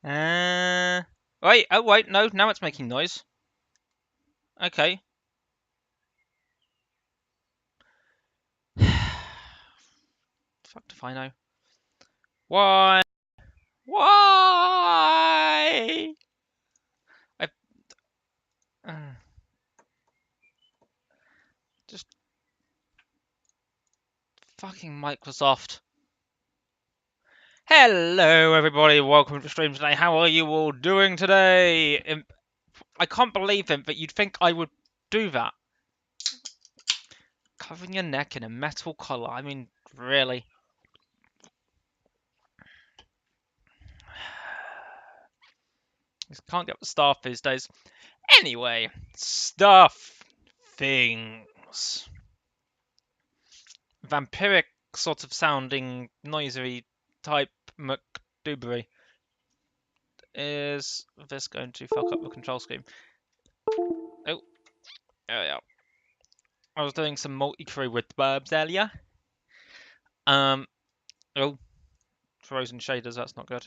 Wait, oh wait, no, now it's making noise. Okay. Fuck if I know. Why? Why? I just fucking Microsoft. Hello, everybody. Welcome to the stream today. How are you all doing today? I can't believe it, but you'd think I would do that. Covering your neck in a metal collar. I mean, really. Just can't get the staff these days. Anyway, stuff. Things. Vampiric sort of sounding, noisy type McDoobry. Is this going to fuck up the control scheme? Oh, there we are. I was doing some multi-crew with burbs earlier. Oh, frozen shaders, that's not good.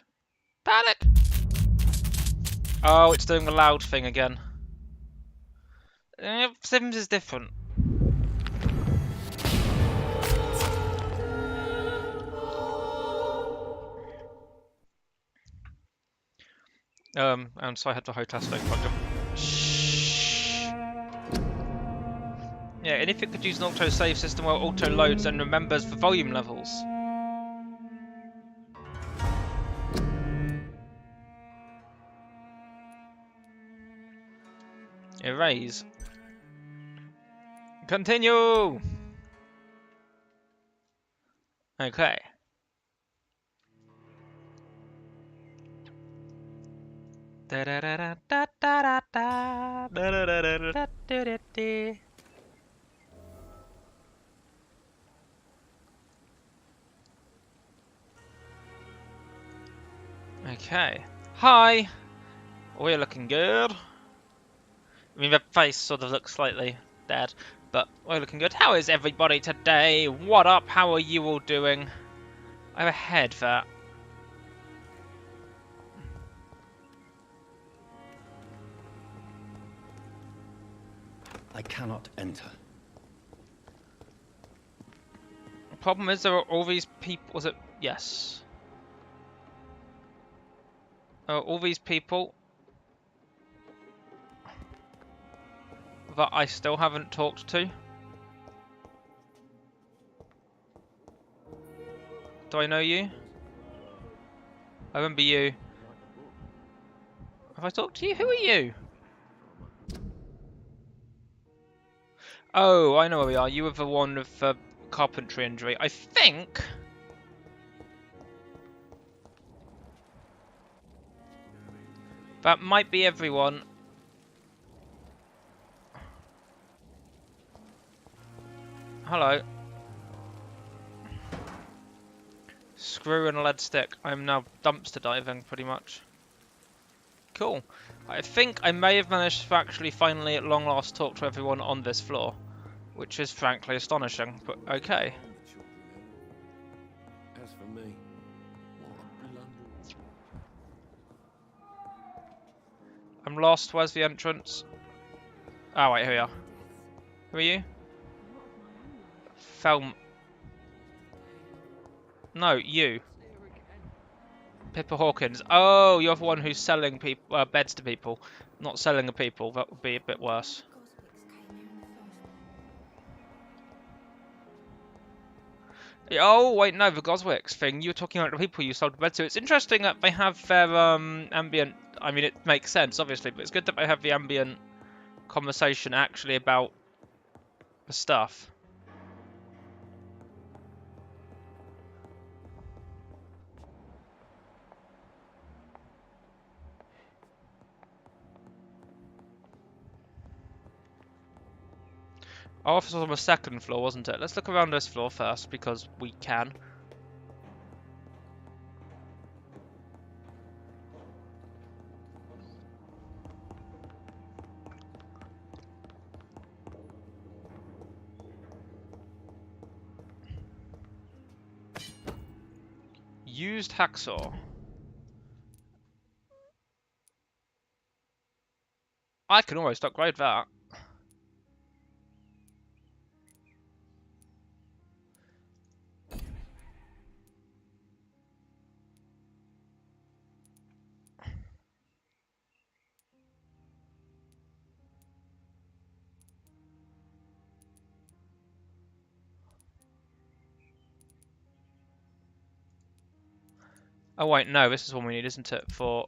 Panic! Oh, it's doing the loud thing again. Sims is different. And so I had the hotel stay plugged in. Shh. Yeah, and if it could use an auto save system where it auto loads and remembers the volume levels. Erase. Continue! Okay. Okay. Hi! We're looking good. I mean, the face sort of looks slightly dead, but we're looking good. How is everybody today? What up? How are you all doing? I have a head there. I cannot enter. The problem is there are all these people. Was it? Yes. All these people that I still haven't talked to. Do I know you? I remember you. Have I talked to you? Who are you? Oh, I know where we are. You were the one with the carpentry injury. I think. That might be everyone. Hello. Screw and a lead stick. I'm now dumpster diving, pretty much. Cool. I think I may have managed to actually finally at long last talk to everyone on this floor, which is frankly astonishing, but okay. As for me, what a blunder. I'm lost. Where's the entrance? Oh, wait, here we are. Who are you? Film. No, you. Pippa Hawkins. Oh, you're the one who's selling people beds to people, not selling the people. That would be a bit worse. Oh, wait, no, the Goswicks thing. You were talking about the people you sold the bed to. It's interesting that they have their ambient. I mean, it makes sense, obviously, but it's good that they have the ambient conversation actually about the stuff. Our office was on the second floor, wasn't it? Let's look around this floor first, because we can. Used hacksaw. I can almost upgrade that. Oh wait, no, this is one we need, isn't it, for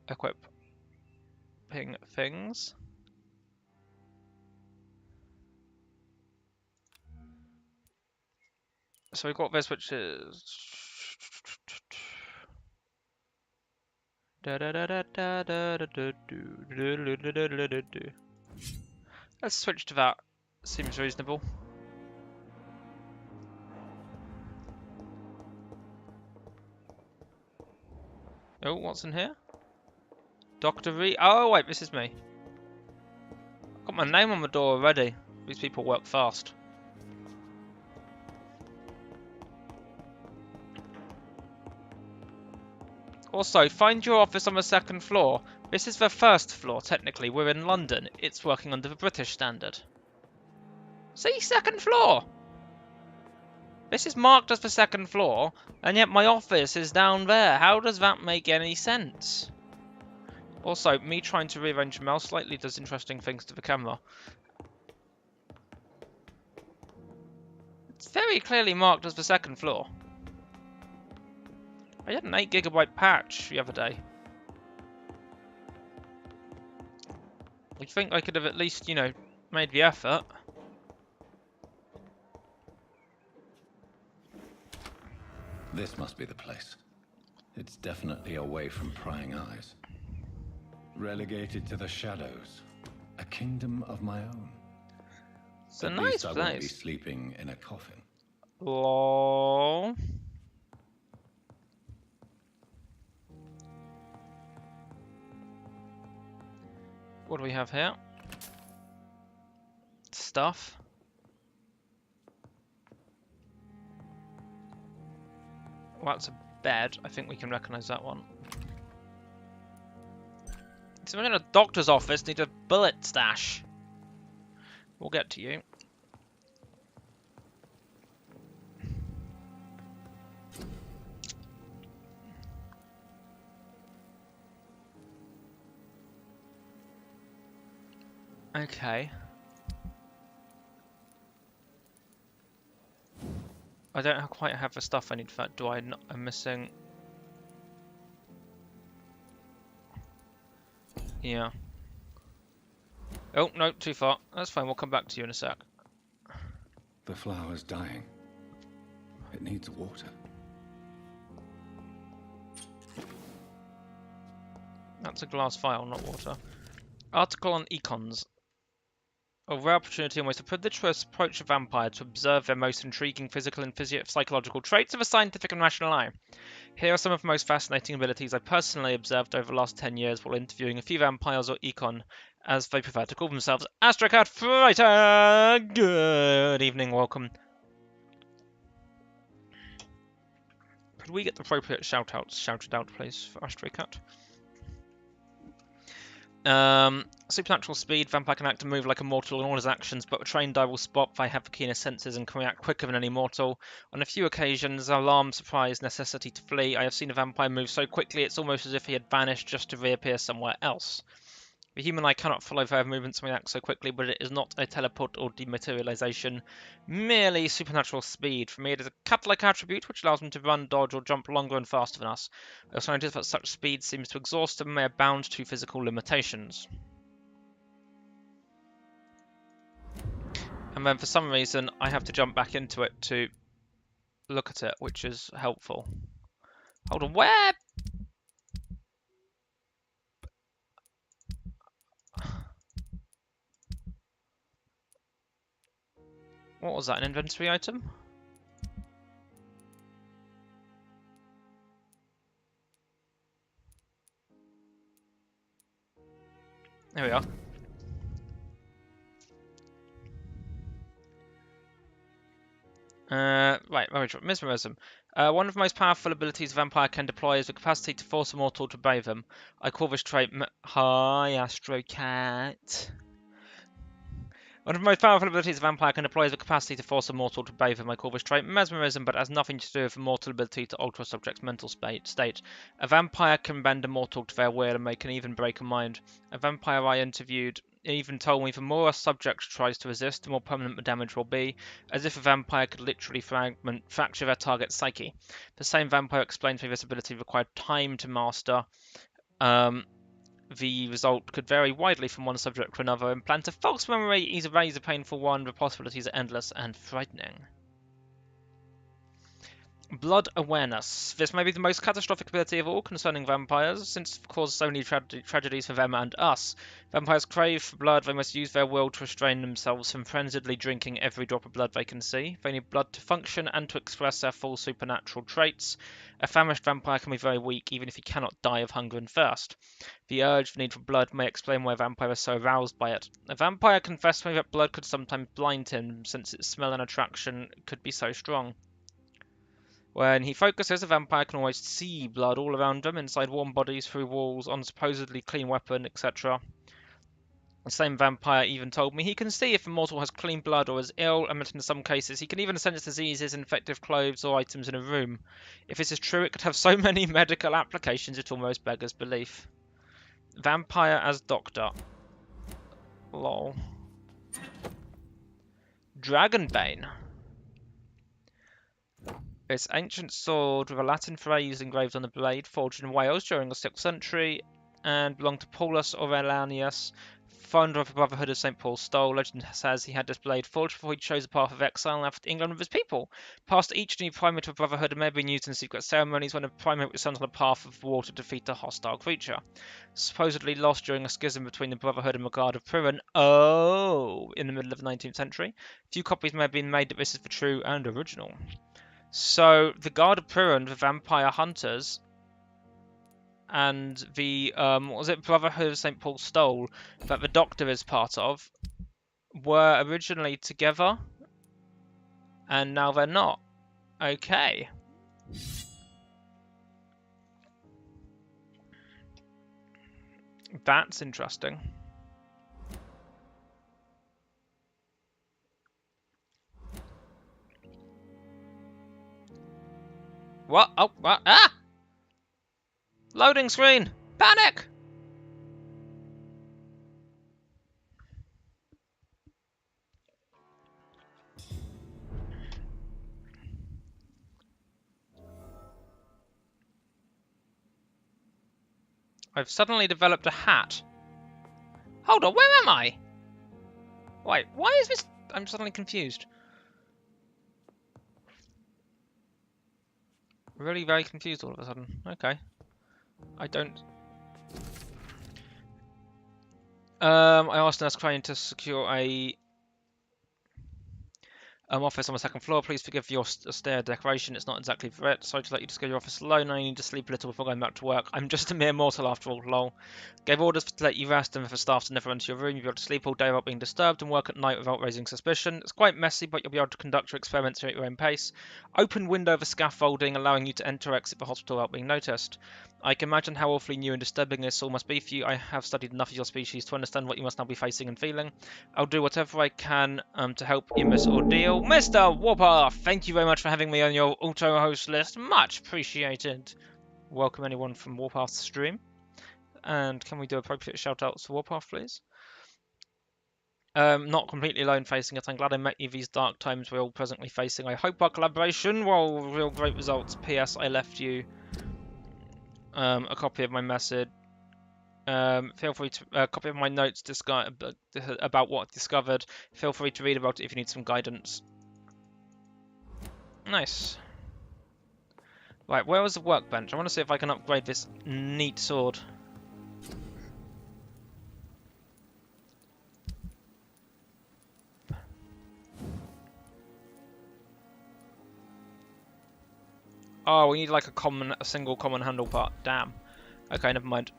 equipping things? So we've got this, which is... Let's switch to that. Seems reasonable. Oh, what's in here? Dr. Reed. Oh, wait, this is me. Got my name on the door already. These people work fast. Also, find your office on the second floor. This is the first floor, technically. We're in London. It's working under the British standard. See, second floor! This is marked as the second floor, and yet my office is down there. How does that make any sense? Also, me trying to rearrange the mouse slightly does interesting things to the camera. It's very clearly marked as the second floor. I had an 8GB patch the other day. I think I could have at least, you know, made the effort. This must be the place. It's definitely away from prying eyes. Relegated to the shadows. A kingdom of my own. It's a At nice least I won't be place. sleeping in a coffin. Lol. What do we have here? Stuff. Well, that's a bed. I think we can recognise that one. So we're in a doctor's office, need a bullet stash. We'll get to you. Okay. I don't quite have the stuff I need for that, do I? I'm missing... Yeah. Oh, no, too far. That's fine, we'll come back to you in a sec. The flower's dying. It needs water. That's a glass vial, not water. Article on econs. A rare opportunity almost to put the choice approach of vampire to observe their most intriguing physical and psychological traits of a scientific and rational eye. Here are some of the most fascinating abilities I personally observed over the last 10 years while interviewing a few vampires, or econ, as they prefer to call themselves. Astrocat Fighter! Good evening, welcome. Could we get the appropriate shout-outs shouted out, please, for Astrocat? Supernatural speed. Vampire can act and move like a mortal in all his actions, but a trained eye will spot. They have the keenest senses and can react quicker than any mortal. On a few occasions, alarm, surprise, necessity to flee. I have seen a vampire move so quickly it's almost as if he had vanished just to reappear somewhere else. The human eye cannot follow their movements and react so quickly, but it is not a teleport or dematerialization, merely supernatural speed. For me, it is a cat-like attribute which allows them to run, dodge, or jump longer and faster than us. I also notice that such speed seems to exhaust them and they are bound to physical limitations. And then for some reason, I have to jump back into it to look at it, which is helpful. Hold on, where? What was that, an inventory item? There we are. Right, mesmerism. One of the most powerful abilities a vampire can deploy is the capacity to force a mortal to obey them. I call this trait Hi, Astrocat. One of the most powerful abilities a vampire can deploy is the capacity to force a mortal to obey them. I call this trait mesmerism, but it has nothing to do with the mortal ability to alter a subject's mental state. A vampire can bend a mortal to their will, and they can even break a mind. A vampire I interviewed even told me the more a subject tries to resist, the more permanent the damage will be, as if a vampire could literally fracture their target's psyche. The same vampire explained to me this ability required time to master. The result could vary widely from one subject to another. Implant a false memory, either raise a painful one, the possibilities are endless and frightening. Blood awareness. This may be the most catastrophic ability of all concerning vampires, since it causes so many tragedies for them and us. Vampires crave for blood, they must use their will to restrain themselves from frenziedly drinking every drop of blood they can see. They need blood to function and to express their full supernatural traits. A famished vampire can be very weak, even if he cannot die of hunger and thirst. The urge for need for blood may explain why a vampire is so aroused by it. A vampire confessed to me that blood could sometimes blind him, since its smell and attraction could be so strong. When he focuses, a vampire can always see blood all around them, inside warm bodies, through walls, on a supposedly clean weapon, etc. The same vampire even told me he can see if a mortal has clean blood or is ill, and in some cases he can even sense diseases, infective clothes, or items in a room. If this is true, it could have so many medical applications it almost beggars belief. Vampire as doctor. Lol. Dragonbane. This ancient sword with a Latin phrase engraved on the blade, forged in Wales during the 6th century, and belonged to Paulus Aurelianus, founder of the Brotherhood of St. Paul, stole. Legend says he had this blade forged before he chose a path of exile and left England with his people. Past each new primate of Brotherhood, it may have been used in secret ceremonies when a primate was sent on a path of war to defeat a hostile creature. Supposedly lost during a schism between the Brotherhood and the Guard of Pyrrhon, in the middle of the 19th century. Few copies may have been made that this is the true and original. So, the Guard of Pyrrhon, the vampire hunters, and the, Brotherhood of St. Paul stole, that the Doctor is part of, were originally together, and now they're not. Okay. That's interesting. What? Oh, what? Ah! Loading screen! Panic! I've suddenly developed a hat. Hold on, where am I? Wait, why is this... I'm suddenly confused. Really very confused all of a sudden. Okay. I don't... I asked Nurse Crane to secure a office on the second floor. Please forgive your austere decoration. It's not exactly for it. Sorry to let you discuss your office alone. I need to sleep a little before going back to work. I'm just a mere mortal after all, lol. Gave orders to let you rest and for staff to never enter your room. You'll be able to sleep all day without being disturbed and work at night without raising suspicion. It's quite messy, but you'll be able to conduct your experiments at your own pace. Open window of scaffolding, allowing you to enter or exit the hospital without being noticed. I can imagine how awfully new and disturbing this all must be for you. I have studied enough of your species to understand what you must now be facing and feeling. I'll do whatever I can to help you in this ordeal. Mr. Warpath, thank you very much for having me on your auto-host list. Much appreciated. Welcome anyone from Warpath's stream. And can we do appropriate shout-outs to Warpath, please? Not completely alone facing it. I'm glad I met you these dark times we're all presently facing. I hope our collaboration will reveal great results. P.S. I left you a copy of my message. Feel free to a copy of my notes about what I discovered. Feel free to read about it if you need some guidance. Nice. Right, where was the workbench? I want to see if I can upgrade this neat sword. Oh, we need like a single common handle part. Damn. Okay, never mind.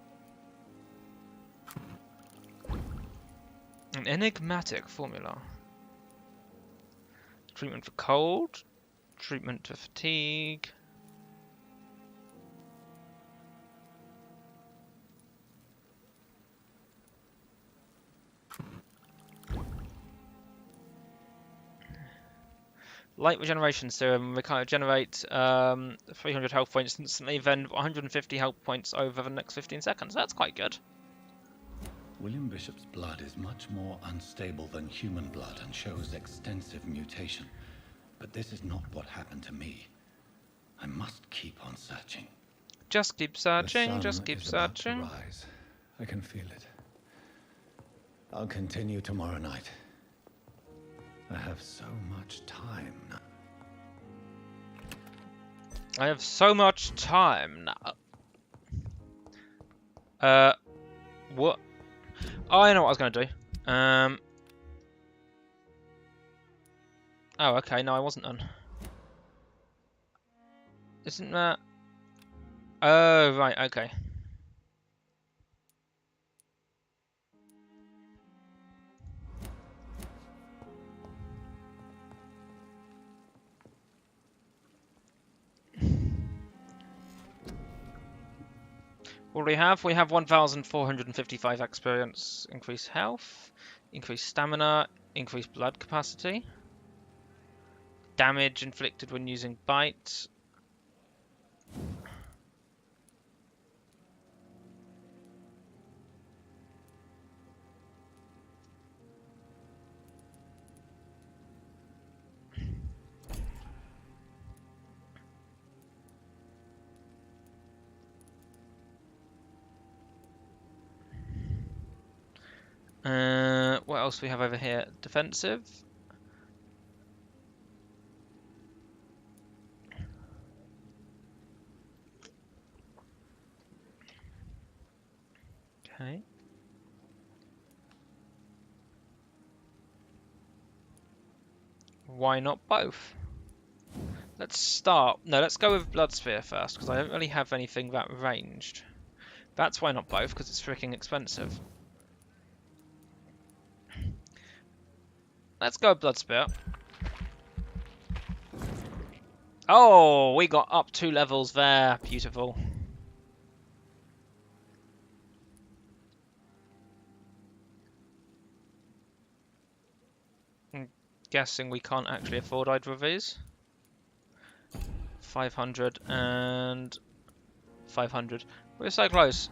An enigmatic formula. Treatment for cold. Treatment for fatigue. Light regeneration serum. We kind of generate 300 health points instantly, then 150 health points over the next 15 seconds. That's quite good. William Bishop's blood is much more unstable than human blood and shows extensive mutation. But this is not what happened to me. I must keep on searching. Just keep searching, just keep The sun is about to searching. rise. I can feel it. I'll continue tomorrow night. I have so much time now. I have so much time now. What? Oh, I know what I was going to do. Oh, okay, no, I wasn't done. Isn't that... Oh, right, okay. What do we have? We have 1,455 experience, increased health, increased stamina, increased blood capacity, damage inflicted when using bite. What else do we have over here? Defensive. Okay. Why not both? Let's start. No, let's go with Blood Sphere first, because I don't really have anything that ranged. That's why not both, because it's freaking expensive. Let's go Blood Sphere. Oh, we got up 2 levels there. Beautiful. I'm guessing we can't actually afford either of these. 500 and 500. We're so close.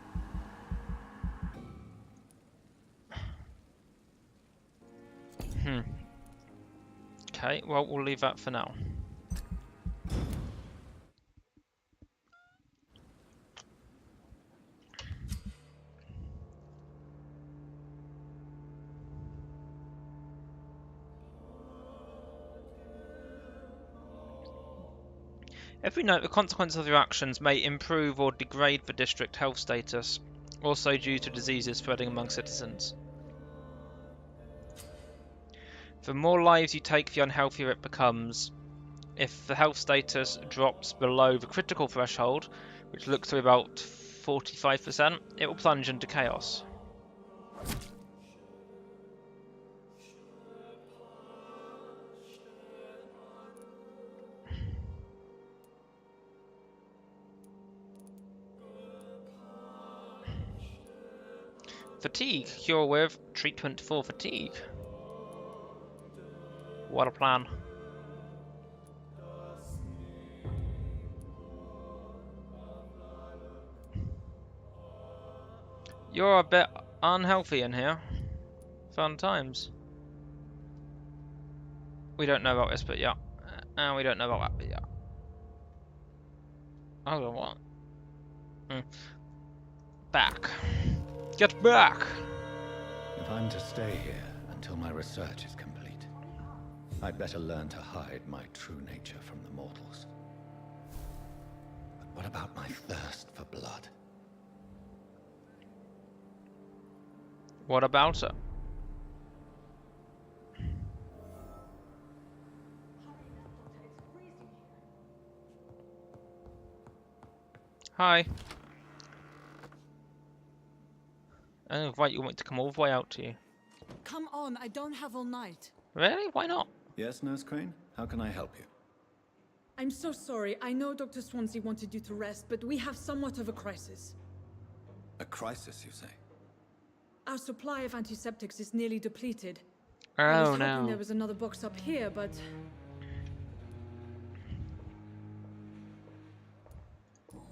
Okay, well, we'll leave that for now. Every night, the consequences of your actions may improve or degrade the district health status, also due to diseases spreading among citizens. The more lives you take, the unhealthier it becomes. If the health status drops below the critical threshold, which looks to be about 45%, it will plunge into chaos. Fatigue. Cure with treatment for fatigue. What a plan. You're a bit unhealthy in here. Fun times. We don't know about this, but yeah. And we don't know about that, but yeah. Hold on, what? Back. Get back! If I'm to stay here until my research is complete, I'd better learn to hide my true nature from the mortals. But what about my thirst for blood? What about it? Hi. Oh, right, you want me to come all the way out to you. Come on, I don't have all night. Really? Why not? Yes, Nurse Crane? How can I help you? I'm so sorry. I know Dr. Swansea wanted you to rest, but we have somewhat of a crisis. A crisis, you say? Our supply of antiseptics is nearly depleted. I was Oh hoping there no. was another box up here, but...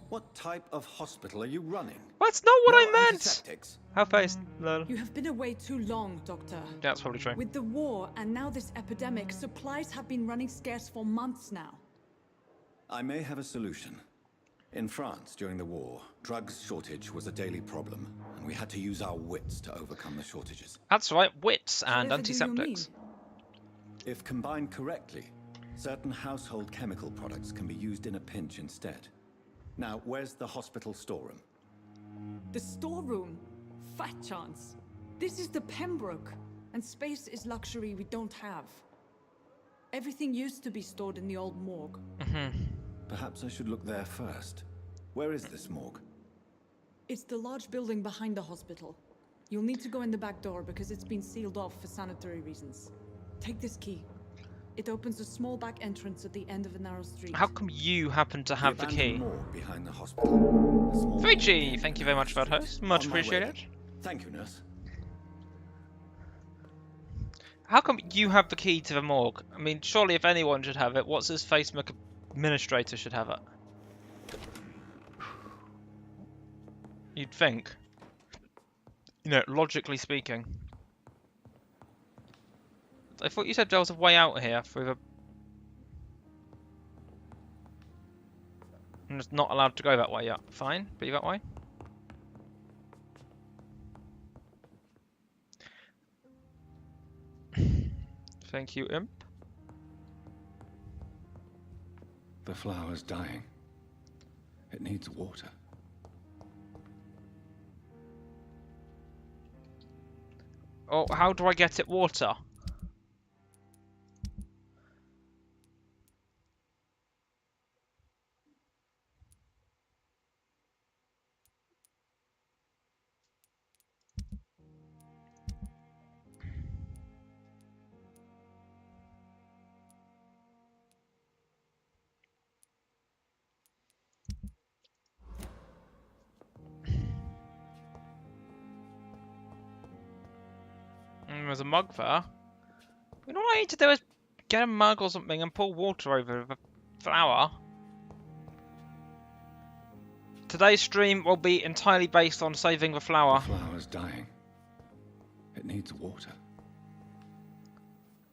What type of hospital are you running? That's not what No I meant! antiseptics? How faced, lol. You have been away too long, Doctor. That's probably true. With the war and now this epidemic, supplies have been running scarce for months now. I may have a solution. In France, during the war, drugs shortage was a daily problem, and we had to use our wits to overcome the shortages. That's right, wits and Whatever do you mean? antiseptics. If combined correctly, certain household chemical products can be used in a pinch instead. Now, where's the hospital storeroom? The storeroom? Fat chance. This is the Pembroke, and space is luxury we don't have. Everything used to be stored in the old morgue. Perhaps I should look there first. Where is this morgue? It's the large building behind the hospital. You'll need to go in the back door because it's been sealed off for sanitary reasons. Take this key. It opens a small back entrance at the end of a narrow street. How come you happen to have the key? abandoned morgue behind the hospital. A small 3G, building thank you very much for that, host. Much On my way appreciated. then. Thank you, nurse. How come you have the key to the morgue? I mean, surely if anyone should have it, what's his face administrator should have it. You'd think. You know, logically speaking. I thought you said there was a way out here through the... I'm just not allowed to go that way yet. Fine, be that way. Thank you, imp. The flower's dying. It needs water. Oh, how do I get it water? There's a mug there. You know what I need to do is get a mug or something and pour water over the flower. Today's stream will be entirely based on saving the flower. The flower's dying. It needs water.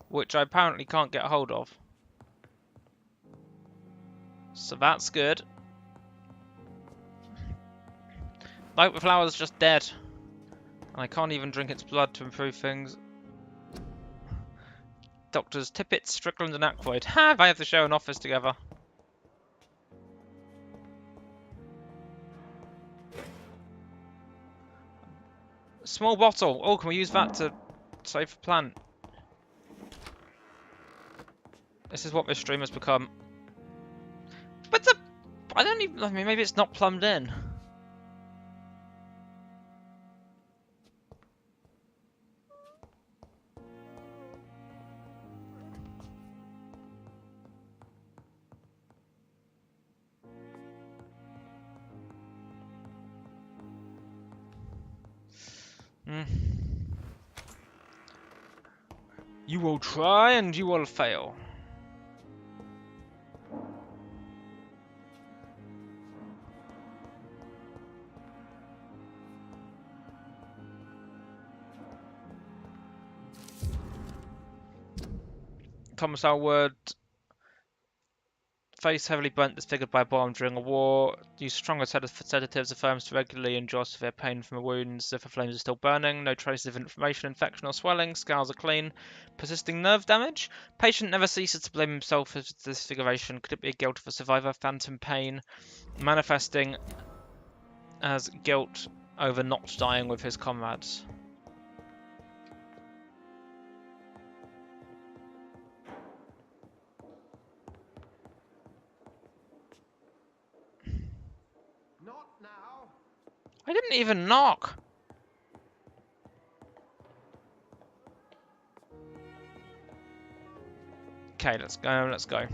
Which I apparently can't get hold of. So that's good. Like the flower's just dead. And I can't even drink its blood to improve things. Doctors Tippett, Strickland and Ackroyd. Ha! They have to share an office together. Small bottle. Oh, can we use that to save the plant? This is what this stream has become. But the... I don't even... I mean, maybe it's not plumbed in. You will try and you will fail. Thomas Alward. Face heavily burnt, disfigured by a bomb during a war. Use stronger sedatives, affirms to regularly endure severe pain from the wounds if the flames are still burning. No traces of inflammation, infection or swelling. Scars are clean. Persisting nerve damage. Patient never ceases to blame himself for disfiguration. Could it be a guilt of a survivor? Phantom pain. Manifesting as guilt over not dying with his comrades. I didn't even knock. Okay, let's go, let's go.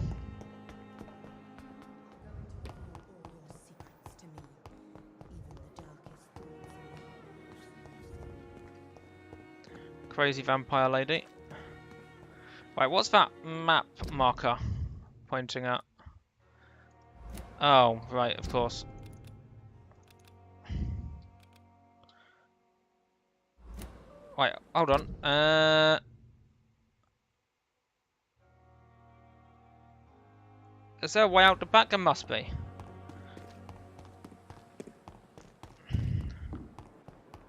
Crazy vampire lady. Right, what's that map marker pointing at? Oh, right, of course. Right, hold on. Is there a way out the back? There must be. I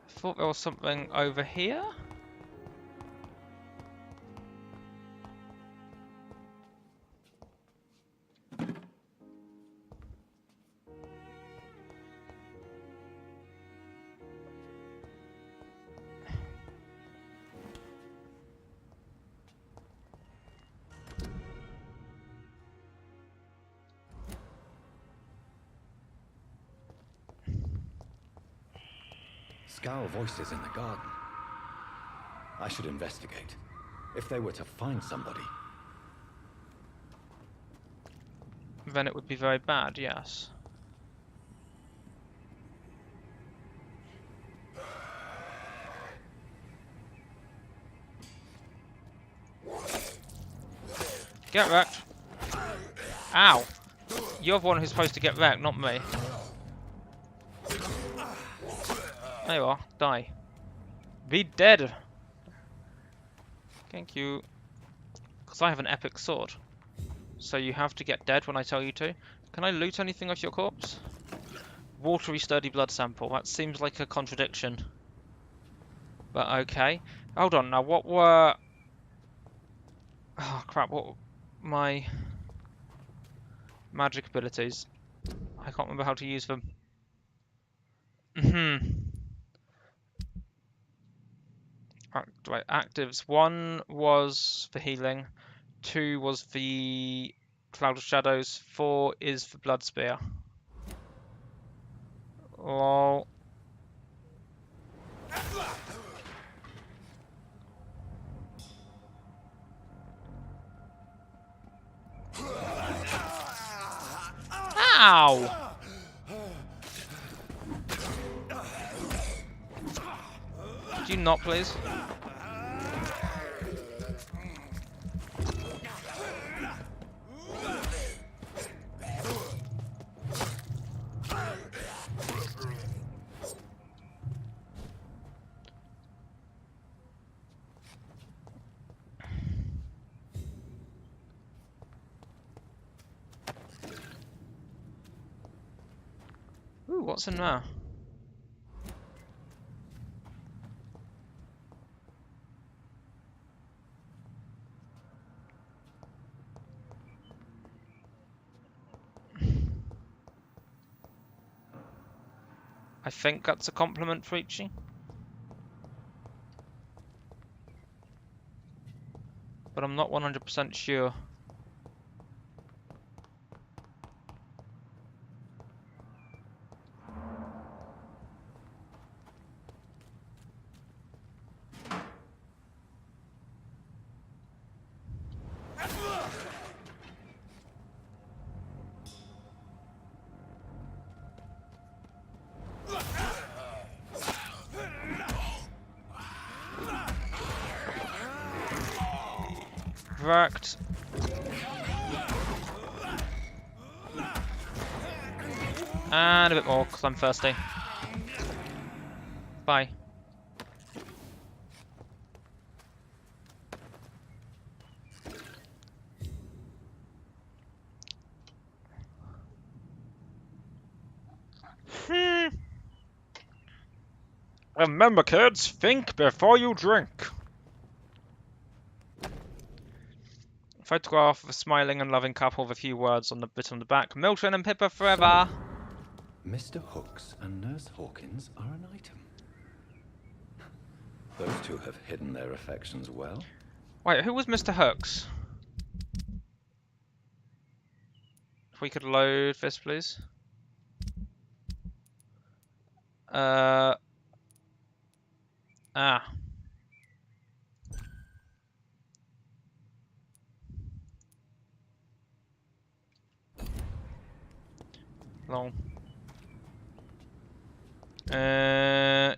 thought there was something over here. Scowl voices in the garden. I should investigate. If they were to find somebody. Then it would be very bad, yes. Get wrecked. Ow. You're the one who's supposed to get wrecked, not me. There you are. Die. Be dead. Thank you. Because I have an epic sword. So you have to get dead when I tell you to. Can I loot anything off your corpse? Watery sturdy blood sample. That seems like a contradiction. But okay. Hold on, now what were... Oh crap, what were my magic abilities? I can't remember how to use them. Right, actives. 1 was for healing. 2 was the Cloud of Shadows. 4 is for Blood Spear. Lol. Ow! Could you not, please? Ooh, what's in there? I think that's a compliment for Ichi. But I'm not 100% sure. Wrecked. And a bit more, because I'm thirsty. Bye. Remember, kids, think before you drink. Photograph of a smiling and loving couple with a few words on the bit on the back. Milton and Pippa forever. Mr. Hooks and Nurse Hawkins are an item. Those two have hidden their affections well. Wait, who was Mr. Hooks? If we could load this, please. Ah. Long.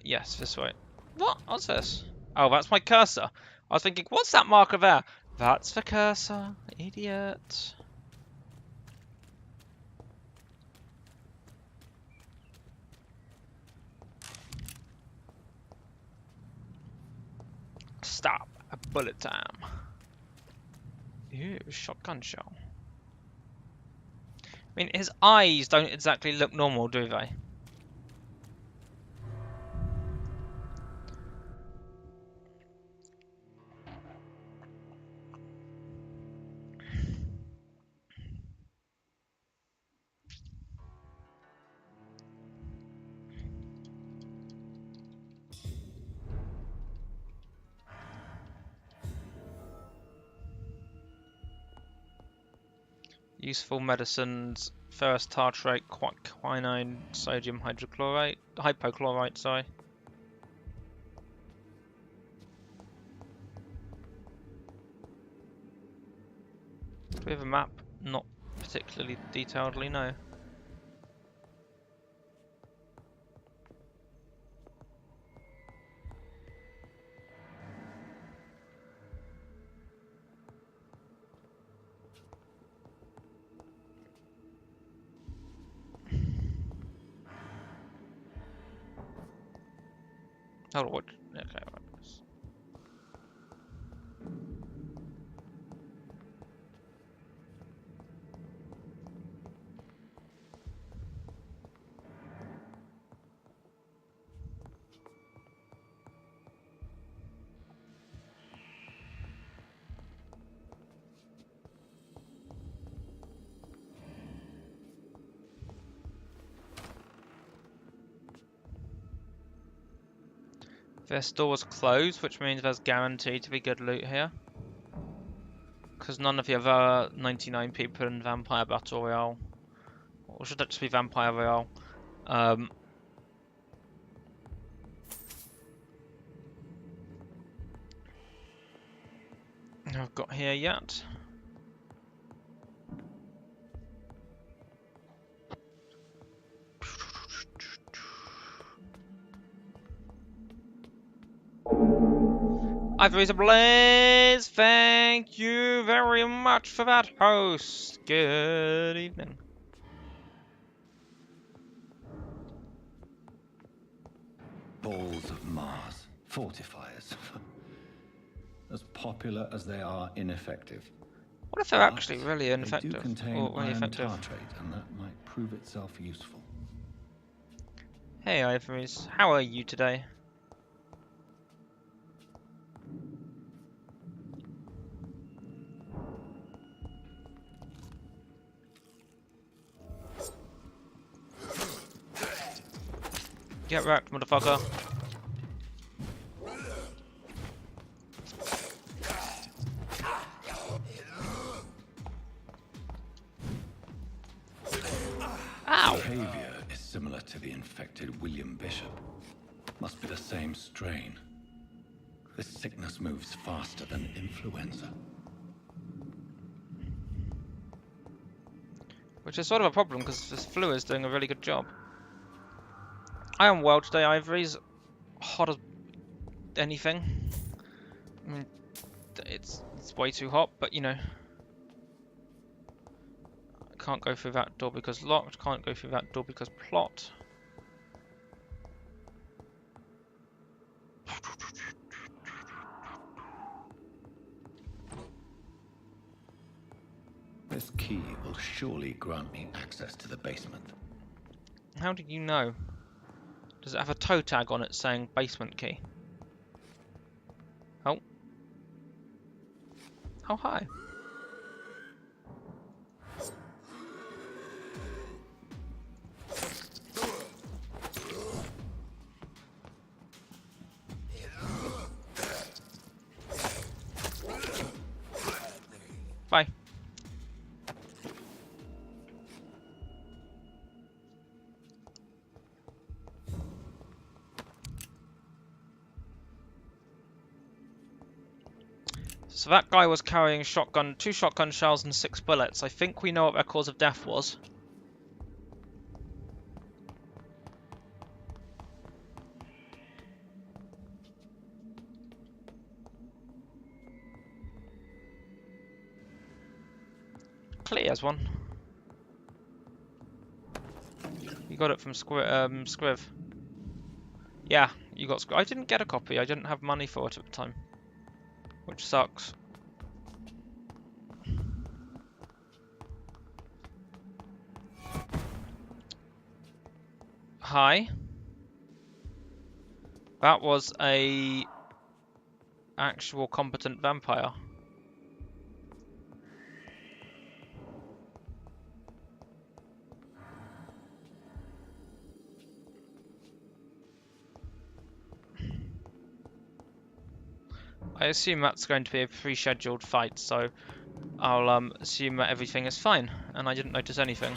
Yes, this way. What? What's this? Oh, that's my cursor. I was thinking, what's that marker there? That's the cursor, idiot. Stop. A bullet time. Ew, shotgun shell. I mean, his eyes don't exactly look normal, do they? Useful medicines, ferrous tartrate, quinine, sodium hydrochlorate, hypochlorite, sorry. Do we have a map? Not particularly detailedly, no. Oh, what? Okay, right. This door was closed, which means there's guaranteed to be good loot here. Because none of the other 99 people in Vampire Battle Royale, or should that just be Vampire Royale, I've got here yet. Ivory's ablaze! Thank you very much for that, host. Good evening. Balls of Mars, fortifiers. As popular as they are ineffective. What if they're But actually really they ineffective? do contain Or really iron effective? tartrate, and that might prove itself useful. Hey Ivories, how are you today? Get wrecked, motherfucker. Ow! Behavior is similar to the infected William Bishop. Must be the same strain. This sickness moves faster than influenza. Which is sort of a problem because this flu is doing a really good job. I am well today, Ivories. Hot as anything. I mean, it's way too hot, but you know. I can't go through that door because locked. Can't go through that door because plot. This key will surely grant me access to the basement. How do you know? Does it have a toe tag on it saying basement key? Oh. How high? Bye. So that guy was carrying two shotgun shells and 6 bullets. I think we know what their cause of death was. clear as one. You got it from Scriv. Yeah, you got Scriv. I didn't get a copy. I didn't have money for it at the time, which sucks. Hi. That was a actual competent vampire. I assume that's going to be a pre-scheduled fight, so I'll assume that everything is fine, and I didn't notice anything.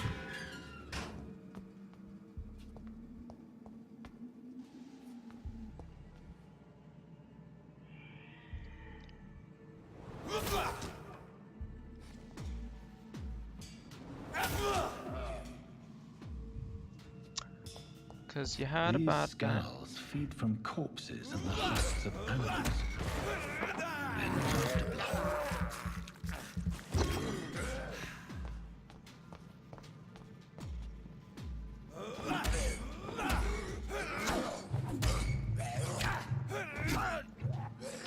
Because you had a bad guy. Skulls feed from corpses and the husks of animals. And afterblood.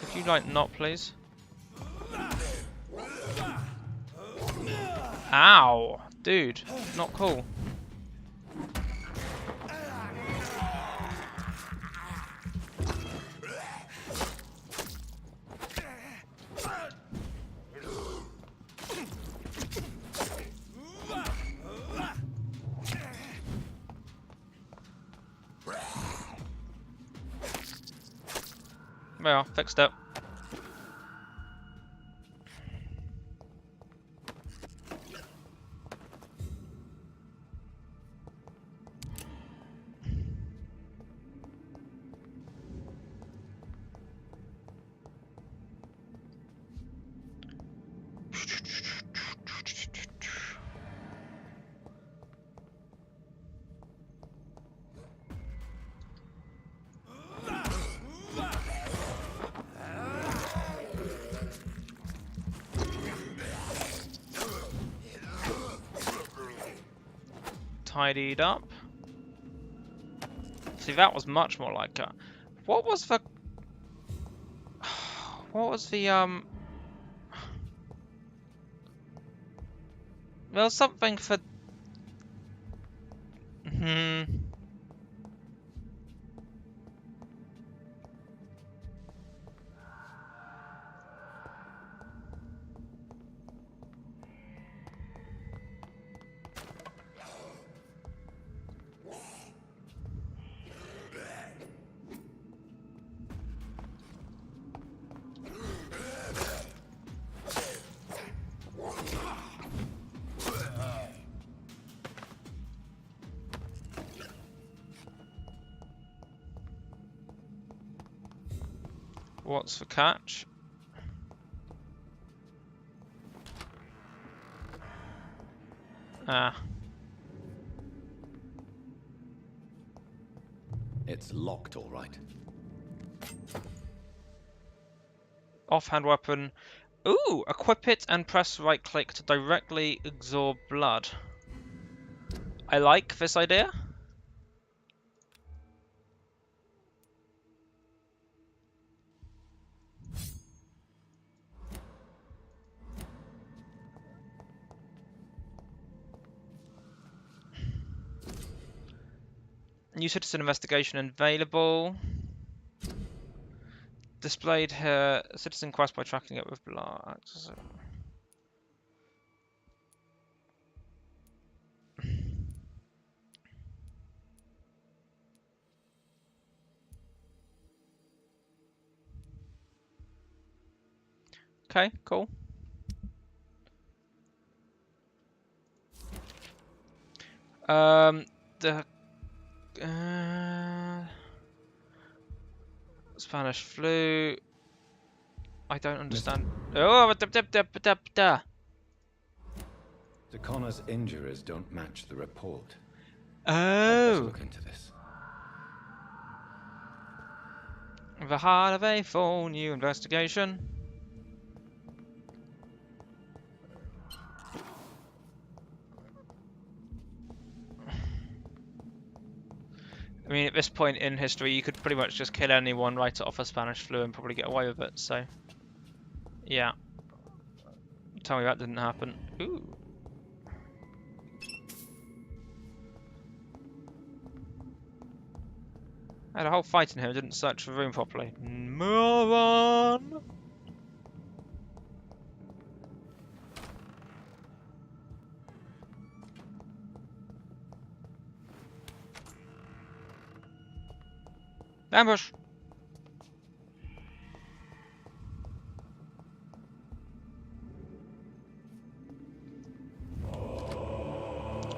Could you, like, not, please? Ow! Dude, not cool. Well, fixed it. Tidied up. See, that was much more like a... What was the... What was the, There was something for... What's the catch? Ah. It's locked, all right. Offhand weapon. Ooh! Equip it and press right click to directly absorb blood. I like this idea. New citizen investigation available. Displayed here. Citizen quest by tracking it with blood. Okay, cool. The Spanish flu. I don't understand. Oh, The Connor's injuries don't match the report. Let's Oh, look into this. the heart of a full new investigation. I mean, at this point in history, you could pretty much just kill anyone, write it off as Spanish flu, and probably get away with it. So, yeah. Tell me that didn't happen. Ooh. I had a whole fight in here. I didn't search the room properly. Move on. Ambush.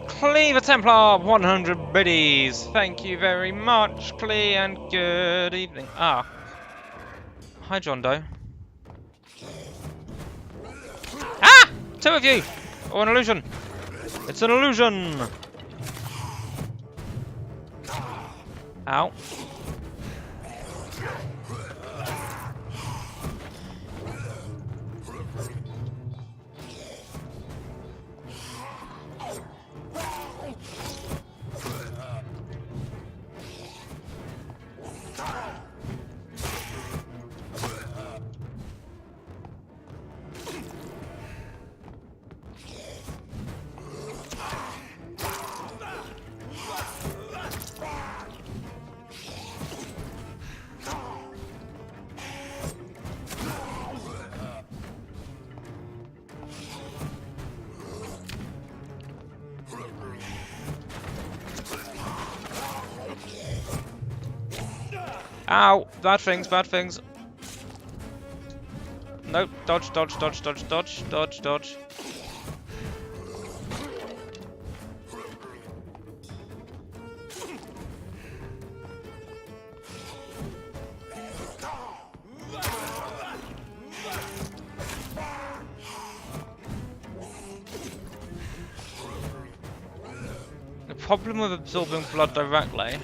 Cleaver Templar, 100 biddies. Thank you very much, Clee, and good evening. Ah. Hi, John Doe. Ah! Two of you! Oh, an illusion. It's an illusion. Ow. Ow! Bad things, bad things. Nope. Dodge, dodge, dodge, dodge, dodge, dodge, dodge. The problem with absorbing blood directly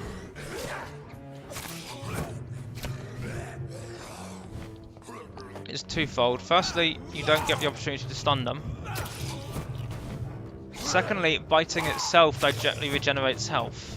is twofold. Firstly, you don't get the opportunity to stun them. Secondly, biting itself directly regenerates health.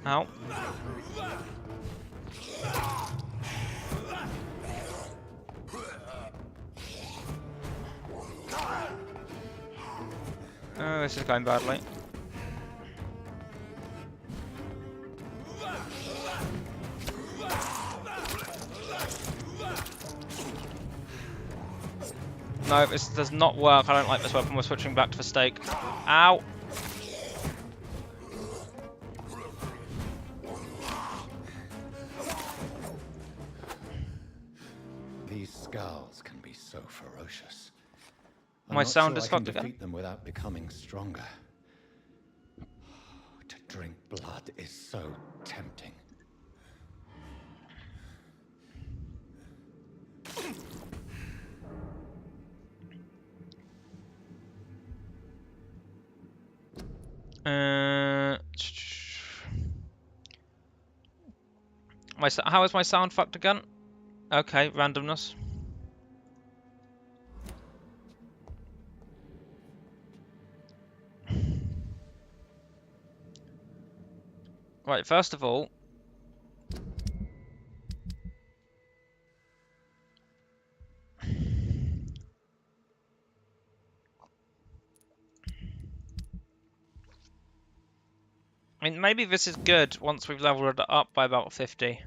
Ow. Oh, this is going badly. No, this does not work. I don't like this weapon. We're switching back to the stake. Ow! These skulls can be so ferocious. I'm My not sound sure is I can fucked again. defeat them without becoming stronger. To drink blood is so tempting. How is my sound fucked again? Okay, randomness. Right, first of all, I mean, maybe this is good once we've leveled it up by about 50.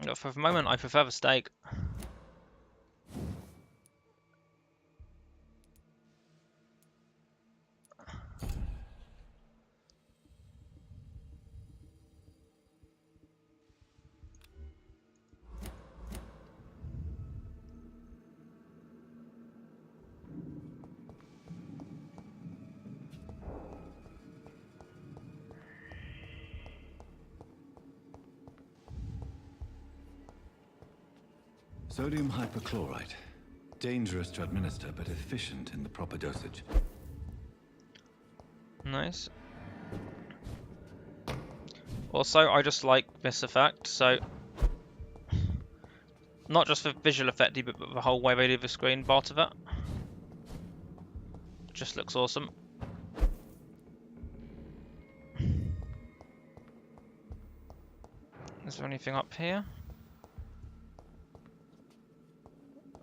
But for the moment, I prefer the stake. Sodium hypochlorite. Dangerous to administer, but efficient in the proper dosage. Nice. Also, I just like this effect, so not just for visual effect, but the whole way they do the screen part of it. Just looks awesome. Is there anything up here?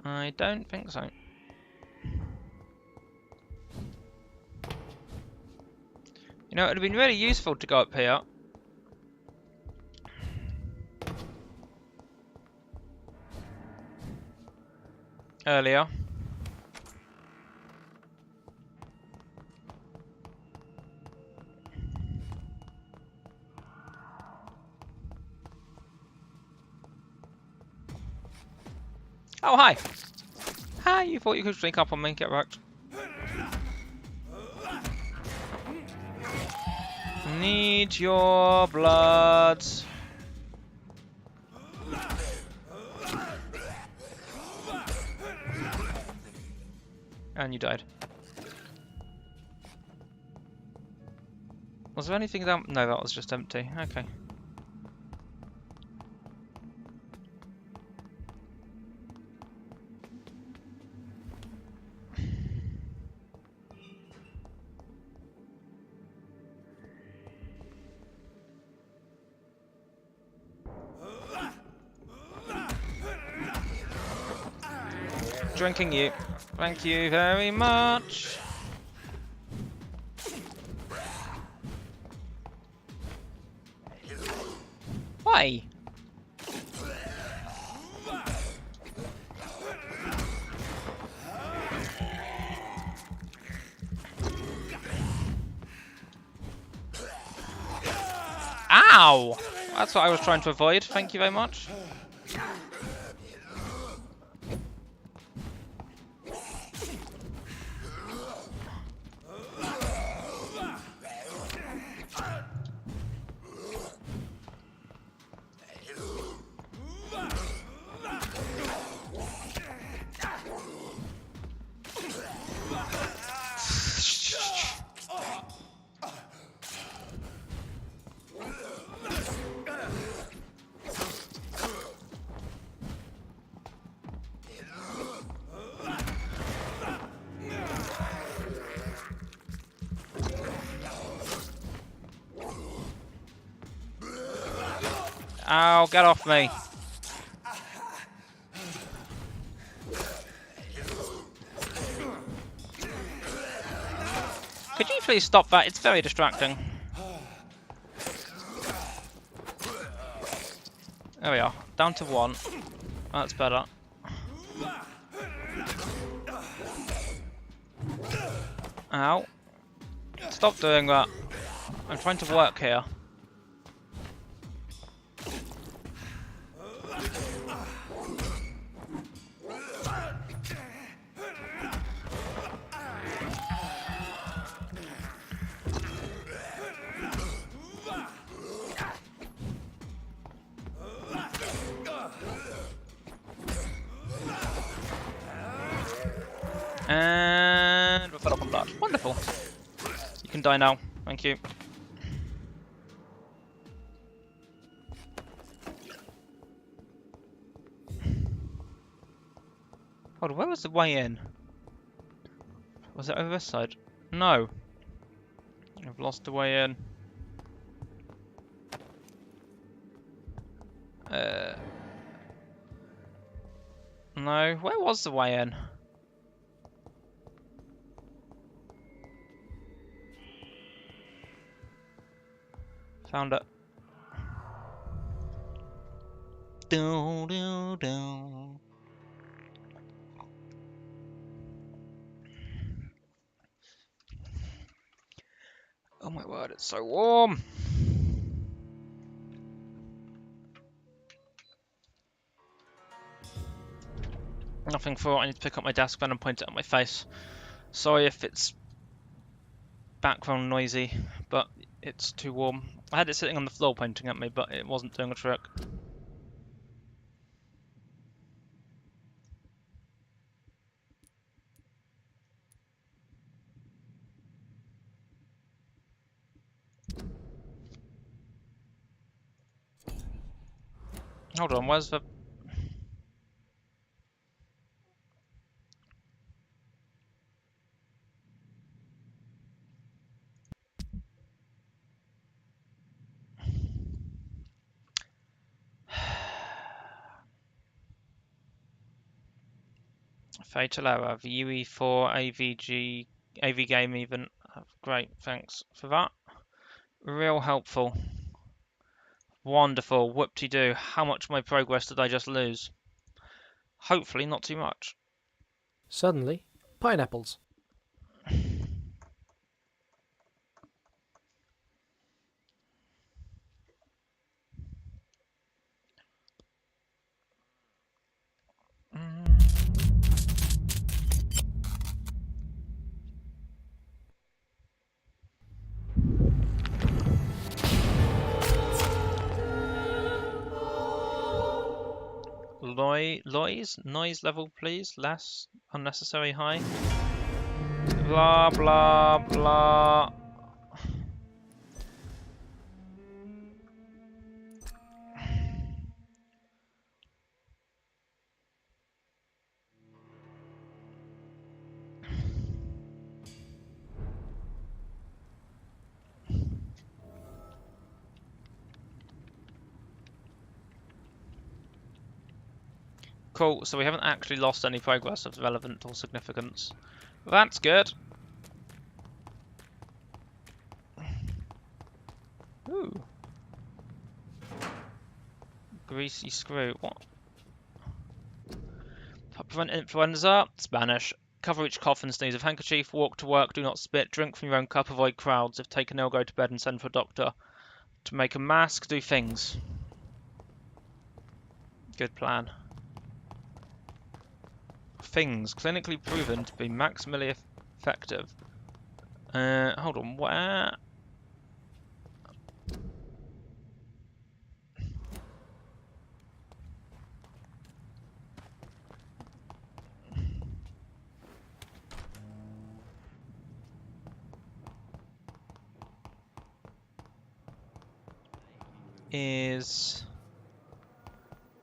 I don't think so. You know, it would have been really useful to go up here. Earlier. Oh, hi! Hi, you thought you could sneak up on me, get wrecked. Need your blood. And you died. Was there anything down? No, that was just empty. Okay. Drinking you. Thank you very much. Why? Ow! That's what I was trying to avoid. Thank you very much. Ow, get off me. Could you please stop that? It's very distracting. There we are. Down to 1. That's better. Ow. Stop doing that. I'm trying to work here. And we're fed up on blood. Wonderful. You can die now. Thank you. Hold on, where was the way in? Was it over this side? No. I've lost the way in. No, where was the way in? Found it. Do do do. Oh my word, it's so warm. Nothing for it. I need to pick up my desk pen and point it at my face. Sorry if it's background noisy, but it's too warm. I had it sitting on the floor pointing at me, but it wasn't doing a trick. Hold on, where's the... Fatal error, the UE4 AV game even. Great, thanks for that. Real helpful. Wonderful, whoop-de-doo. How much of my progress did I just lose? Hopefully not too much. Suddenly, pineapples. Noise level, please. Less unnecessary high. Blah, blah, blah. Cool, so we haven't actually lost any progress of relevant or significance. That's good. Ooh. Greasy screw. What? Prevent influenza. Spanish. Cover each cough and sneeze with handkerchief. Walk to work. Do not spit. Drink from your own cup. Avoid crowds. If taken ill, go to bed and send for a doctor. To make a mask, do things. Good plan. Things clinically proven to be maximally effective. Hold on, where?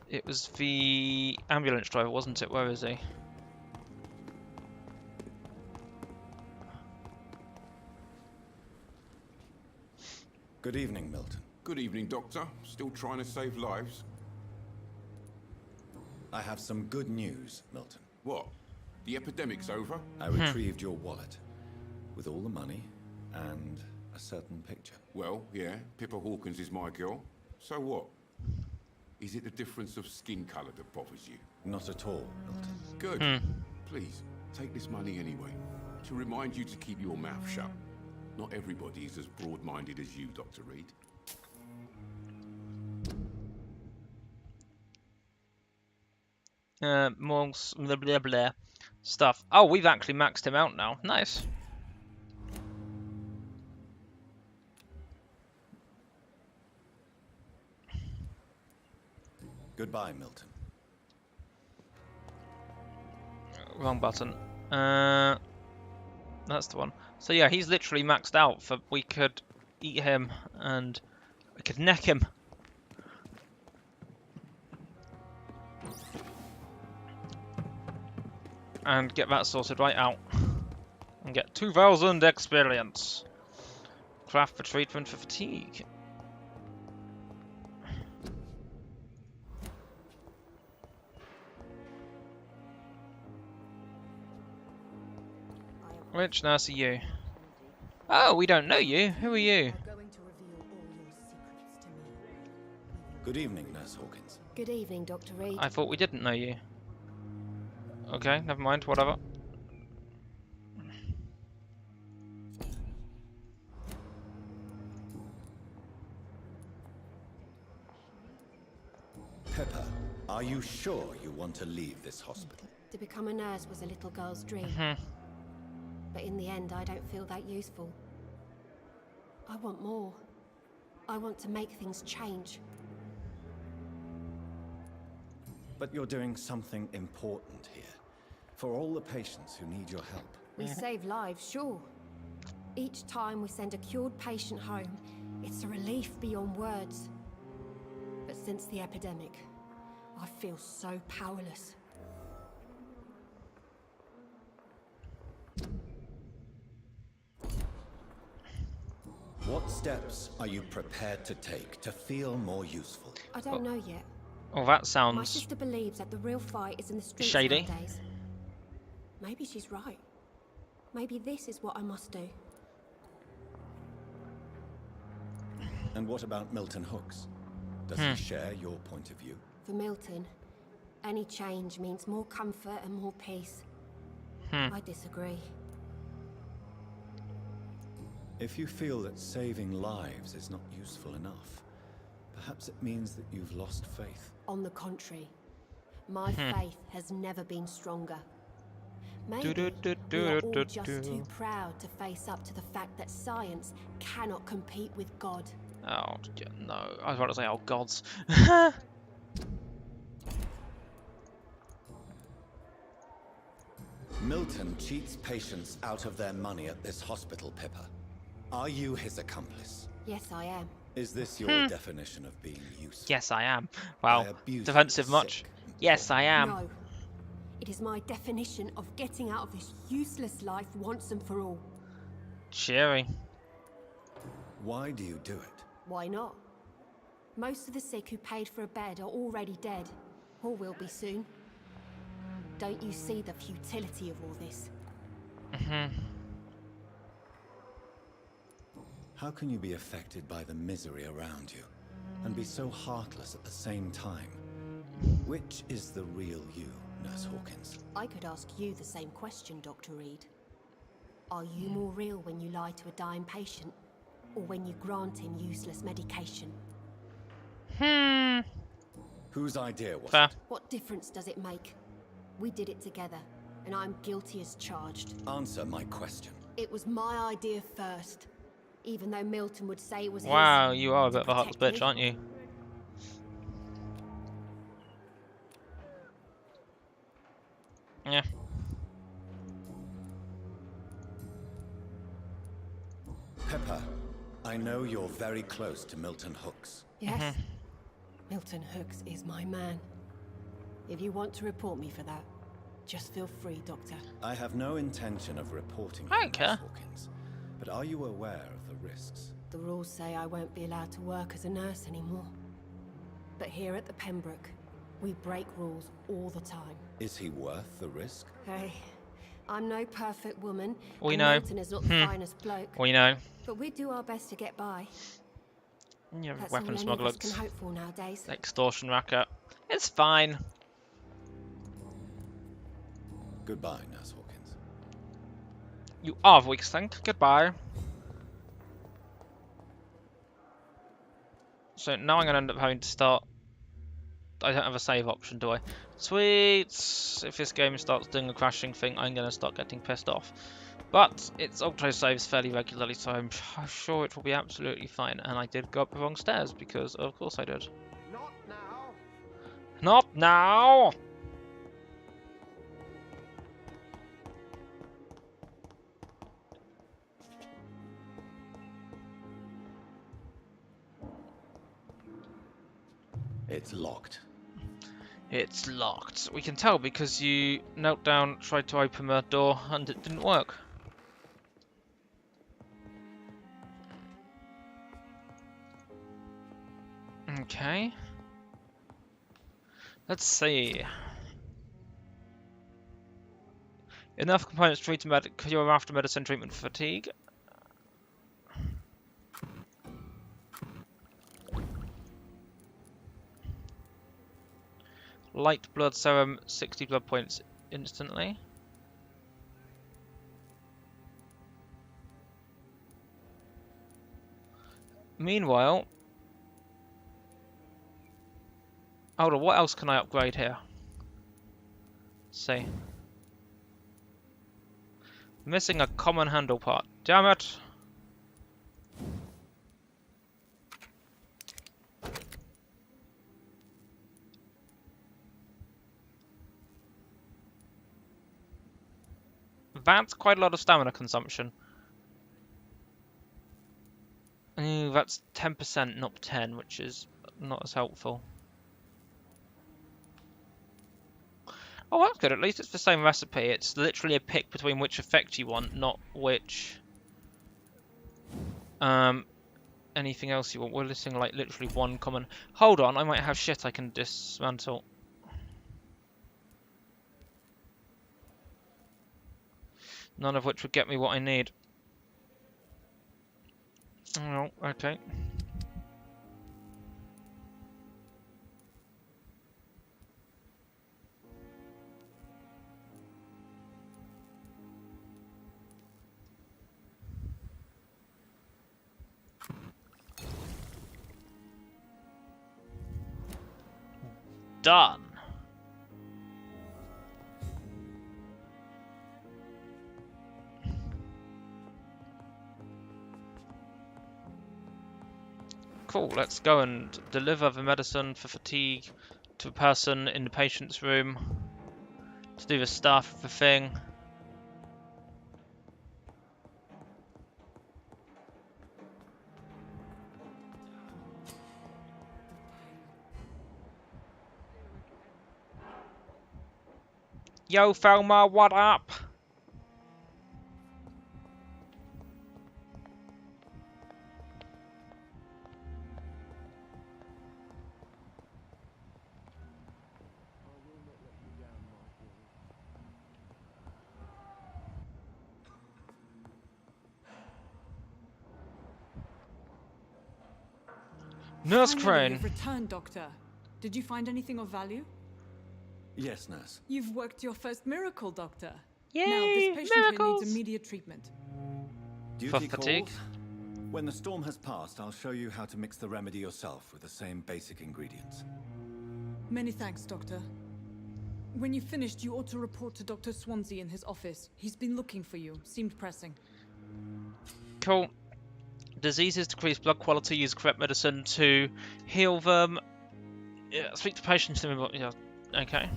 It was the ambulance driver, wasn't it? Where is he? Good evening, Milton. Good evening, Doctor. Still trying to save lives? I have some good news, Milton. What? The epidemic's over? I retrieved your wallet with all the money and a certain picture. Well, yeah, Pippa Hawkins is my girl. So what? Is it the difference of skin colour that bothers you? Not at all, Milton. Good. Please, take this money anyway. To remind you to keep your mouth shut. Not everybody is as broad-minded as you, Dr. Reed. More blah blah blah stuff. Oh, we've actually maxed him out now. Nice. Goodbye, Milton. Wrong button. That's the one. So yeah, he's literally maxed out. For we could eat him and we could neck him. And get that sorted right out. And get 2,000 experience. Craft for treatment for fatigue. Which nurse are you? Oh, we don't know you. Who are you? Good evening, Nurse Hawkins. Good evening, Dr. Reed. I thought we didn't know you. Okay, never mind, whatever. Pepper, are you sure you want to leave this hospital? To become a nurse was a little girl's dream. But in the end, I don't feel that useful. I want more. I want to make things change. But you're doing something important here. For all the patients who need your help. We save lives, sure. Each time we send a cured patient home, it's a relief beyond words. But since the epidemic, I feel so powerless. What steps are you prepared to take to feel more useful? I don't know yet. Oh, that My sounds sister believes that the real fight is in the streets shady. nowadays. Maybe she's right. Maybe this is what I must do. And what about Milton Hooks? Does he share your point of view? For Milton, any change means more comfort and more peace. I disagree. If you feel that saving lives is not useful enough, perhaps it means that you've lost faith. On the contrary, my faith has never been stronger. Maybe we are all just too proud to face up to the fact that science cannot compete with God. Oh, no. I was about to say, oh, gods. Milton cheats patients out of their money at this hospital, Pippa. Are you his accomplice? Yes, I am. Is this your definition of being useful? Yes, I am. By Wow. abusing Defensive the much? sick and Yes, poor? I am. No. It is my definition of getting out of this useless life once and for all. Cheery. Why do you do it? Why not? Most of the sick who paid for a bed are already dead, or will be soon. Don't you see the futility of all this? How can you be affected by the misery around you and be so heartless at the same time? Which is the real you, Nurse Hawkins? I could ask you the same question, Dr. Reed. Are you more real when you lie to a dying patient, or when you grant him useless medication? Whose idea was Fair. it? What difference does it make? We did it together, and I'm guilty as charged. Answer my question. It was my idea first, even though Milton would say it was Wow, his. you are a to bit of a heartless protect bitch, me. aren't you? Yeah. Pepper, I know you're very close to Milton Hooks. Yes. Milton Hooks is my man. If you want to report me for that, just feel free, Doctor. I have no intention of reporting I you, don't care. Nurse Hawkins, but are you aware of the risks? The rules say I won't be allowed to work as a nurse anymore. But here at the Pembroke, we break rules all the time. Is he worth the risk? Hey, I'm no perfect woman. We and know. Milton is not the finest bloke. We know. But we do our best to get by. Yeah, That's all weapon any of smugglers. us can hope for nowadays. Extortion racket. It's fine. Goodbye, Nurse Hawkins. You are weak link. Goodbye. So now I'm going to end up having to start... I don't have a save option, do I? Sweet! If this game starts doing a crashing thing, I'm going to start getting pissed off. But it auto-saves fairly regularly, so I'm sure it will be absolutely fine. And I did go up the wrong stairs, because of course I did. Not now. Not now! It's locked. It's locked. We can tell because you knelt down, tried to open the door, and it didn't work. Okay. Let's see. Enough components to treat your after medicine treatment fatigue. Light blood serum, 60 blood points instantly. Meanwhile, hold on, what else can I upgrade here? Let's see. Missing a common handle part. Damn it! That's quite a lot of stamina consumption. Ooh, that's 10%, not 10, which is not as helpful. Oh, that's good. At least it's the same recipe. It's literally a pick between which effect you want, not which anything else you want. We're listing like literally one common. Hold on, I might have shit I can dismantle. None of which would get me what I need. Oh, okay. Done. Cool, let's go and deliver the medicine for fatigue to a person in the patient's room to do the stuff of the thing. Yo, Thelma, what up? Nurse Finally, Crane. you've returned, Doctor. Did you find anything of value? Yes, nurse. You've worked your first miracle, Doctor. Yay, Now, this patient miracles! here needs immediate treatment. Duty fatigue? calls. When the storm has passed, I'll show you how to mix the remedy yourself with the same basic ingredients. Many thanks, Doctor. When you've finished, you ought to report to Dr. Swansea in his office. He's been looking for you. Seemed pressing. Cool. Diseases decrease blood quality. Use correct medicine to heal them. Yeah, speak to patients. Yeah, okay.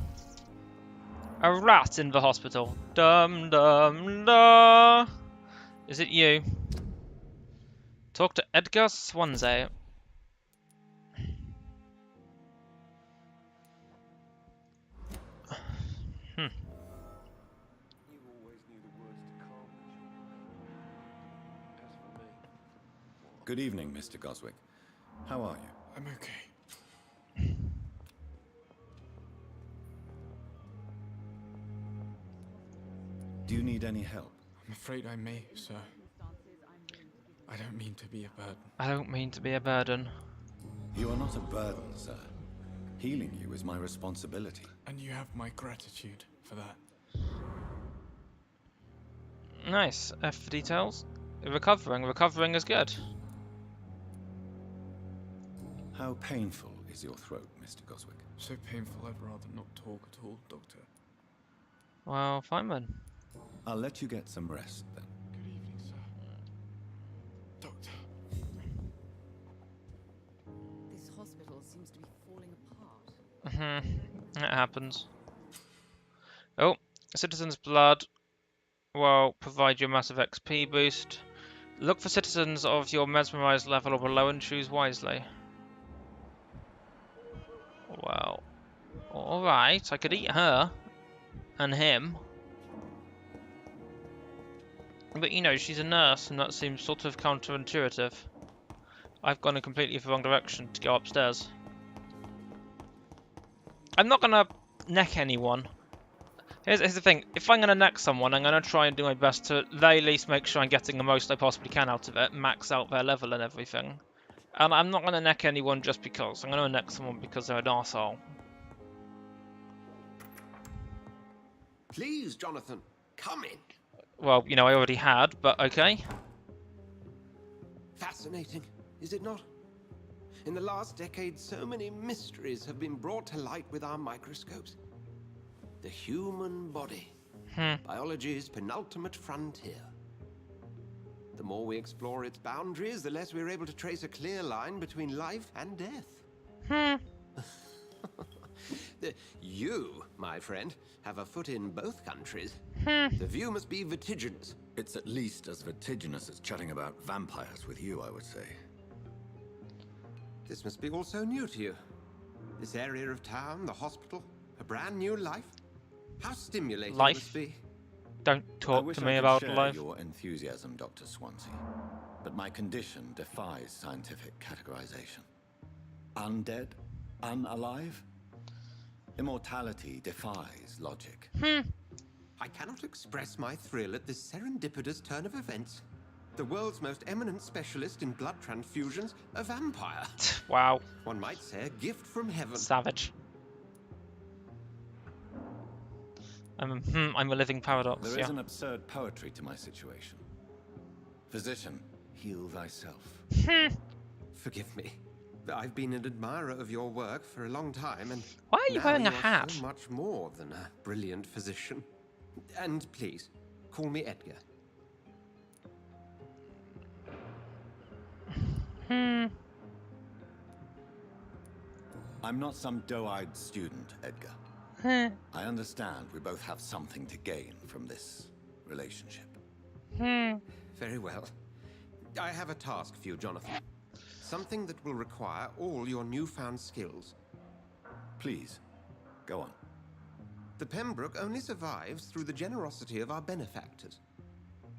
A rat in the hospital. Dum dum da. Is it you? Talk to Edgar Swansea. Good evening, Mr. Goswick. How are you? I'm okay. Do you need any help? I'm afraid I may, sir. I don't mean to be a burden. I don't mean to be a burden. You are not a burden, sir. Healing you is my responsibility. And you have my gratitude for that. Nice. F for details. Recovering. Recovering is good. How painful is your throat, Mr. Goswick? So painful I'd rather not talk at all, Doctor. Well, fine then. I'll let you get some rest, then. Good evening, sir. Doctor. This hospital seems to be falling apart. That happens. Oh, citizens' blood will provide you a massive XP boost. Look for citizens of your mesmerized level or below and choose wisely. Well, alright, I could eat her and him. But you know, she's a nurse and that seems sort of counterintuitive. I've gone in completely the wrong direction to go upstairs. I'm not gonna neck anyone. Here's the thing, if I'm gonna neck someone, I'm gonna try and do my best to at the very least make sure I'm getting the most I possibly can out of it, max out their level and everything. And I'm not gonna neck anyone just because. I'm gonna neck someone because they're an arsehole. Please, Jonathan, come in. Well, you know, I already had, but okay. Fascinating, is it not? In the last decade, so many mysteries have been brought to light with our microscopes. The human body, biology's penultimate frontier. The more we explore its boundaries, the less we're able to trace a clear line between life and death. You, my friend, have a foot in both countries. The view must be vertiginous. It's at least as vertiginous as chatting about vampires with you, I would say. This must be all so new to you. This area of town, the hospital, a brand new life. How stimulating it Life. must be. Don't I talk wish to I me could about share life. your enthusiasm, Dr. Swansea, but my condition defies scientific categorization. Undead? Unalive? Immortality defies logic. I cannot express my thrill at this serendipitous turn of events. The world's most eminent specialist in blood transfusions, a vampire. Wow, One might say a gift from heaven. savage. I'm a living paradox. There Yeah. is an absurd poetry to my situation. Physician, heal thyself. Forgive me. I've been an admirer of your work for a long time, and Why are you now wearing a you're hat? so much more than a brilliant physician. And please, call me Edgar. I'm not some doe-eyed student, Edgar. I understand we both have something to gain from this relationship. Very well. I have a task for you, Jonathan. Something that will require all your newfound skills. Please, go on. The Pembroke only survives through the generosity of our benefactors.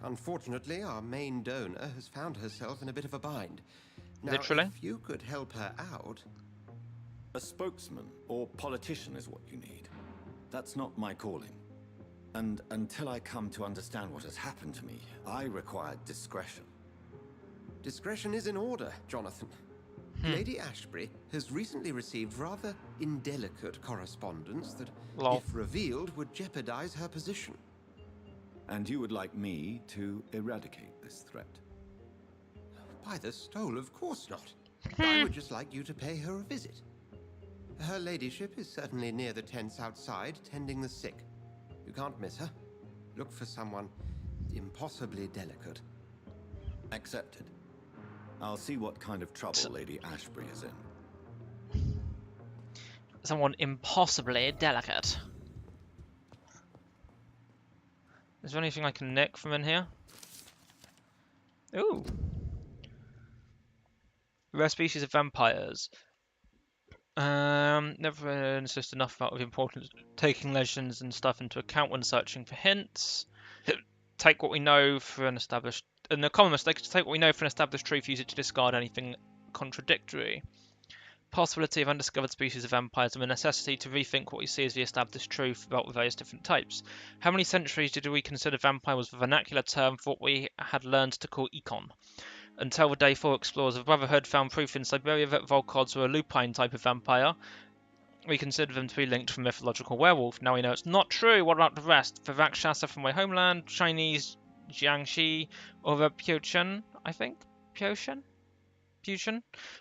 Unfortunately, our main donor has found herself in a bit of a bind. Now, Literally? if you could help her out... A spokesman or politician is what you need. That's not my calling. And until I come to understand what has happened to me, I require discretion. Discretion is in order, Jonathan. Lady Ashbury has recently received rather indelicate correspondence that, Lol. if revealed, would jeopardize her position. And you would like me to eradicate this threat? By the stole, of course not. I would just like you to pay her a visit. Her ladyship is certainly near the tents outside, tending the sick. You can't miss her. Look for someone impossibly delicate. Accepted. I'll see what kind of trouble Lady Ashbury is in. Someone impossibly delicate. Is there anything I can nick from in here? Ooh. Rare species of vampires. Never insist enough about the importance of taking legends and stuff into account when searching for hints. Take what we know for an established... And the common mistake is to take what we know for an established truth, use it to discard anything contradictory. Possibility of undiscovered species of vampires and a necessity to rethink what we see as the established truth about the various different types. How many centuries did we consider vampire was the vernacular term for what we had learned to call econ? Until the day 4 explorers of Brotherhood found proof in Siberia that Volkods were a lupine type of vampire, we considered them to be linked to a mythological werewolf. Now we know it's not true. What about the rest? The Rakshasa from my homeland, Chinese Jiangxi, or the Piotian, I think? Piotian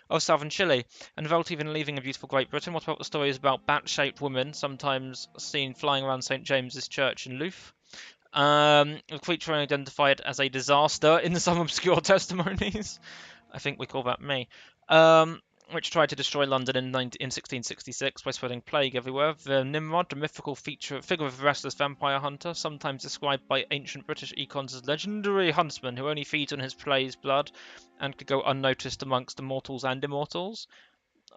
of southern Chile, and without even leaving a beautiful Great Britain, what about the stories about bat-shaped women, sometimes seen flying around St. James's Church in Louth? The creature identified as a disaster in some obscure testimonies. I think we call that me. Which tried to destroy London in 1666 by spreading plague everywhere. The Nimrod, a mythical figure of a restless vampire hunter, sometimes described by ancient British icons as legendary huntsman who only feeds on his prey's blood and could go unnoticed amongst the mortals and immortals.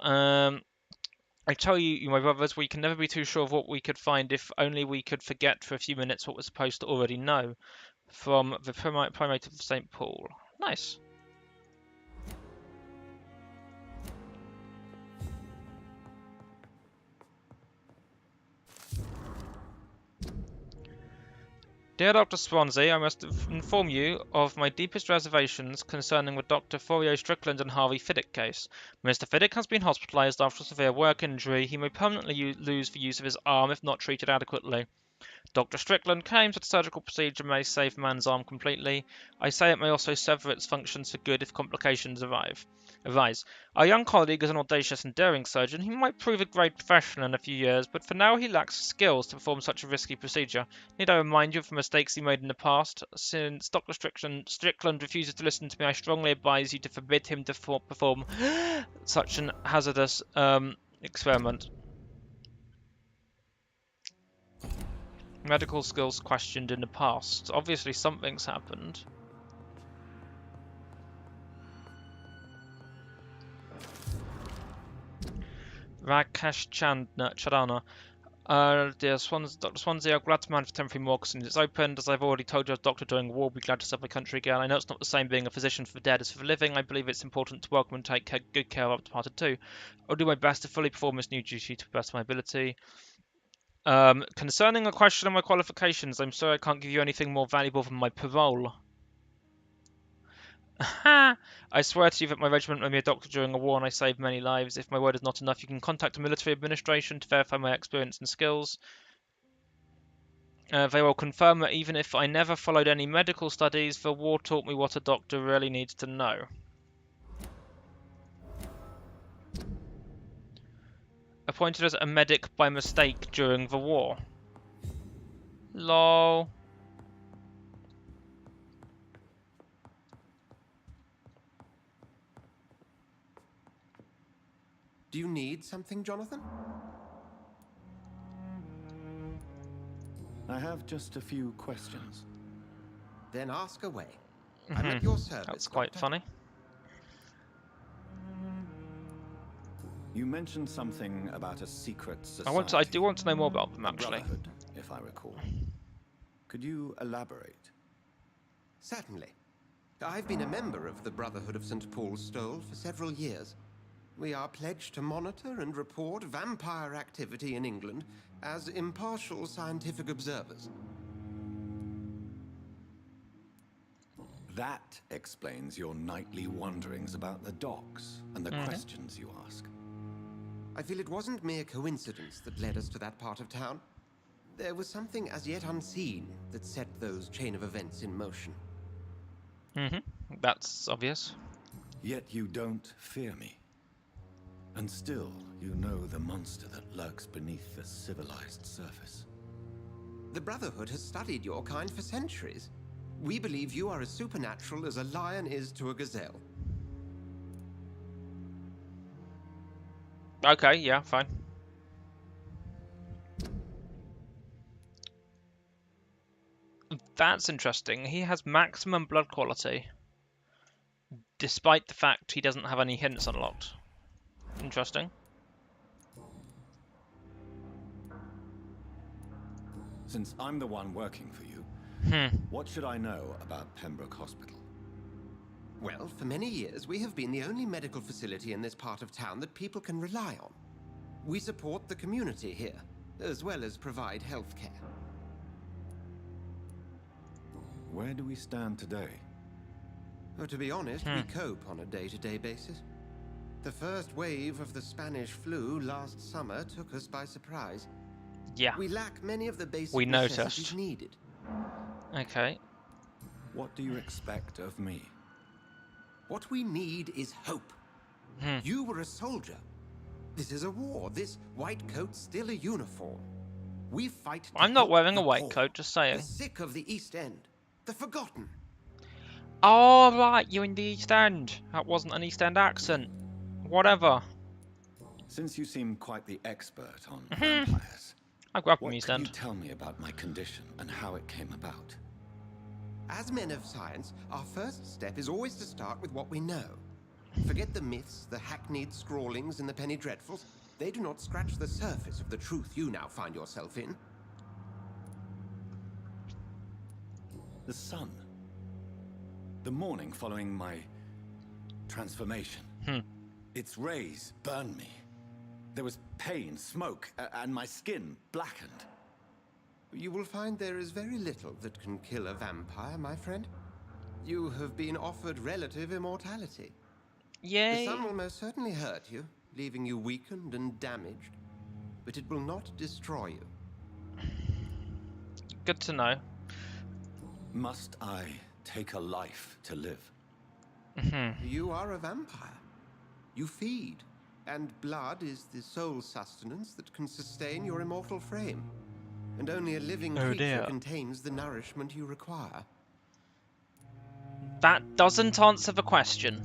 I tell you, my brothers, we can never be too sure of what we could find if only we could forget for a few minutes what we're supposed to already know. From the Primate of St. Paul. Nice. Dear Dr. Swansea, I must inform you of my deepest reservations concerning the Dr. Forio Strickland and Harvey Fiddick case. Mr. Fiddick has been hospitalized after a severe work injury. He may permanently lose the use of his arm if not treated adequately. Dr. Strickland claims that a surgical procedure may save a man's arm completely. I say it may also sever its functions for good if complications arise. Our young colleague is an audacious and daring surgeon. He might prove a great professional in a few years, but for now he lacks skills to perform such a risky procedure. Need I remind you of the mistakes he made in the past? Since Dr. Strickland refuses to listen to me, I strongly advise you to forbid him to perform such an hazardous experiment. Medical skills questioned in the past. Obviously something's happened. Rakesh Chandana. Dear Dr. Swansea, I'm glad to man for temporary moccasins. It's opened. As I've already told you, as a doctor during a war, we'll be glad to serve my country again. I know it's not the same being a physician for the dead as for the living. I believe it's important to welcome and take good care of our departed too. I'll do my best to fully perform this new duty to the best of my ability. Concerning a question on my qualifications, I'm sorry I can't give you anything more valuable than my parole. I swear to you that my regiment made me a doctor during a war and I saved many lives. If my word is not enough, you can contact the military administration to verify my experience and skills. They will confirm that even if I never followed any medical studies, the war taught me what a doctor really needs to know. Appointed as a medic by mistake during the war. Lol. Do you need something, Jonathan? I have just a few questions. Then ask away. I'm at your service. That's quite Doctor. funny. You mentioned something about a secret society. I do want to know more about them, A actually. brotherhood, if I recall. Could you elaborate? Certainly. I've been a member of the Brotherhood of St. Paul's Stole for several years. We are pledged to monitor and report vampire activity in England as impartial scientific observers. That explains your nightly wanderings about the docks and the questions you ask. I feel it wasn't mere coincidence that led us to that part of town. There was something as yet unseen that set those chain of events in motion. That's obvious. Yet you don't fear me. And still, you know the monster that lurks beneath the civilized surface. The Brotherhood has studied your kind for centuries. We believe you are as supernatural as a lion is to a gazelle. Okay, yeah, fine. That's interesting. He has maximum blood quality, despite the fact he doesn't have any hints unlocked. Interesting. Since I'm the one working for you, what should I know about Pembroke Hospital? Well, for many years, we have been the only medical facility in this part of town that people can rely on. We support the community here, as well as provide health care. Where do we stand today? Oh, to be honest, we cope on a day-to-day basis. The first wave of the Spanish flu last summer took us by surprise. Yeah. We lack many of the basic We necessities noticed. needed. Okay. What do you expect of me? What we need is hope. You were a soldier. This is a war. This white coat's still a uniform. We fight to I'm not help wearing a the white poor, coat, just saying. the sick of the East End, the forgotten. Oh, right, you're in the East End. That wasn't an East End accent. Whatever. Since you seem quite the expert on vampires, I grew up in what the East can you End. tell me about my condition and how it came about? As men of science, our first step is always to start with what we know. Forget the myths, the hackneyed scrawlings, and the penny dreadfuls. They do not scratch the surface of the truth you now find yourself in. The sun. The morning following my transformation. Its rays burned me. There was pain, smoke, and my skin blackened. You will find there is very little that can kill a vampire, my friend. You have been offered relative immortality. The Yay. sun will most certainly hurt you, leaving you weakened and damaged, but it will not destroy you. Good to know. Must I take a life to live? You are a vampire. You feed, and blood is the sole sustenance that can sustain your immortal frame. And only a living Oh, creature dear. contains the nourishment you require. That doesn't answer the question.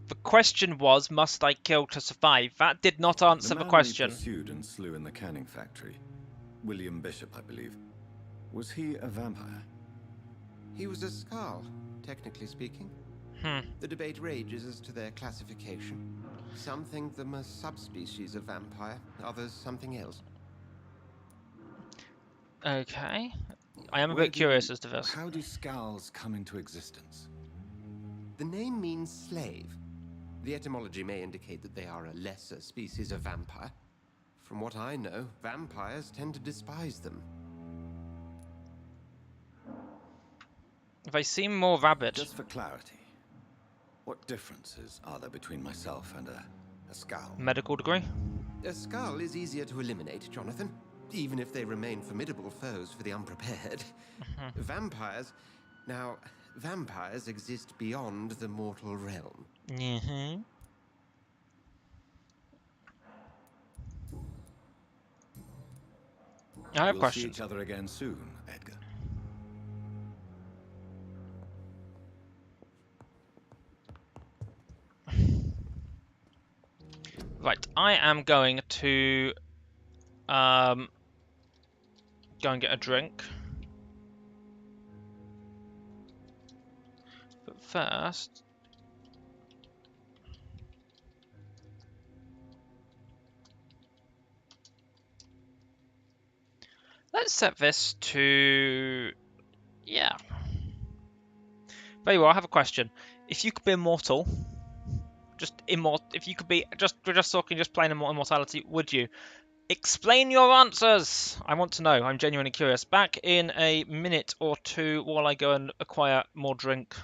The question was, must I kill to survive? That did not answer the man question. we pursued and slew in the canning factory, William Bishop, I believe. Was he a vampire? He was a Skull, technically speaking. The debate rages as to their classification. Some think them a subspecies of vampire, others something else. Okay. I am a bit curious as to this. How do scowls come into existence? The name means slave. The etymology may indicate that they are a lesser species of vampire. From what I know, vampires tend to despise them. They seem more rabid. Just for clarity, what differences are there between myself and a scowl? Medical degree? A skull is easier to eliminate, Jonathan, even if they remain formidable foes for the unprepared. Vampires... Now, vampires exist beyond the mortal realm. Mm-hmm. I have We'll see questions. each other again soon, Edgar. Right, I am going to go and get a drink. But first, let's set this to... yeah. Very well, I have a question. If you could be immortal, if you could be, we're just talking just plain immortality, would you? Explain your answers! I want to know, I'm genuinely curious. Back in a minute or two while I go and acquire more drink.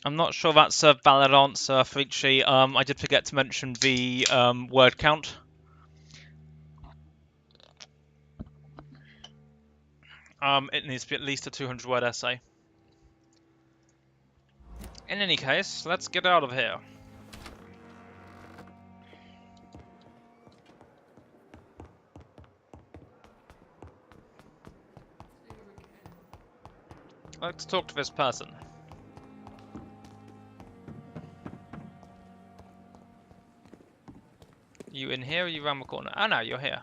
I'm not sure that's a valid answer, Felici. I did forget to mention the word count. It needs to be at least a 200-word essay. In any case, let's get out of here. Let's talk to this person. You in here or you round the corner? Oh no, you're here.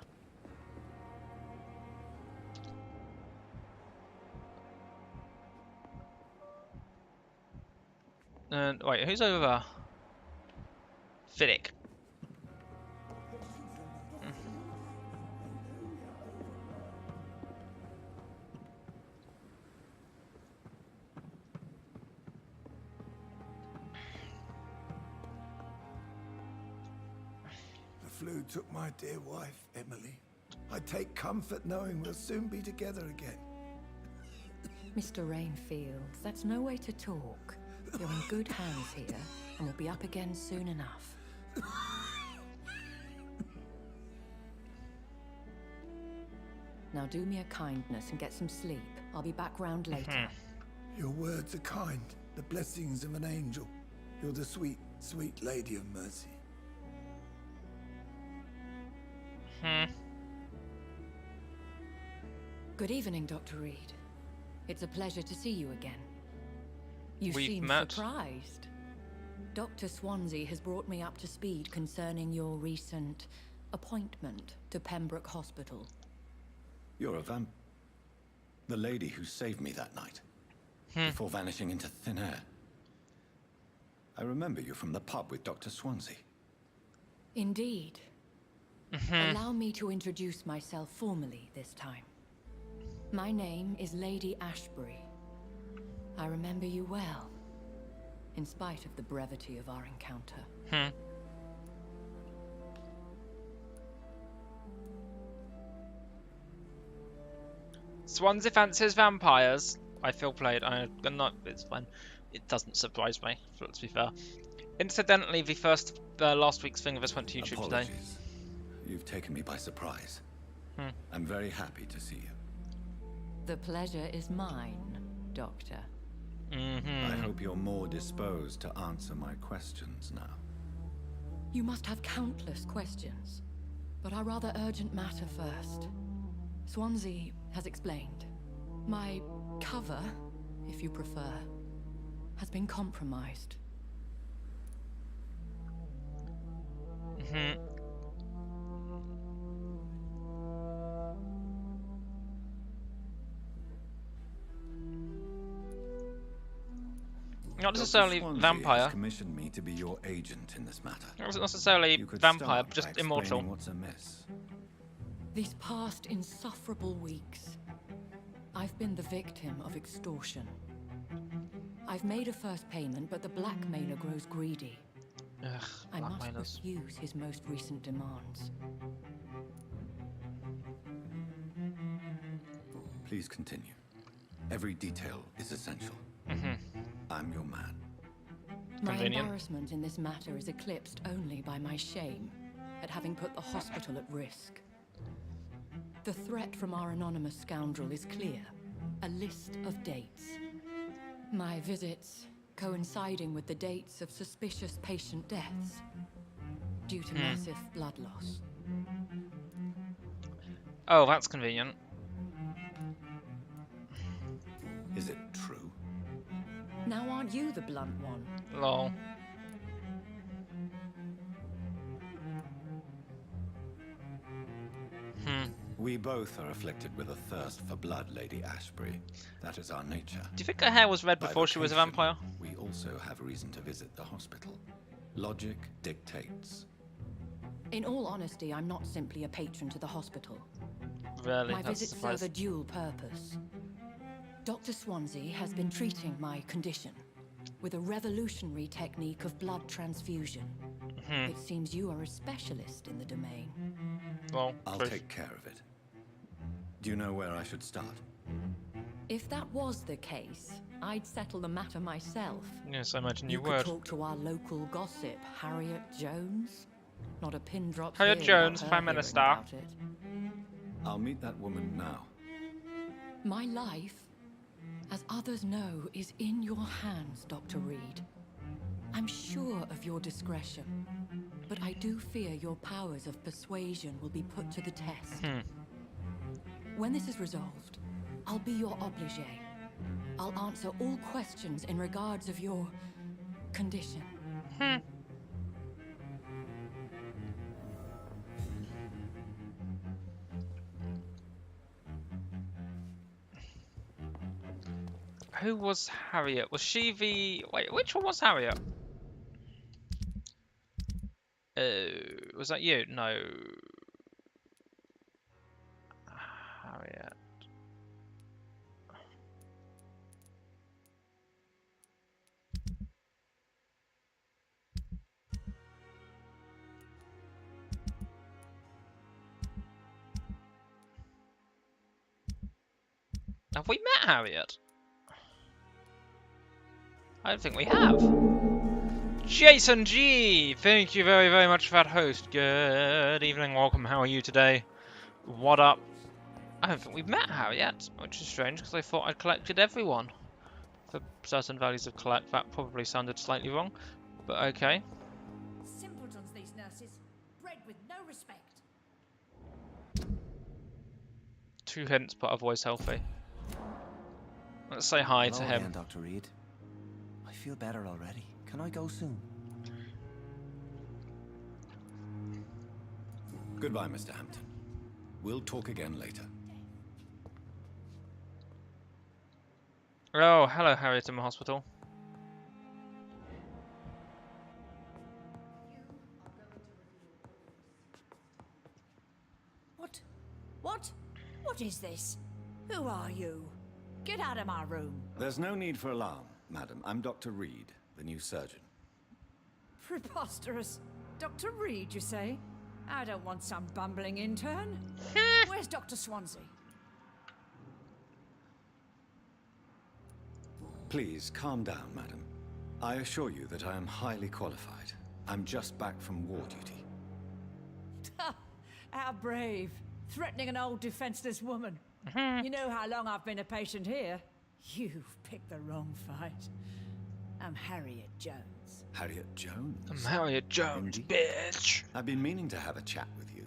And wait, who's over there? Fiddick. flu took my dear wife, Emily. I take comfort knowing we'll soon be together again. Mr. Rainfield, that's no way to talk. You're in good hands here, and we'll be up again soon enough. Now do me a kindness and get some sleep. I'll be back round later. Your words are kind, the blessings of an angel. You're the sweet, sweet Lady of Mercy. Good evening, Dr. Reed. It's a pleasure to see you again. You We've seem met. surprised. Dr. Swansea has brought me up to speed concerning your recent appointment to Pembroke Hospital. You're a the lady who saved me that night, before vanishing into thin air. I remember you from the pub with Dr. Swansea. Indeed. Allow me to introduce myself formally this time. My name is Lady Ashbury. I remember you well, in spite of the brevity of our encounter. Swansea fancies vampires. I feel played. I'm not. It's fine. It doesn't surprise me. To be fair. Incidentally, the first last week's thing of us went to YouTube today. Apologies. You've taken me by surprise. I'm very happy to see you. The pleasure is mine, Doctor. I hope you're more disposed to answer my questions now. You must have countless questions, but our rather urgent matter first. Swansea has explained. My cover, if you prefer, has been compromised. Not necessarily Dr. Swansea vampire. has commissioned me to be your agent in this matter. Not necessarily You could vampire, start but just by immortal. explaining what's amiss. These past insufferable weeks, I've been the victim of extortion. I've made a first payment, but the blackmailer grows greedy. Ugh, I must blackmailers. refuse his most recent demands. Please continue. Every detail is essential. I'm your man. My Convenient. embarrassment in this matter is eclipsed only by my shame at having put the hospital at risk. The threat from our anonymous scoundrel is clear. A list of dates. My visits coinciding with the dates of suspicious patient deaths due to massive blood loss. Oh, that's convenient. Is it true? Now aren't you the blunt one? Lol. We both are afflicted with a thirst for blood, Lady Ashbury. That is our nature. Do you think her hair was red By before she was a vocation, vampire? We also have a reason to visit the hospital. Logic dictates. In all honesty, I'm not simply a patron to the hospital. Really? My That's visits serve surprising. a dual purpose. Dr. Swansea has been treating my condition with a revolutionary technique of blood transfusion. It seems you are a specialist in the domain. Well, I'll proof. take care of it. Do you know where I should start? If that was the case, I'd settle the matter myself. Yes, I imagine you could would. talk to our local gossip, Harriet Jones. Not a pin drop Harriet here without Jones, her Prime hearing Minister. about it. I'll meet that woman now. My life, as others know, is in your hands, Dr. Reed. I'm sure of your discretion, but I do fear your powers of persuasion will be put to the test. When this is resolved, I'll be your obligé. I'll answer all questions in regards of your condition. Who was Harriet? Was she the... Wait, which one was Harriet? Was that you? No. Harriet. Have we met Harriet? I don't think we have. Jason G! Thank you very, very much for that host. Good evening, welcome, how are you today? What up? I don't think we've met Harriet, which is strange because I thought I'd collected everyone. For certain values of collect, that probably sounded slightly wrong, but okay. Simpletons, these nurses. Bred with no respect. 2 hints, but otherwise healthy. Let's say hi to him. Again, Dr. Reed. I feel better already. Can I go soon? Goodbye, Mr. Hampton. We'll talk again later. Oh, hello, Harriet in the hospital. What? What? What is this? Who are you? Get out of my room. There's no need for alarm, madam. I'm Dr. Reed, the new surgeon. Preposterous. Dr. Reed, you say? I don't want some bumbling intern. Where's Dr. Swansea? Please, calm down, madam. I assure you that I am highly qualified. I'm just back from war duty. How brave. Threatening an old defenseless woman. You know how long I've been a patient here? You've picked the wrong fight. I'm Harriet Jones. Harriet Jones? I'm Harriet Jones, Indeed. bitch! I've been meaning to have a chat with you.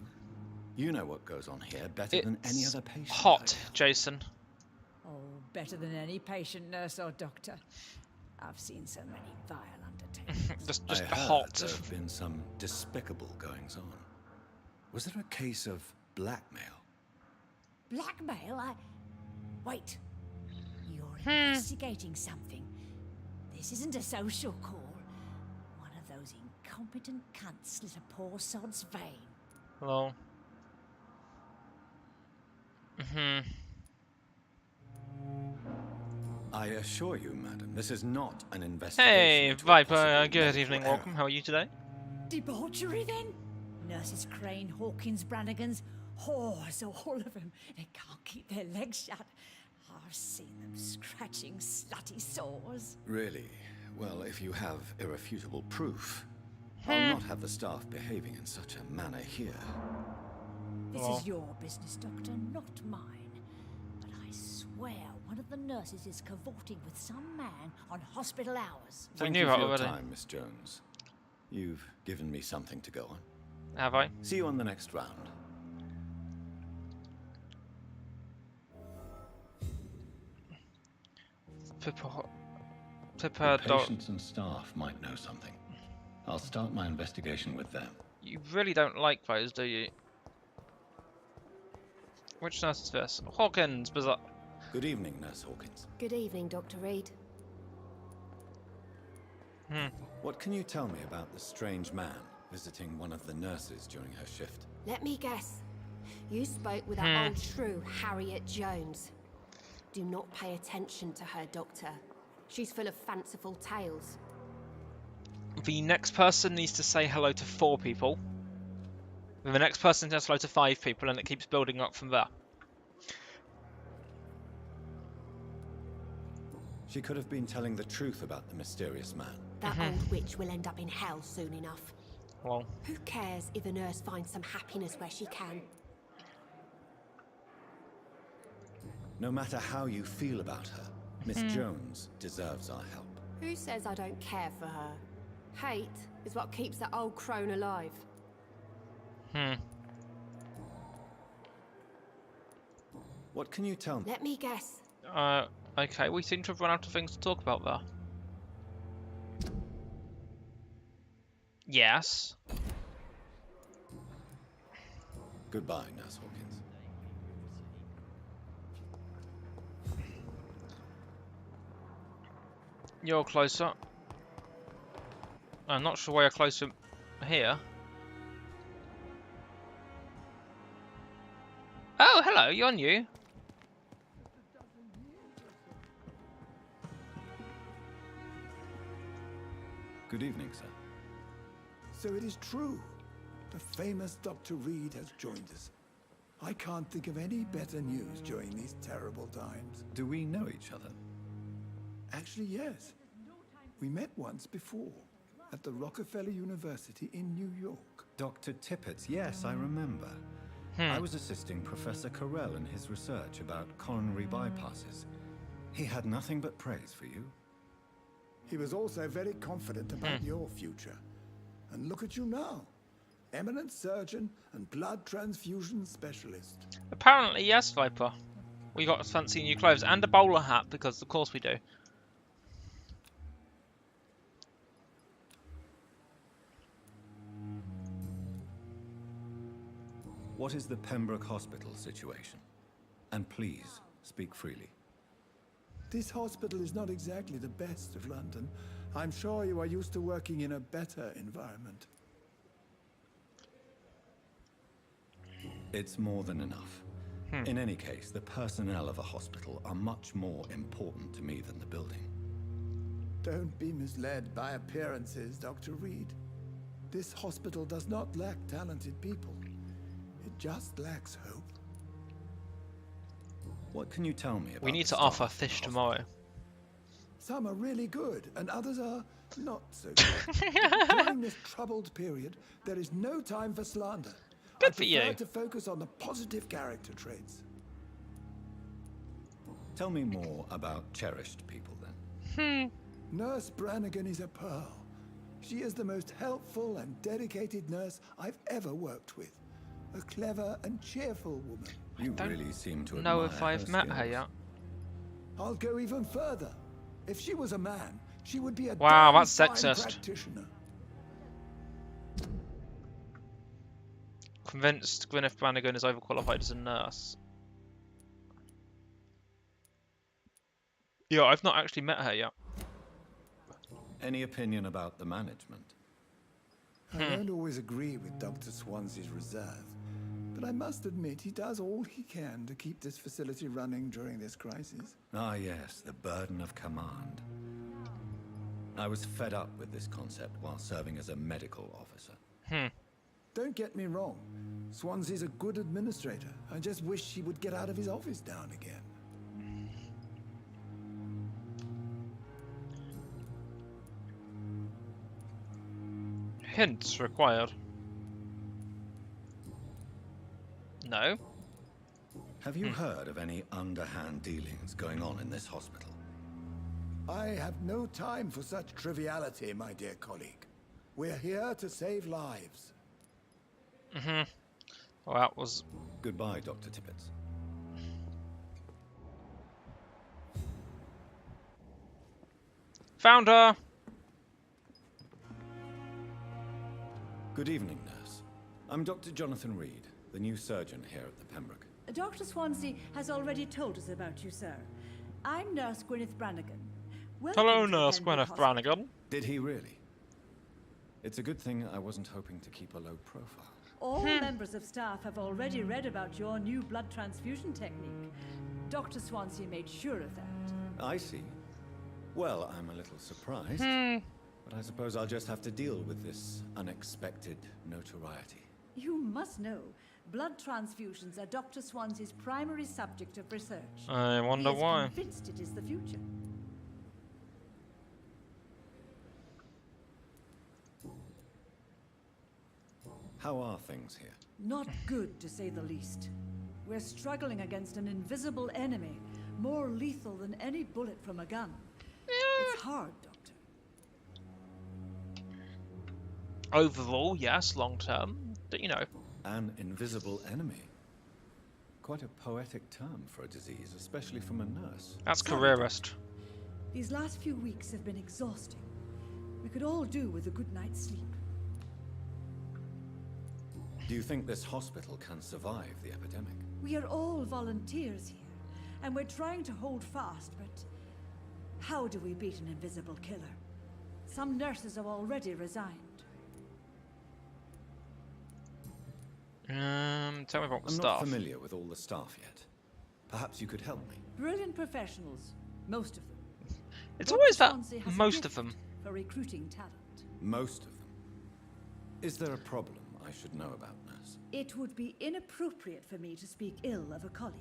You know what goes on here better than any other patient. Hot, Jason. Oh, better than any patient, nurse, or doctor. I've seen so many vile undertakings. just I heard hot. there have been some despicable goings on. Was there a case of blackmail? Blackmail? Wait. You're investigating something. This isn't a social call. One of those incompetent cunts slit a poor sod's vein. Hello. I assure you, madam, this is not an investigation. Hey, into a Viper, possible good medical evening, error. welcome, how are you today? Debauchery, then? Nurses Crane, Hawkins, Brannigans, whores, all of them. They can't keep their legs shut. I've seen them scratching slutty sores. Really? Well, if you have irrefutable proof, I'll not have the staff behaving in such a manner here. This is your business, Doctor, not mine. But I swear one of the nurses is cavorting with some man on hospital hours. Thank knew you that for your already. time, Miss Jones. You've given me something to go on. Have I? See you on the next round. The patients and staff might know something. I'll start my investigation with them. You really don't like those, do you? Which nurse is this? Hawkins, bizarre. Good evening, Nurse Hawkins. Good evening, Dr. Reed. What can you tell me about the strange man visiting one of the nurses during her shift? Let me guess. You spoke with that old shrew, Harriet Jones. Do not pay attention to her, Doctor. She's full of fanciful tales. The next person needs to say hello to 4 people. Then the next person says hello to 5 people, and it keeps building up from there. She could have been telling the truth about the mysterious man. That old witch will end up in hell soon enough. Well, Who cares if a nurse finds some happiness where she can? No matter how you feel about her, Miss Jones deserves our help. Who says I don't care for her? Hate is what keeps that old crone alive. What can you tell me? Let me guess. okay, we seem to have run out of things to talk about there. Yes. Goodbye, Nurse Hawkins. You're closer. I'm not sure why you're closer here. Oh, hello, you're new. Good evening, sir. So it is true. The famous Dr. Reed has joined us. I can't think of any better news during these terrible times. Do we know each other? Actually, yes. We met once before at the Rockefeller University in New York. Dr. Tippett, yes, I remember. I was assisting Professor Carell in his research about coronary bypasses. He had nothing but praise for you. He was also very confident about your future. And look at you now. Eminent surgeon and blood transfusion specialist. Apparently, yes, Viper. We got fancy new clothes and a bowler hat, because of course we do. What is the Pembroke Hospital situation? And please, speak freely. This hospital is not exactly the best of London. I'm sure you are used to working in a better environment. It's more than enough. In any case, the personnel of a hospital are much more important to me than the building. Don't be misled by appearances, Dr. Reed. This hospital does not lack talented people. It just lacks hope. What can you tell me about We need the to offer staff fish in the tomorrow. Some are really good, and others are not so good. During this troubled period, there is no time for slander. Good I for you. prefer to focus on the positive character traits. Tell me more about cherished people, then. Nurse Brannigan is a pearl. She is the most helpful and dedicated nurse I've ever worked with. A clever and cheerful woman. You really seem to know admire if I've met her skills. yet. I'll go even further. If she was a man, she would be a Wow, damn that's fine sexist. practitioner. Convinced Gwyneth Brannigan is overqualified as a nurse. Yeah, I've not actually met her yet. Any opinion about the management? I don't always agree with Dr. Swansea's reserve, but I must admit he does all he can to keep this facility running during this crisis. Ah, yes, the burden of command. I was fed up with this concept while serving as a medical officer. Don't get me wrong, Swansea's a good administrator. I just wish he would get out of his office now and again. Hints required. No. Have you heard of any underhand dealings going on in this hospital? I have no time for such triviality, my dear colleague. We're here to save lives. Well, that was... Goodbye, Dr. Tippett. Found her! Good evening, nurse. I'm Dr. Jonathan Reed, the new surgeon here at the Pembroke. Dr. Swansea has already told us about you, sir. I'm Nurse Gwyneth Brannigan. Welcome Hello, to the Nurse Pembroke Gwyneth Hospital. Brannigan. Did he really? It's a good thing I wasn't hoping to keep a low profile. All members of staff have already read about your new blood transfusion technique. Dr. Swansea made sure of that. I see. Well, I'm a little surprised, but I suppose I'll just have to deal with this unexpected notoriety. You must know, blood transfusions are Dr. Swansea's primary subject of research. I wonder he is why. convinced it is the future. How are things here? Not good, to say the least. We're struggling against an invisible enemy, more lethal than any bullet from a gun. It's hard, Doctor. Overall, yes. Long term, but you know. An invisible enemy. Quite a poetic term for a disease, especially from a nurse. That's Sorry, careerist. These last few weeks have been exhausting. We could all do with a good night's sleep. Do you think this hospital can survive the epidemic? We are all volunteers here, and we're trying to hold fast, but how do we beat an invisible killer? Some nurses have already resigned. Tell me about the I'm staff. not familiar with all the staff yet. Perhaps you could help me. Brilliant professionals, most of them. It's Dr. always that Swansea has a most of gift them. for recruiting talent. Most of them. Is there a problem I should know about, nurse? It would be inappropriate for me to speak ill of a colleague.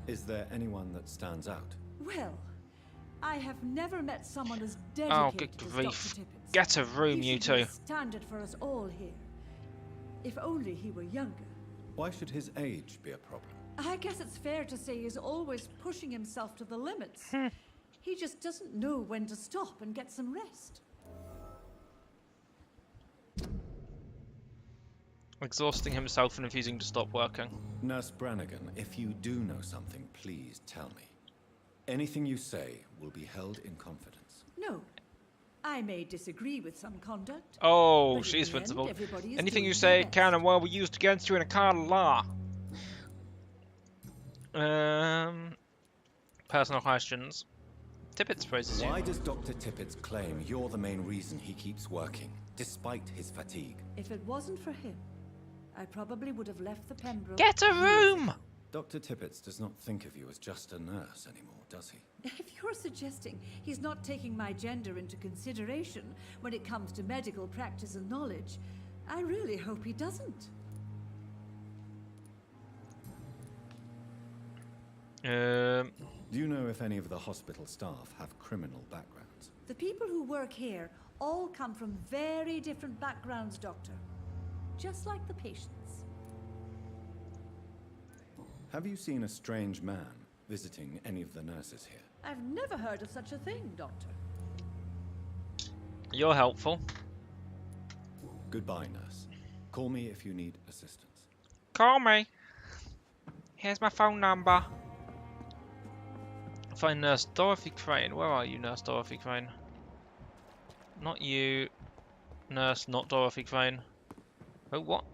Is there anyone that stands out? Well, I have never met someone as Oh, dedicated good as grief. Dr. Tippett. Get a room, He you should be two. a standard for us all here. If only he were younger. Why should his age be a problem? I guess it's fair to say he's always pushing himself to the limits. He just doesn't know when to stop and get some rest. Exhausting himself and refusing to stop working. Nurse Brannigan, if you do know something, please tell me. Anything you say will be held in confidence. No. I may disagree with some conduct. Oh, but in she's the end, principled. everybody is Anything doing you their say best. can and will be used against you in a court of law. Personal questions. Tippett praises you. Why does Dr. Tippett claim you're the main reason he keeps working, despite his fatigue? If it wasn't for him, I probably would have left the Pembroke. Get a room! Dr. Tippett does not think of you as just a nurse anymore, does he? If you're suggesting he's not taking my gender into consideration when it comes to medical practice and knowledge, I really hope he doesn't. Do you know if any of the hospital staff have criminal backgrounds? The people who work here all come from very different backgrounds, Doctor. Just like the patients. Have you seen a strange man visiting any of the nurses here? I've never heard of such a thing, Doctor. You're helpful. Goodbye, nurse. Call me if you need assistance. Call me. Here's my phone number. Find Nurse Dorothy Crane. Where are you, Nurse Dorothy Crane? Not you. Nurse, not Dorothy Crane. Oh, what?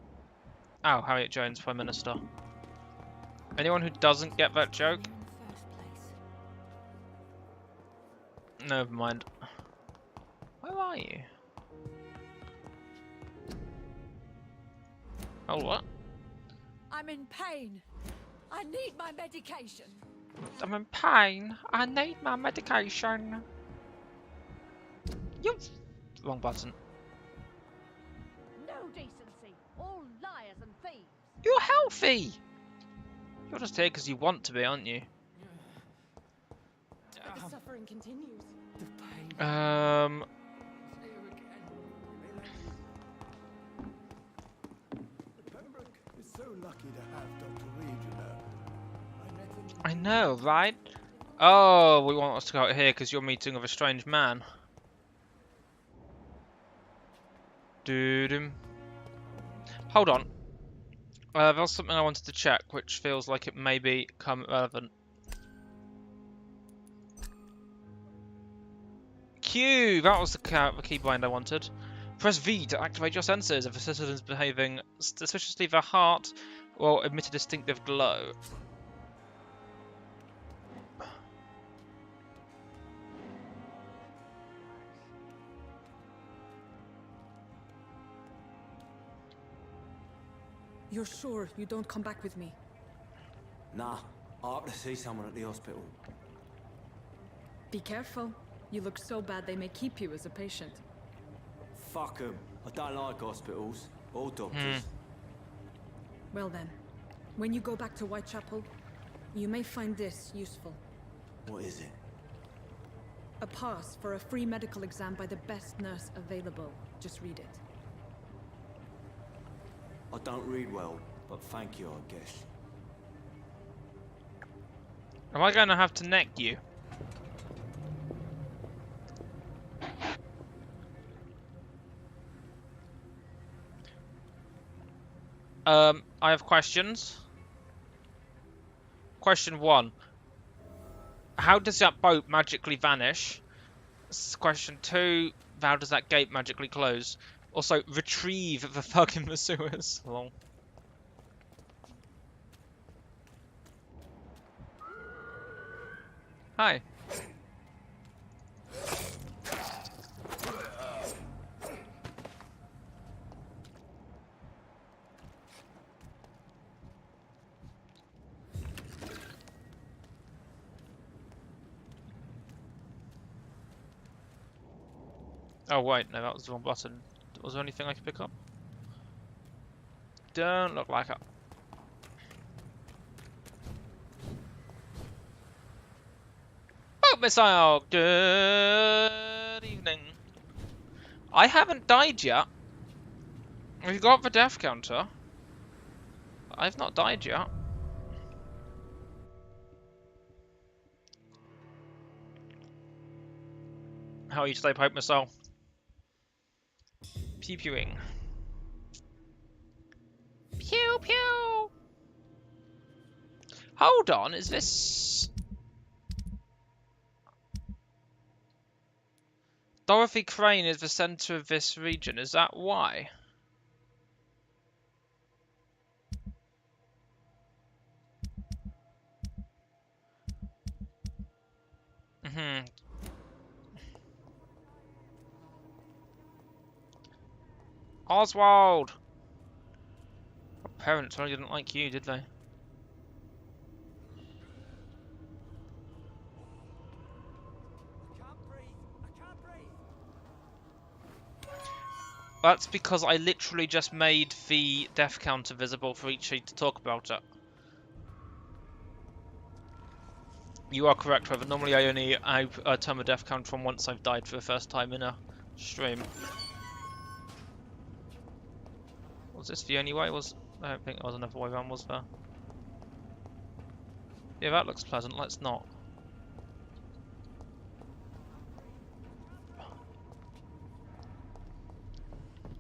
Oh, Harriet Jones, Prime Minister. Anyone who doesn't get that joke? Never mind. Where are you? Oh, what? I'm in pain. I need my medication. I'm in pain. I need my medication. You... Wrong button. No decency. All liars and thieves. You're healthy! You're just here because you want to be, aren't you? The suffering continues. The pain. Pembroke is so lucky to have Dr. Reed, you know. I met him. I know, right? Oh, we want us to go out here because you're meeting with a strange man. Doo-dum. Hold on. There's something I wanted to check, which feels like it may become relevant. Q! That was the keybind I wanted. Press V to activate your sensors if a citizen is behaving suspiciously. Their heart will emit a distinctive glow. You're sure you don't come back with me? Nah, I have to see someone at the hospital. Be careful. You look so bad they may keep you as a patient. Fuck 'em. I don't like hospitals or doctors. Well then, when you go back to Whitechapel, you may find this useful. What is it? A pass for a free medical exam by the best nurse available. Just read it. I don't read well, but thank you, I guess. Am I going to have to neck you? I have questions. Question 1. How does that boat magically vanish? Question 2. How does that gate magically close? Also, retrieve the thug in the sewers. Lol. Hi. Oh wait, no, that was the wrong button. Was there anything I could pick up? Don't look like it. Boat missile! Good evening. I haven't died yet. We've got the death counter. I've not died yet. How are you today, Pipe Missile? Pew-pewing. Pew-pew! Hold on, is this... Dorothy Crane is the centre of this region, is that why? Oswald! Our parents really didn't like you, did they? That's because I literally just made the death counter visible for each sheet to talk about it. You are correct, Trevor. Normally I only turn the death counter on once I've died for the first time in a stream. Was this the only way? I don't think there was another way around, was there? Yeah, that looks pleasant. Let's not.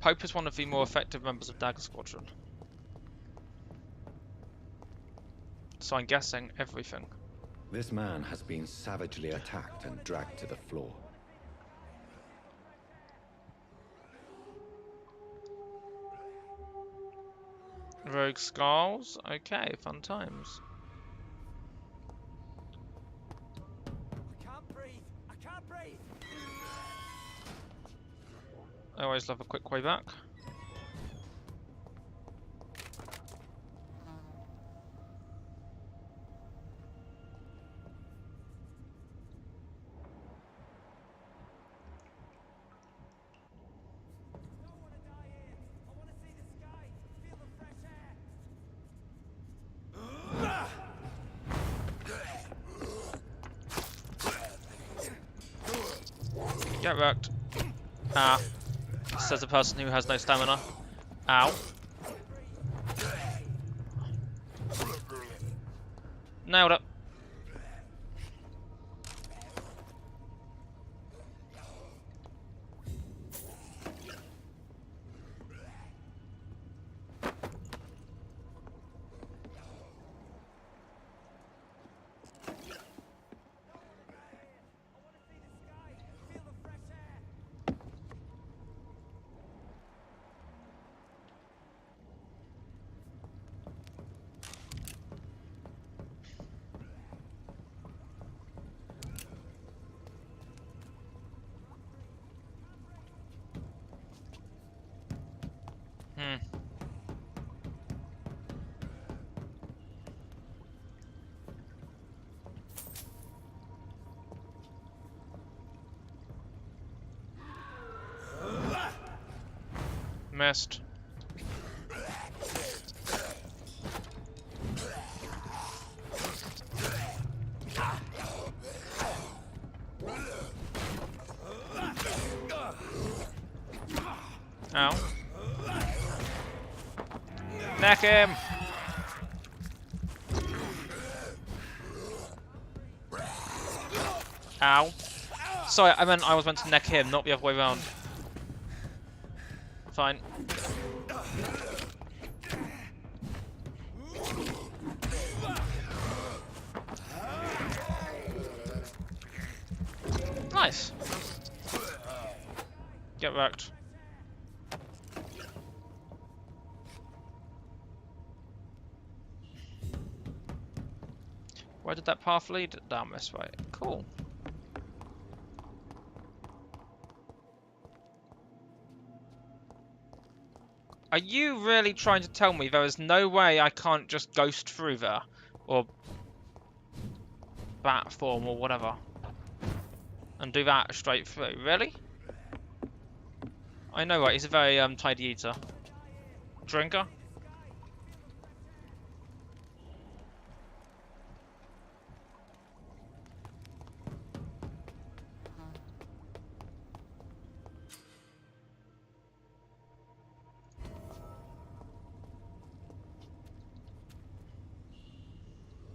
Pope is one of the more effective members of Dagger Squadron. So I'm guessing everything. This man has been savagely attacked and dragged to the floor. Rogue Skulls. Okay, fun times. I can't breathe. I can't breathe. I always love a quick way back. Get wrecked. Ah. Says a person who has no stamina. Ow. Nailed it. Missed. Ow. Neck him! Ow. Sorry, I was meant to neck him, not the other way around. Fine. Nice. Get wrecked. Where did that path lead? Down this way. Cool. Are you really trying to tell me there is no way I can't just ghost through there? Or bat form or whatever. And do that straight through? Really? I know, right? He's a very tidy eater. Drinker.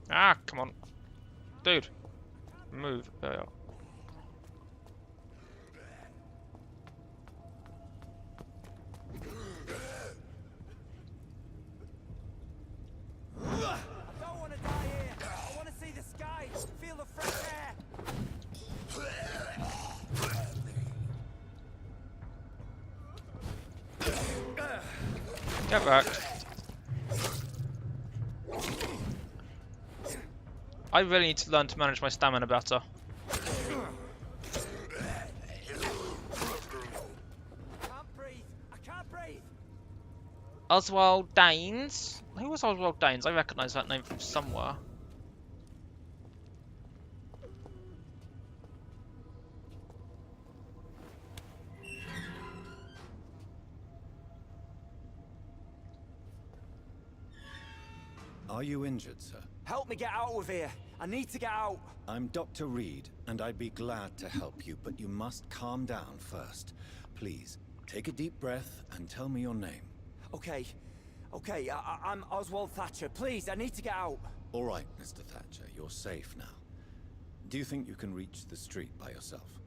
Ah, come on. Dude. Move. There you are. I don't want to die here. I want to see the sky, feel the fresh air. Get back. I really need to learn to manage my stamina better. I can't breathe. Oswald Daines? Who was Oswald Daines? I recognise that name from somewhere. Are you injured, sir? Help me get out of here. I need to get out. I'm Dr. Reed, and I'd be glad to help you, but you must calm down first. Please, take a deep breath and tell me your name. Okay. I'm Oswald Thatcher. Please, I need to get out. All right, Mr. Thatcher, you're safe now. Do you think you can reach the street by yourself?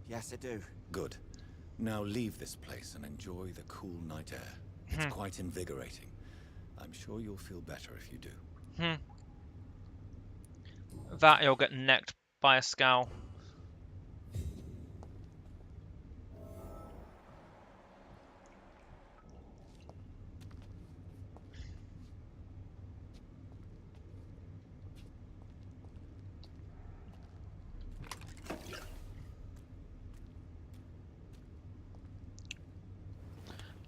Yes, I do. Good. Now leave this place and enjoy the cool night air. It's quite invigorating. I'm sure you'll feel better if you do. That you'll get necked by a scowl.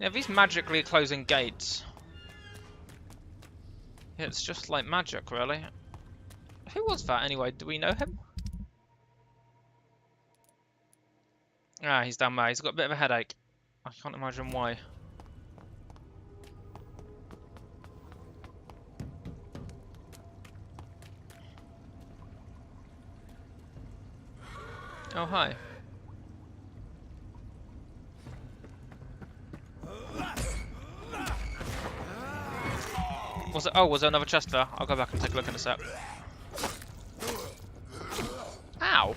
Yeah, these magically closing gates. Yeah, it's just like magic, really. Who was that anyway? Do we know him? Ah, he's down there. He's got a bit of a headache. I can't imagine why. Oh, hi. Was it? Oh, was there another chest there? I'll go back and take a look in a sec. Ow!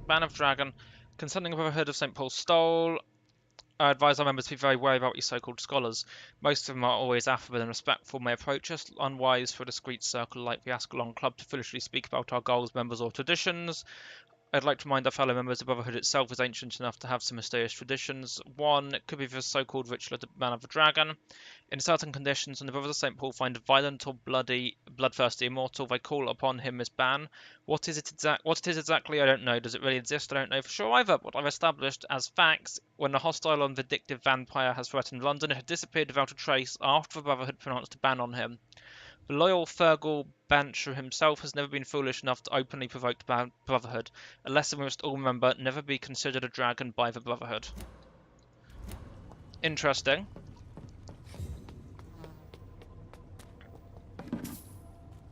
Ban of Dragon. Concerning the Brotherhood of St. Paul's Stole, I advise our members to be very wary about these so-called scholars. Most of them are always affable and respectful, may approach us unwise for a discreet circle like the Ascalon Club to foolishly speak about our goals, members, or traditions. I'd like to remind our fellow members the Brotherhood itself is ancient enough to have some mysterious traditions. One, it could be the so-called ritual of the Man of the Dragon. In certain conditions, when the Brothers of St. Paul find a violent or bloodthirsty immortal, they call upon him as Ban. What it is exactly, I don't know. Does it really exist? I don't know for sure either. What I've established as facts, when a hostile and vindictive vampire has threatened London, it had disappeared without a trace after the Brotherhood pronounced a ban on him. The loyal Fergal Bancher himself has never been foolish enough to openly provoke the Brotherhood. A lesson we must all remember, never be considered a dragon by the Brotherhood. Interesting.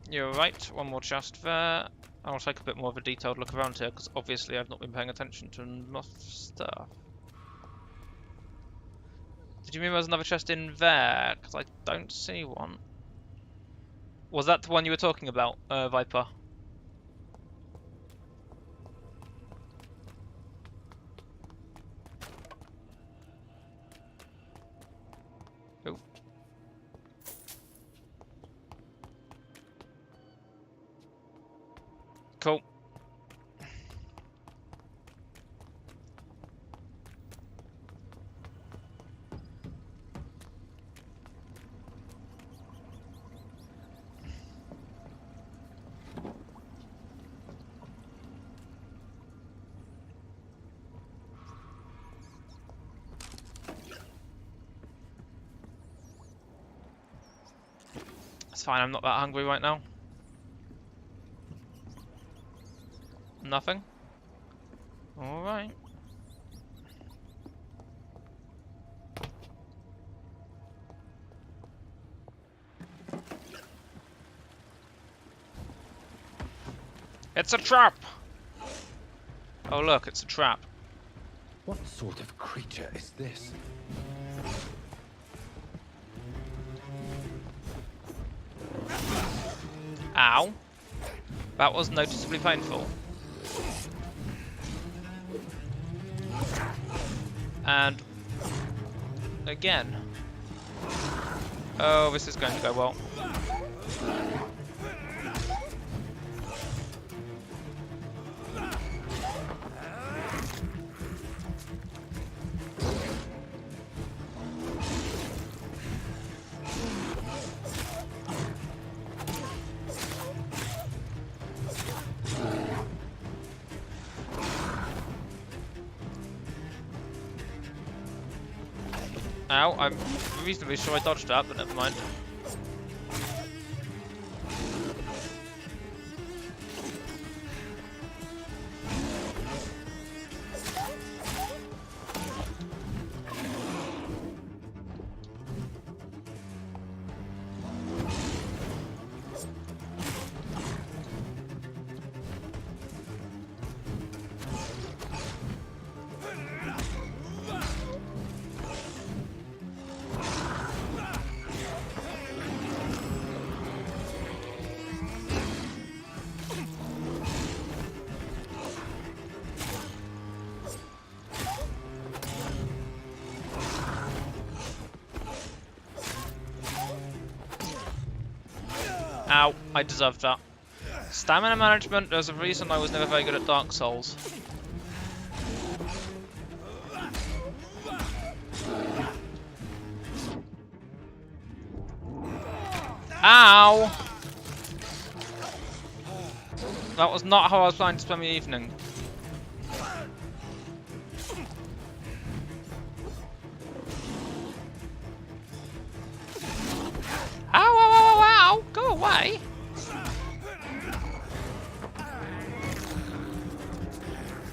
You're right, one more chest there. I'll take a bit more of a detailed look around here, because obviously I've not been paying attention to enough stuff. Did you mean there was another chest in there? Because I don't see one. Was that the one you were talking about, Viper? Oh. Cool. It's fine, I'm not that hungry right now. Nothing? Alright. It's a trap! Oh look, it's a trap. What sort of creature is this? Ow. That was noticeably painful. And again. Oh, this is going to go well. Ow, I'm reasonably sure I dodged that, but never mind. Ow, I deserved that. Stamina management, there's a reason I was never very good at Dark Souls. Ow! That was not how I was planning to spend the evening. Ow, ow, ow, ow, ow! Go away!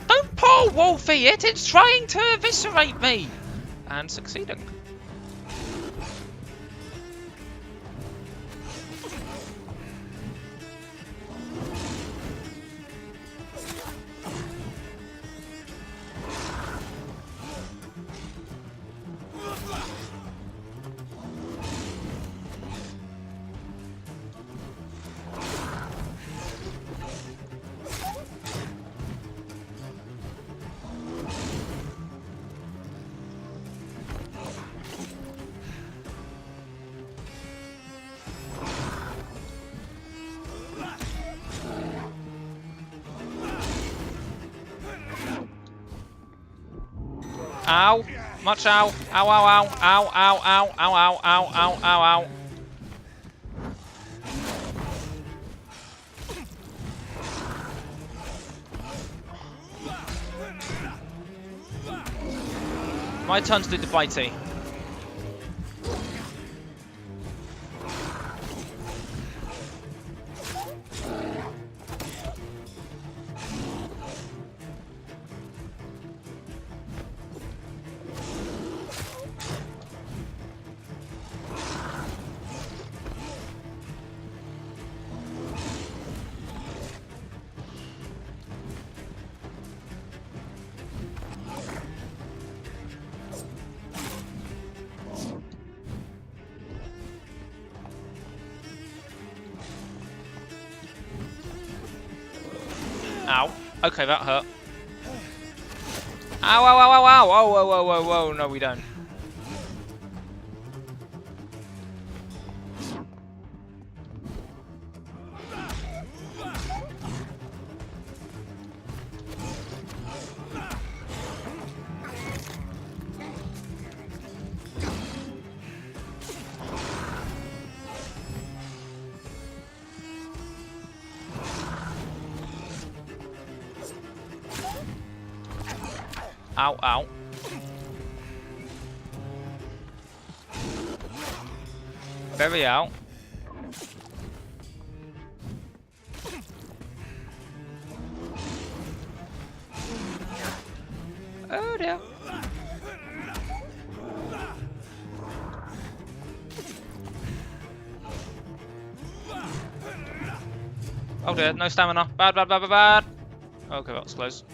Don't pull, Wolfie! It's trying to eviscerate me! And succeeding. Ow! Much ow! Ow, ow, ow! Ow, ow, ow! Ow, ow, ow, ow, ow, ow! My turn to do the bitey. Ow. Okay, that hurt. Ow, ow, ow, ow, ow! Oh, whoa, whoa, whoa, whoa, no we don't. Ow, ow. Very out. dear. Oh dear, no stamina. Bad, bad, bad, bad, bad. Okay, that was close.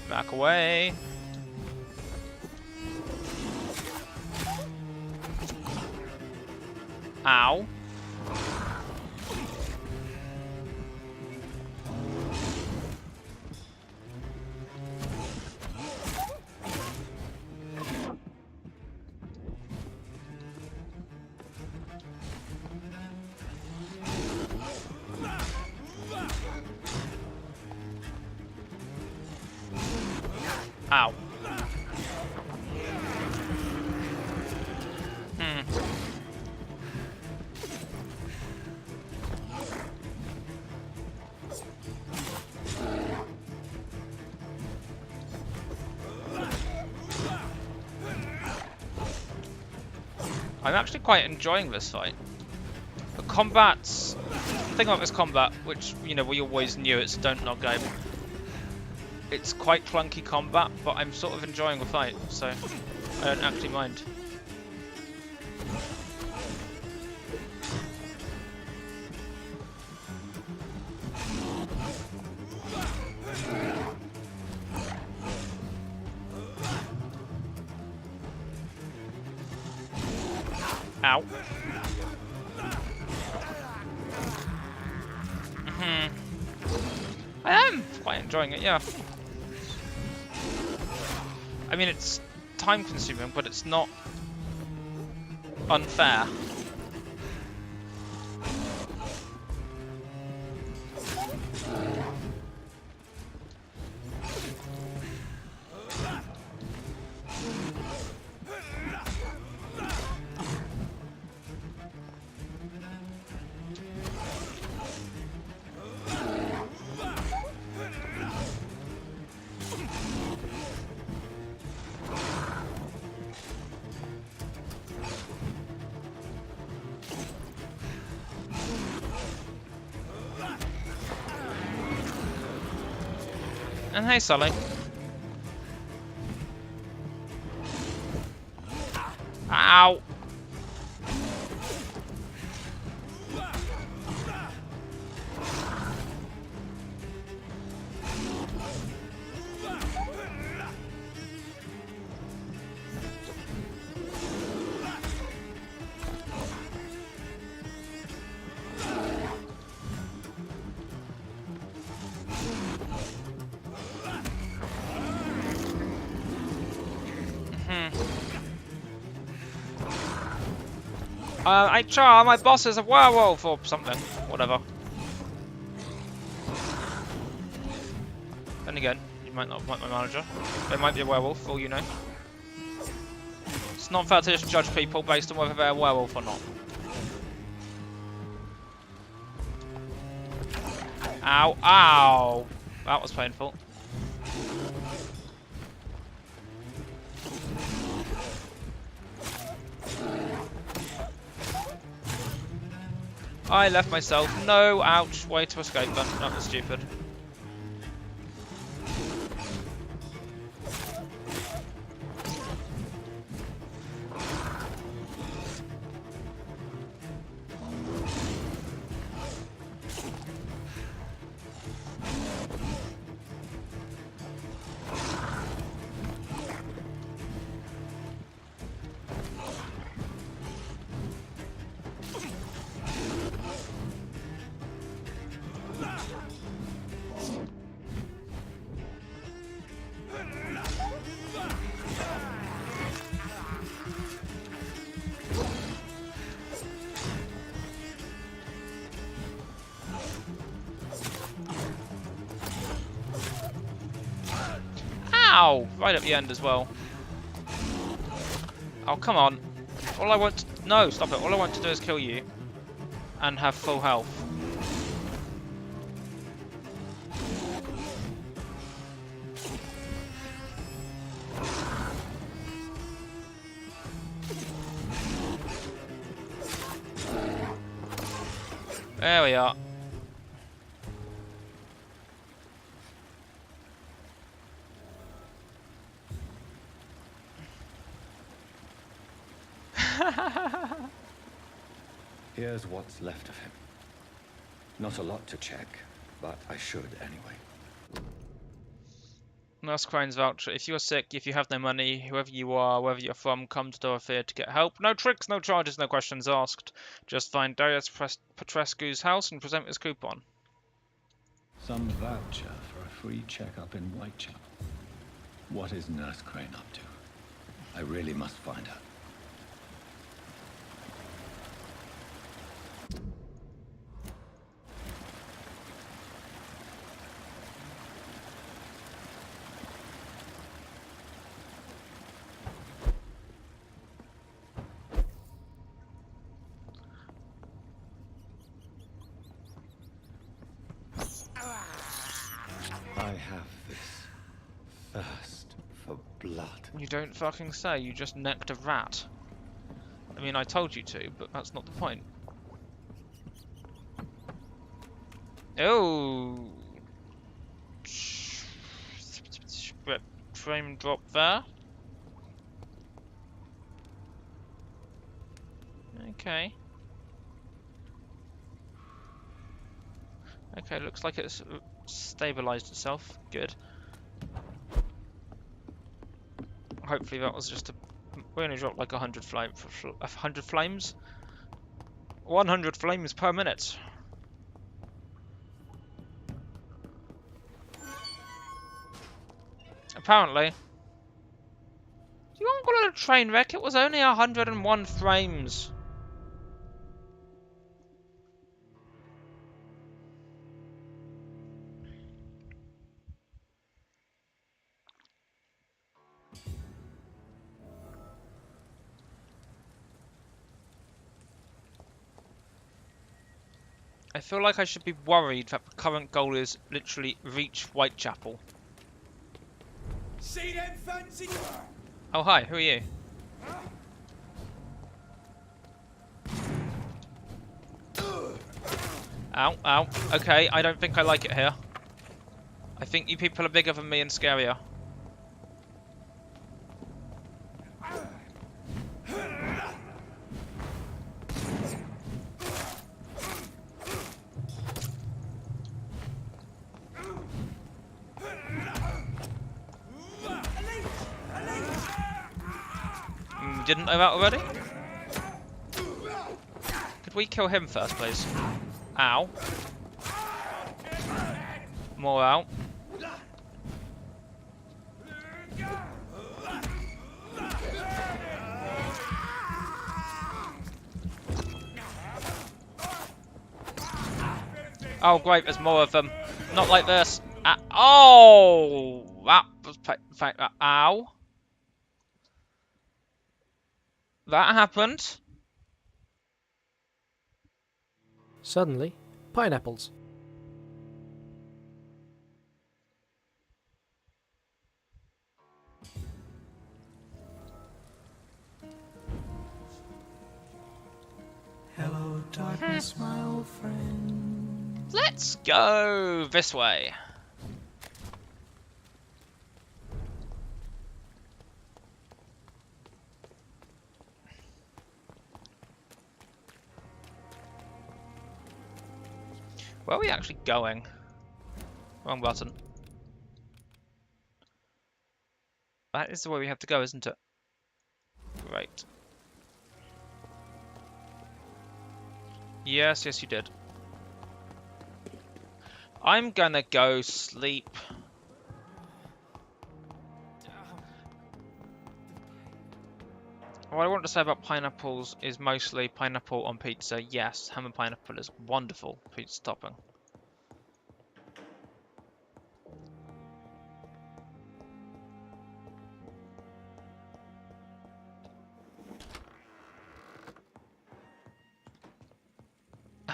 Back away. Ow. Ow. I'm actually quite enjoying this fight. The combat's... The thing about this combat, which, you know, we always knew it's a don't knock game. It's quite clunky combat, but I'm sort of enjoying the fight, so I don't actually mind. Ow. I am quite enjoying it, yeah. I mean, it's time consuming, but it's not unfair. And hey, Sully. Ow. HR, my boss is a werewolf or something. Whatever. Then again, you might not like my manager. They might be a werewolf, for all you know. It's not fair to just judge people based on whether they're a werewolf or not. Ow, ow! That was painful. I left myself no ouch way to escape them. That was stupid. Ow! Right at the end as well. Oh, come on. All I want to... No, stop it. All I want to do is kill you. And have full health. There we are. Here's what's left of him. Not a lot to check, but I should anyway. Nurse Crane's voucher. If you're sick, if you have no money, whoever you are, wherever you're from, come to Dorothea to get help. No tricks, no charges, no questions asked. Just find Darius Petrescu's house and present his coupon. Some voucher for a free checkup in Whitechapel. What is Nurse Crane up to? I really must find her. I have this thirst for blood. You don't fucking say, you just necked a rat. I mean, I told you to, but that's not the point. Oh! Frame drop there. Okay. Okay, looks like it's stabilized itself. Good. Hopefully that was just a... We only dropped like 100 flames? 100 flames per minute. Apparently. You won't call it a train wreck, it was only 101 frames. I feel like I should be worried that the current goal is literally reach Whitechapel. See them fancy? Oh hi, who are you? Ow, ow. Okay, I don't think I like it here. I think you people are bigger than me and scarier. Didn't know that already? Could we kill him first, please? Ow. More out. Oh great, there's more of them. Not like this. Oh! That was... Ow. That happened. Suddenly, pineapples. Hello, darkness, my old friend. Let's go this way. Where are we actually going? Wrong button. That is the way we have to go, isn't it? Great. Yes, yes you did. I'm gonna go sleep. What I want to say about pineapples is mostly pineapple on pizza. Yes, ham and pineapple is wonderful pizza topping.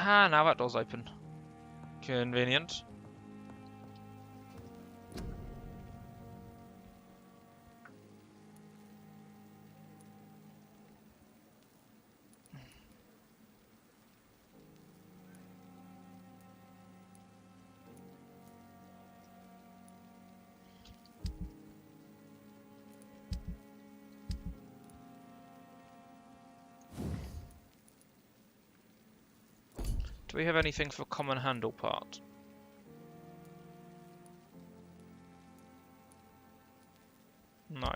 Ah, now that door's open. Convenient. Do we have anything for common handle part? No.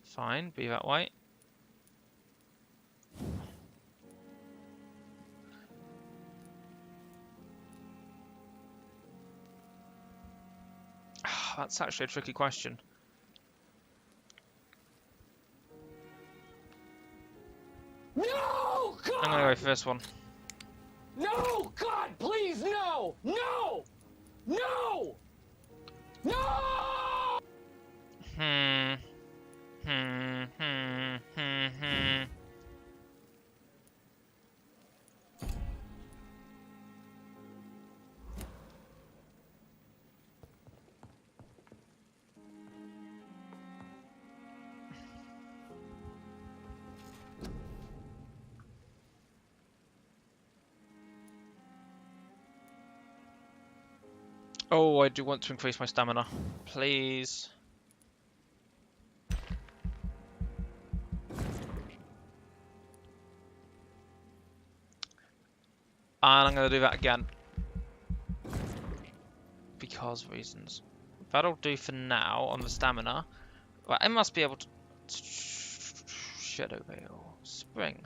Fine, be that way. That's actually a tricky question. No! God! I'm gonna go for this one. No! God, please, no! No! No! No! Hmm. Oh, I do want to increase my stamina. Please. And I'm going to do that again. Because reasons. That'll do for now on the stamina. Right, I must be able to... Shadow Veil. Spring.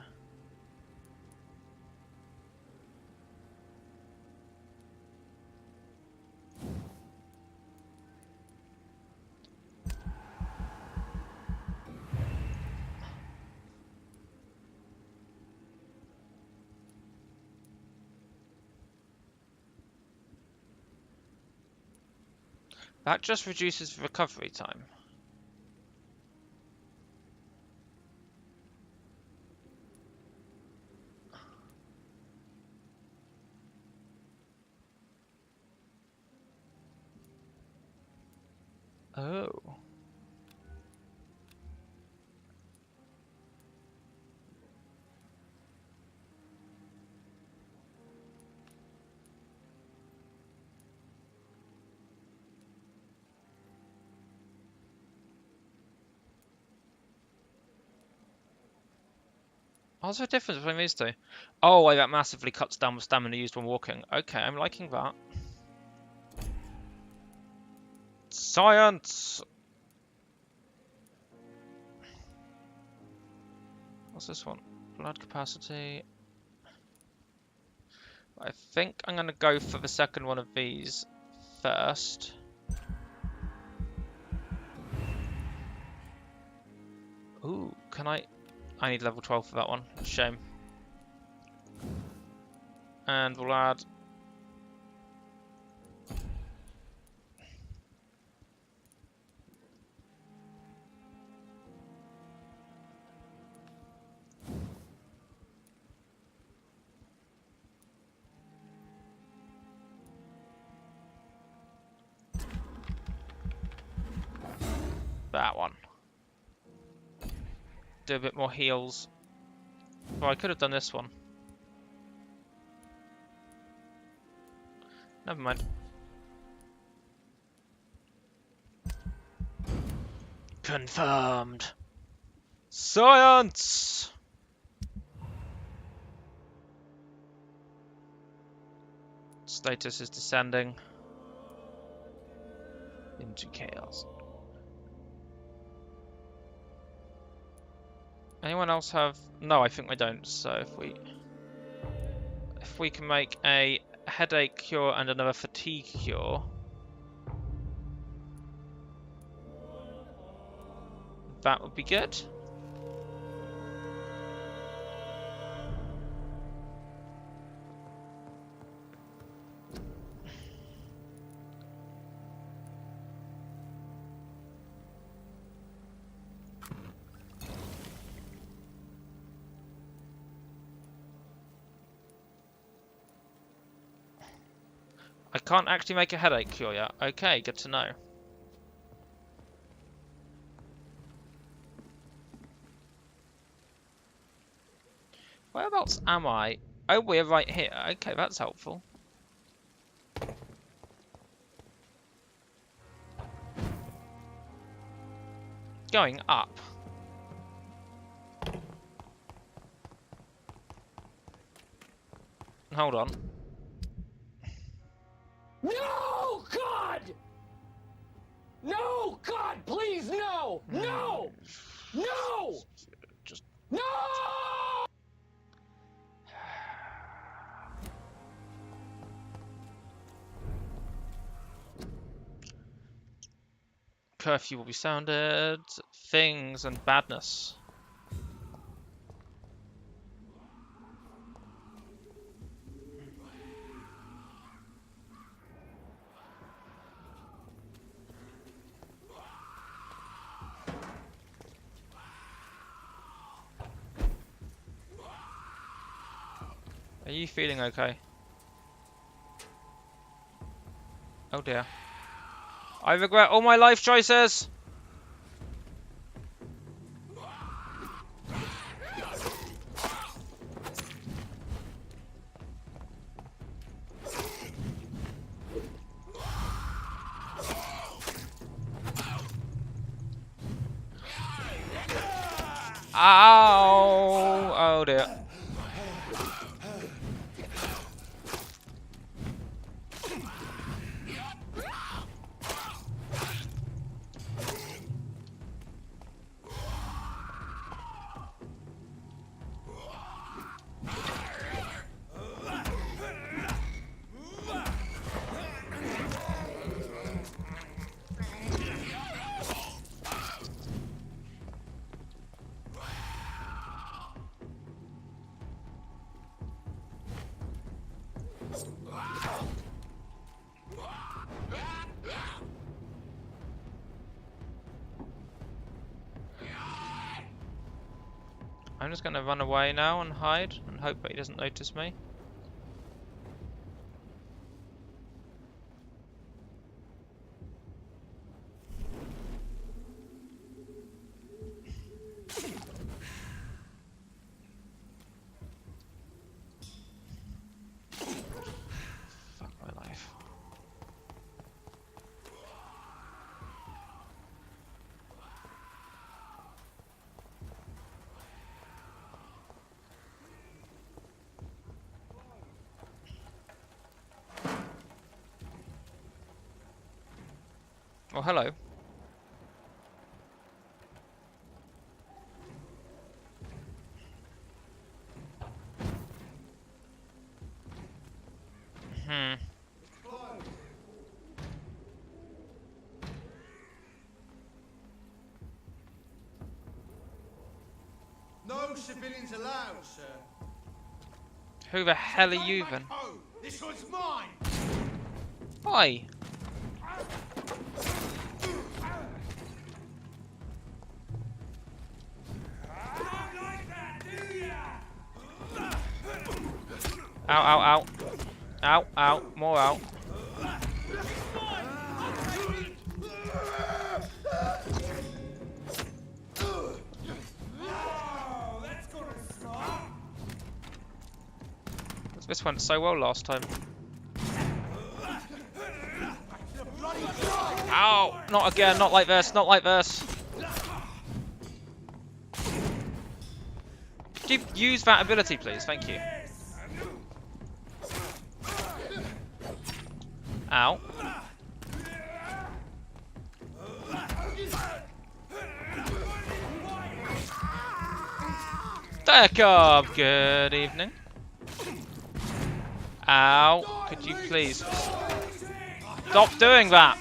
That just reduces the recovery time. Oh. What's the difference between these two? Oh, that massively cuts down the stamina used when walking. Okay, I'm liking that. Science! What's this one? Blood capacity. I think I'm going to go for the second one of these first. Ooh, can I need level 12 for that one. Shame. And we'll add... that one. Do a bit more heals. Well, I could have done this one. Never mind. Confirmed. Science! Status is descending into chaos. Anyone else have... No, I think we don't. So if we can make a headache cure and another fatigue cure, that would be good. I can't actually make a headache cure yet. Okay, good to know. Whereabouts am I? Oh, we're right here. Okay, that's helpful. Going up. Hold on. No, God! No, God, please, no! No! No! Just... No! Curfew will be sounded. Things and badness. Are you feeling okay? Oh dear. I regret all my life choices! Ow! Oh dear. I'm just gonna run away now and hide and hope that he doesn't notice me. Fuck my life. Oh, hello. No civilians allowed, sir. Who the hell are you then? Oh, this one's mine. Why? Ow, ow, ow. Ow, ow, more out. This went so well last time. Ow! Not again, not like this, not like this. Could you use that ability, please? Thank you. Ow. Jacob, good evening. Ow, could you please stop doing that?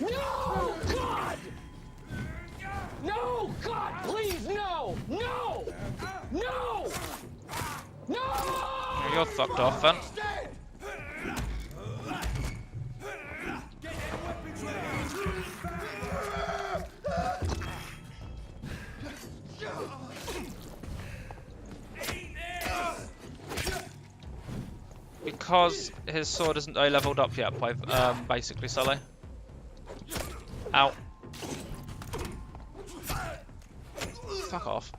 No, God! No, God, please, no! No! No! No! You're fucked off then. because his sword isn't very leveled up yet, by basically, Sully. Ow. Fuck off.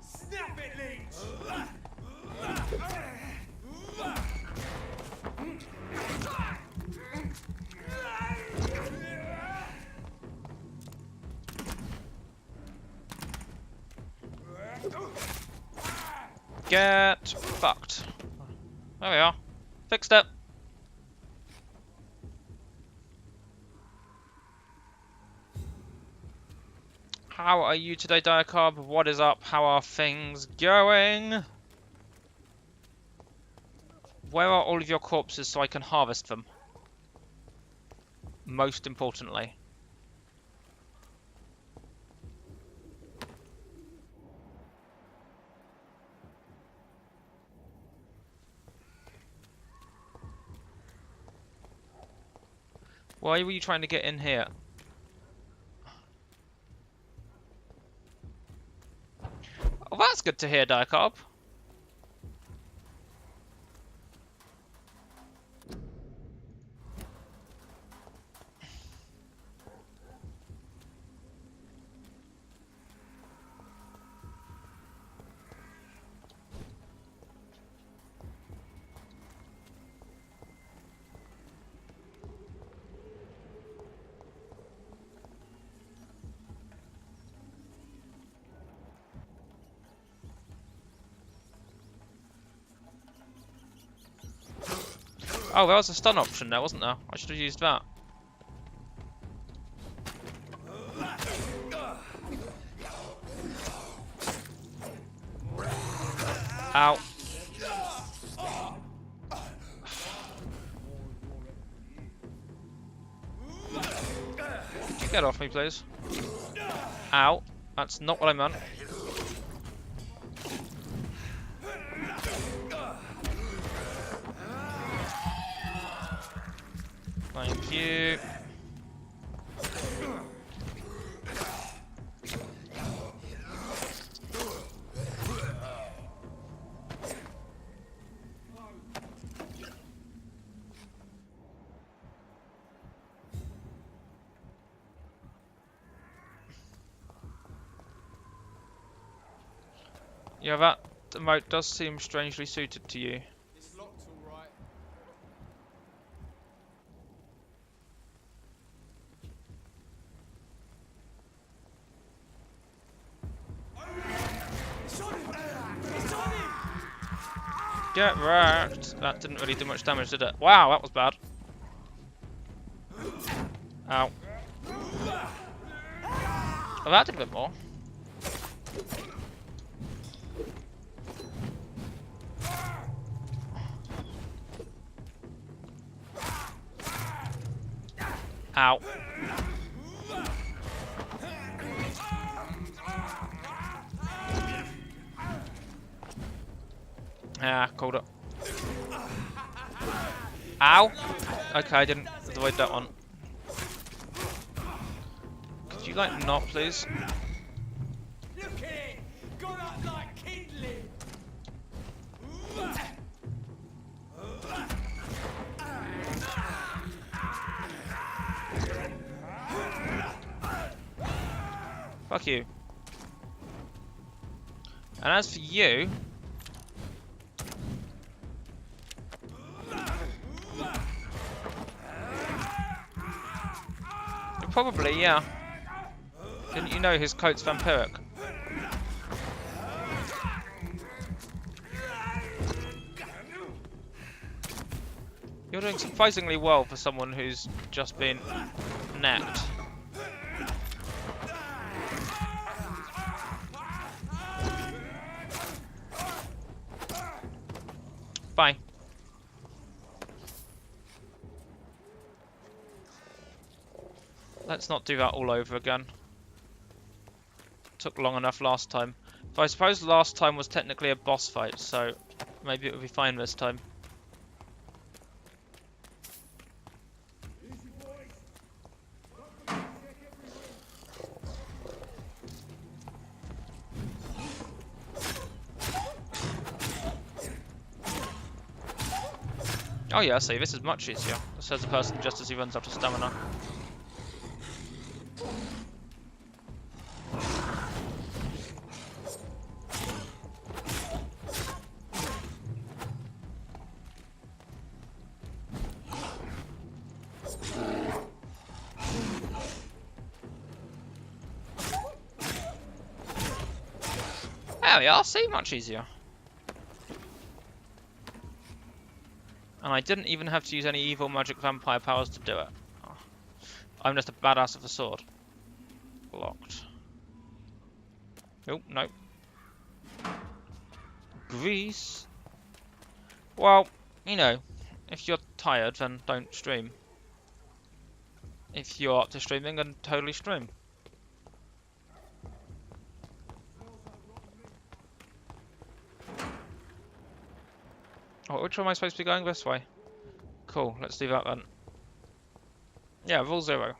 Snap it, Leech! Get fucked. There we are. Fixed it. How are you today, Diacarb? What is up? How are things going? Where are all of your corpses so I can harvest them? Most importantly. Why were you trying to get in here? Oh, that's good to hear, Diacarb. Oh, there was a stun option there, wasn't there? I should have used that. Ow. Could you get off me, please? Ow. That's not what I meant. Thank you. Yeah, that emote does seem strangely suited to you. It's locked, all right. Get wrecked. That didn't really do much damage, did it? Wow, that was bad. Ow. Oh, that did a bit more. Ow. Ah, called it. Ow! Okay, I didn't avoid that one. Could you, like, not, please? Look at it! Gone up like kindling! Fuck you. And as for you... Probably, yeah. Didn't you know his coat's vampiric? You're doing surprisingly well for someone who's just been necked. Bye. Let's not do that all over again. Took long enough last time. But I suppose last time was technically a boss fight, so maybe it will be fine this time. Oh yeah, see, this is much easier. Says the person just as he runs out of stamina. There we are, see, much easier. And I didn't even have to use any evil magic vampire powers to do it. Oh. I'm just a badass with a sword. Blocked. Oh, no. Grease. Well, you know, if you're tired, then don't stream. If you're up to streaming, then totally stream. Oh, which way am I supposed to be going? This way. Cool, let's do that then. Yeah, rule 0.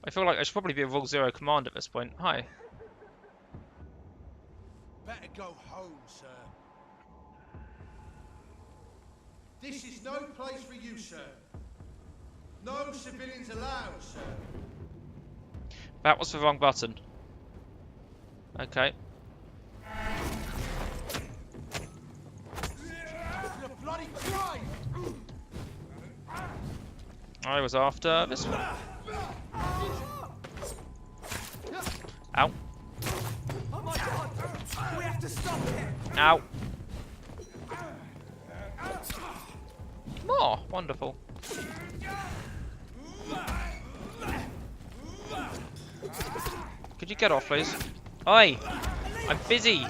I feel like I should probably be a rule 0 command at this point. Hi. Better go home, sir. This is no place for you, sir. No civilians allowed, sir. That was the wrong button. Okay. You're bloody crime! I was after this one. Ow. Oh my god! We have to stop him! Ow. More. Wonderful. Could you get off, please? Oi! I'm busy!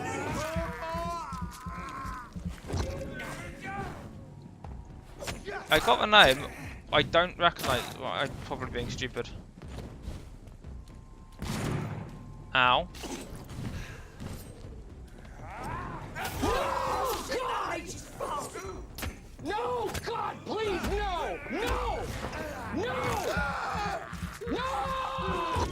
I got the name. I don't recognise. Well, I'm probably being stupid. Ow. No! God, please, no! No! No! No!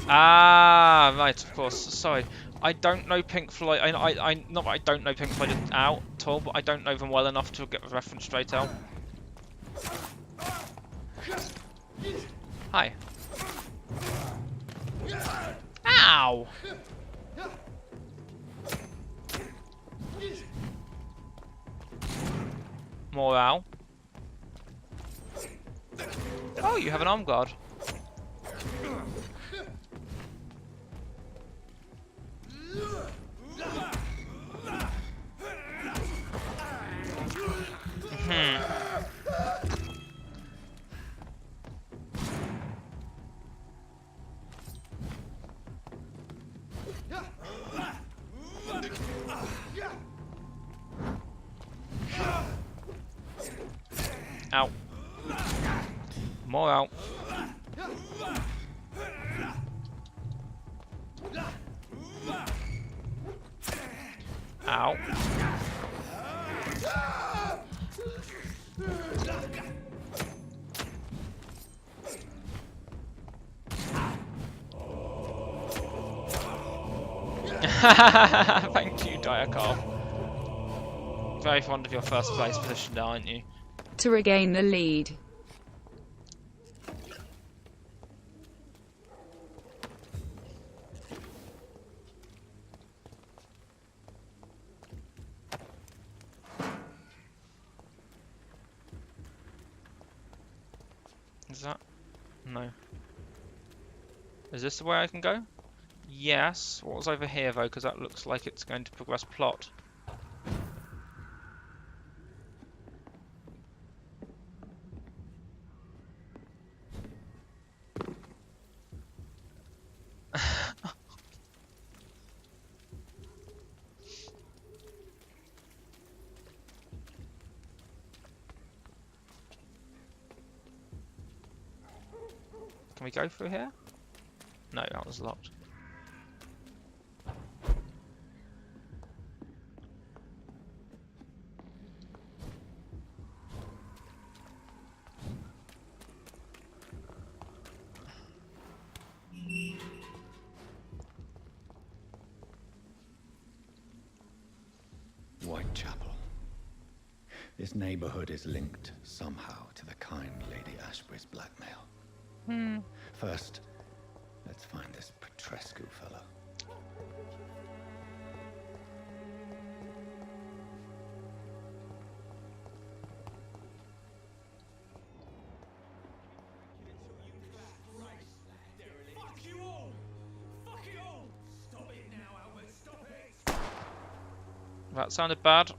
Ah, right, of course. Sorry. I don't know Pink Floyd. Not that I don't know Pink Floyd out at all, but I don't know them well enough to get the reference straight out. Hi. Ow! More ow. Oh, you have an arm guard. Ow. More out. Ow. Thank you, Diakov. Very fond of your first place position now, aren't you? To regain the lead. Is that? No. Is this the way I can go? Yes. What was over here though? Because that looks like it's going to progress plot. Can we go through here? No, that was locked. Whitechapel. This neighborhood is linked somehow to the kind Lady Ashbury's blackmail. First, let's find this Petrescu fellow. That sounded bad.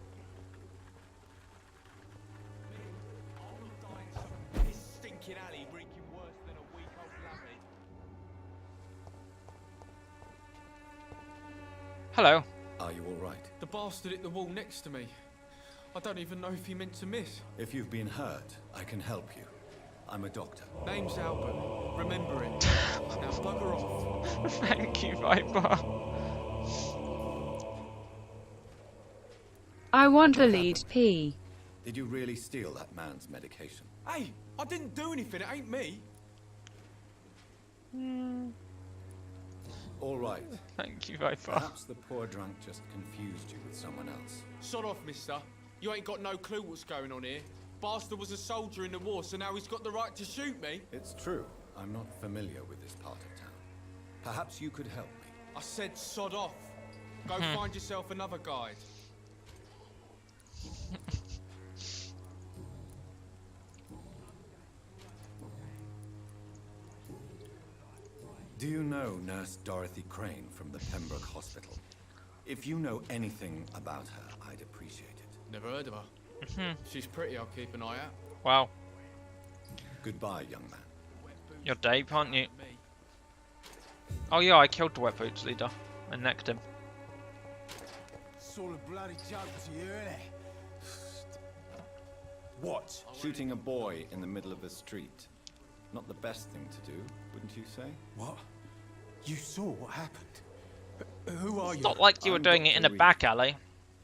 Hello. Are you all right? The bastard hit the wall next to me. I don't even know if he meant to miss. If you've been hurt, I can help you. I'm a doctor. Name's Albert. Remember it. Now bugger off. Thank you, Viper. I want a lead P. Did you really steal that man's medication? Hey, I didn't do anything. It ain't me. All right. Thank you, Viper. Perhaps the poor drunk just confused you with someone else. Sod off, mister. You ain't got no clue what's going on here. Bastard was a soldier in the war, so now he's got the right to shoot me. It's true. I'm not familiar with this part of town. Perhaps you could help me. I said sod off. Go find yourself another guide. Do you know Nurse Dorothy Crane from the Pembroke Hospital? If you know anything about her, I'd appreciate it. Never heard of her. She's pretty, I'll keep an eye out. Wow. Goodbye, young man. You're Dave, aren't you? Oh yeah, I killed the wet boots leader and necked him. It's all a bloody joke to you, isn't it? What? Shooting a boy in the middle of the street. Not the best thing to do, wouldn't you say? What? You saw what happened? Who are you? It's not like you were doing it in a back alley.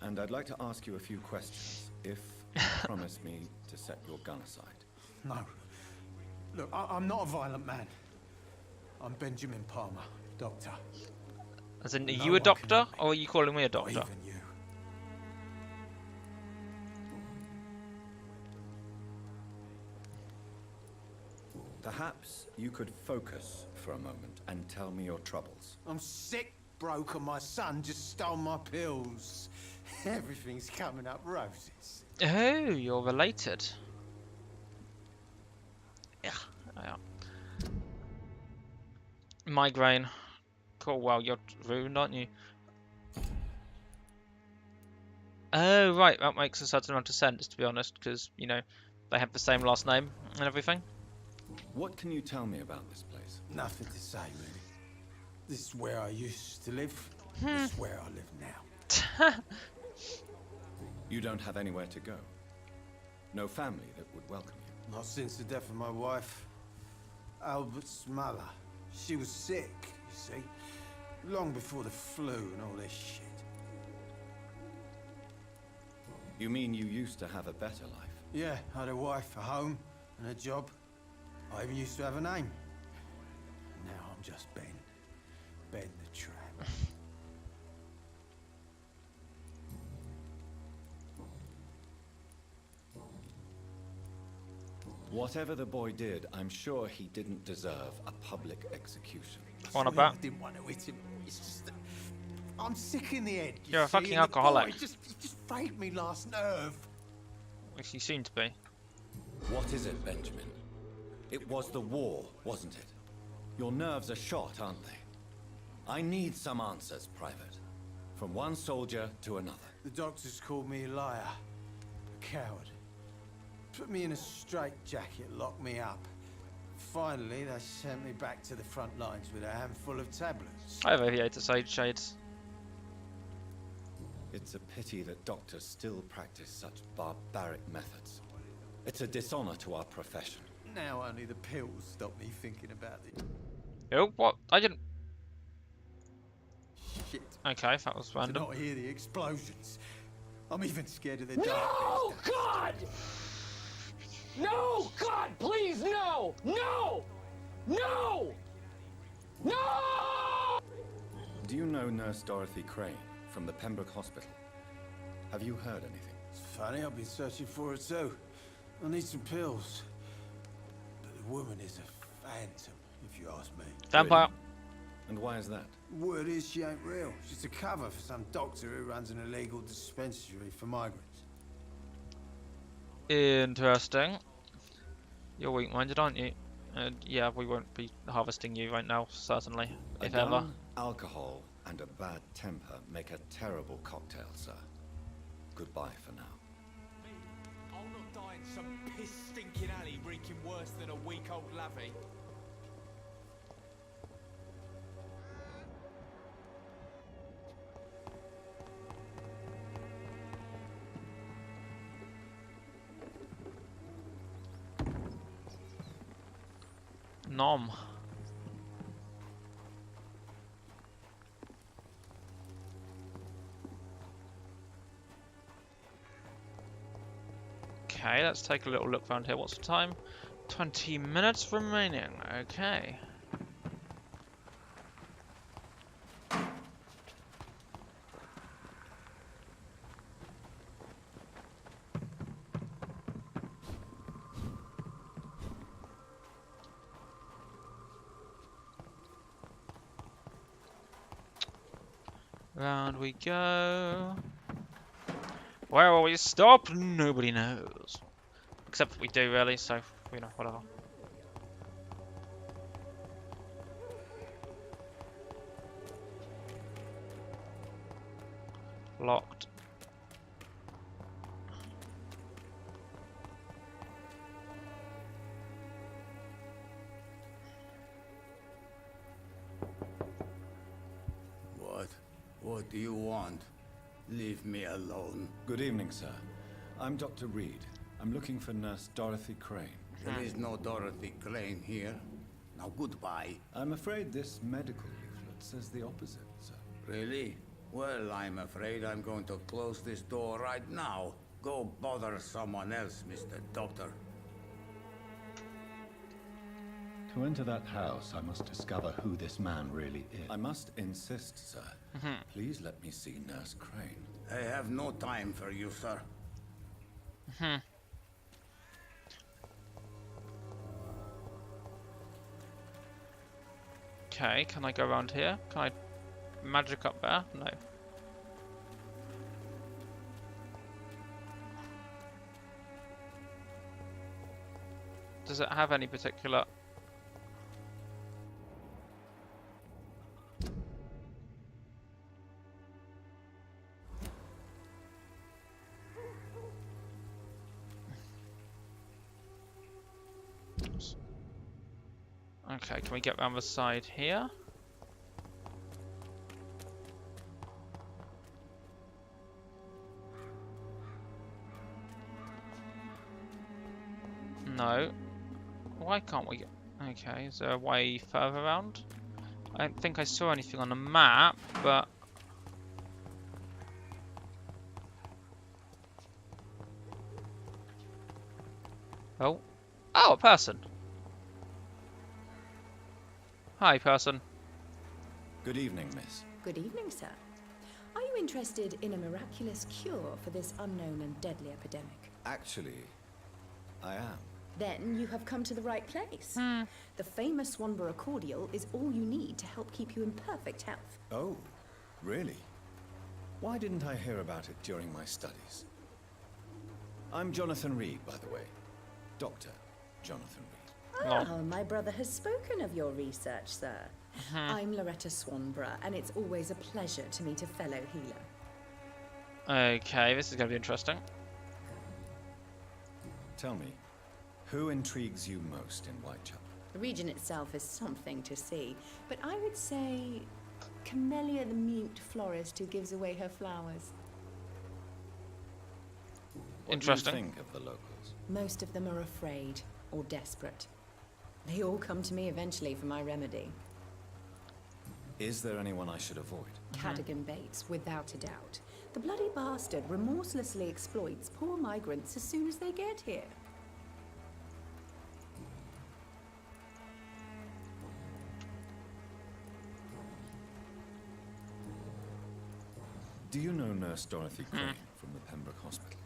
And I'd like to ask you a few questions, if you promise me to set your gun aside. No. Look, I'm not a violent man. I'm Benjamin Palmer, doctor. As in, are you a doctor, or are you calling me a doctor? Not even you. Perhaps you could focus for a moment and tell me your troubles. I'm sick, broke, and my son just stole my pills. Everything's coming up roses. Oh, you're related. Yeah. Migraine. Cool, well, you're ruined, aren't you? Oh, right, that makes a certain amount of sense, to be honest, because, you know, they have the same last name and everything. What can you tell me about this place? Nothing to say, really. This is where I used to live. This is where I live now. You don't have anywhere to go? No family that would welcome you? Not since the death of my wife, Albert's mother. She was sick, you see. Long before the flu and all this shit. You mean you used to have a better life? Yeah, I had a wife, a home, and a job. I even used to have a name. Now I'm just Ben. Ben the Tramp. Whatever the boy did, I'm sure he didn't deserve a public execution. What about? I didn't want to hit him. It's just that I'm sick in the head. You're a fucking and the alcoholic. boy just failed me last nerve. Which you seem to be. What is it, Benjamin? It was the war, wasn't it? Your nerves are shot, aren't they? I need some answers, Private. From one soldier to another. The doctors called me a liar. A coward. Put me in a straitjacket, locked me up. Finally, they sent me back to the front lines with a handful of tablets. I have aviator side shades. It's a pity that doctors still practice such barbaric methods. It's a dishonor to our profession. Now only the pills stop me thinking about it. Oh, what? I didn't... Shit. Okay, that was To random. not hear the explosions. I'm even scared of the dark. No, God! No, God, please, no! No! No! No! Do you know Nurse Dorothy Crane from the Pembroke Hospital? Have you heard anything? funny. I've been searching for her too. I need some pills. But the woman is a phantom, if you ask me. Vampire. And why is that? Word is she ain't real. She's a cover for some doctor who runs an illegal dispensary for migrants. Interesting. You're weak-minded, aren't you? And yeah, we won't be harvesting you right now, certainly, if ever. Gun, alcohol, and a bad temper make a terrible cocktail, sir. Goodbye for now. I'll not die in some piss-stinking alley reeking worse than a week-old lavvy. Nom. Okay, let's take a little look around here. What's the time? 20 minutes remaining. Okay. Round we go. Where will we stop? Nobody knows. Except that we do, really, so, you know, whatever. Locked. What do you want? Leave me alone. Good evening, sir. I'm Dr. Reed. I'm looking for Nurse Dorothy Crane. There is no Dorothy Crane here. Now goodbye. I'm afraid this medical leaflet says the opposite, sir. Really? Well, I'm afraid I'm going to close this door right now. Go bother someone else, Mr. Doctor. To enter that house, I must discover who this man really is. I must insist, sir. Please let me see Nurse Crane. I have no time for you, sir. Okay, can I go around here? Can I magic up there? No. Does it have any particular... Okay, can we get around the side here? No. Why can't we get... Okay, is there a way further around? I don't think I saw anything on the map, but... Oh. Oh, a person. Hi, person. Good evening, miss. Good evening, sir. Are you interested in a miraculous cure for this unknown and deadly epidemic? Actually, I am. Then you have come to the right place. The famous Swanborough cordial is all you need to help keep you in perfect health. Oh, really? Why didn't I hear about it during my studies? I'm Jonathan Reed, by the way. Dr. Jonathan Reed. Ah, my brother has spoken of your research, sir. I'm Loretta Swanborough, and it's always a pleasure to meet a fellow healer. Okay, this is going to be interesting. Tell me, who intrigues you most in Whitechapel? The region itself is something to see, but I would say Camellia the mute florist who gives away her flowers. Interesting. What do you think of the locals? Most of them are afraid or desperate. They all come to me eventually for my remedy. Is there anyone I should avoid? Cadogan Bates, without a doubt. The bloody bastard remorselessly exploits poor migrants as soon as they get here. Do you know Nurse Dorothy Crane from the Pembroke Hospital?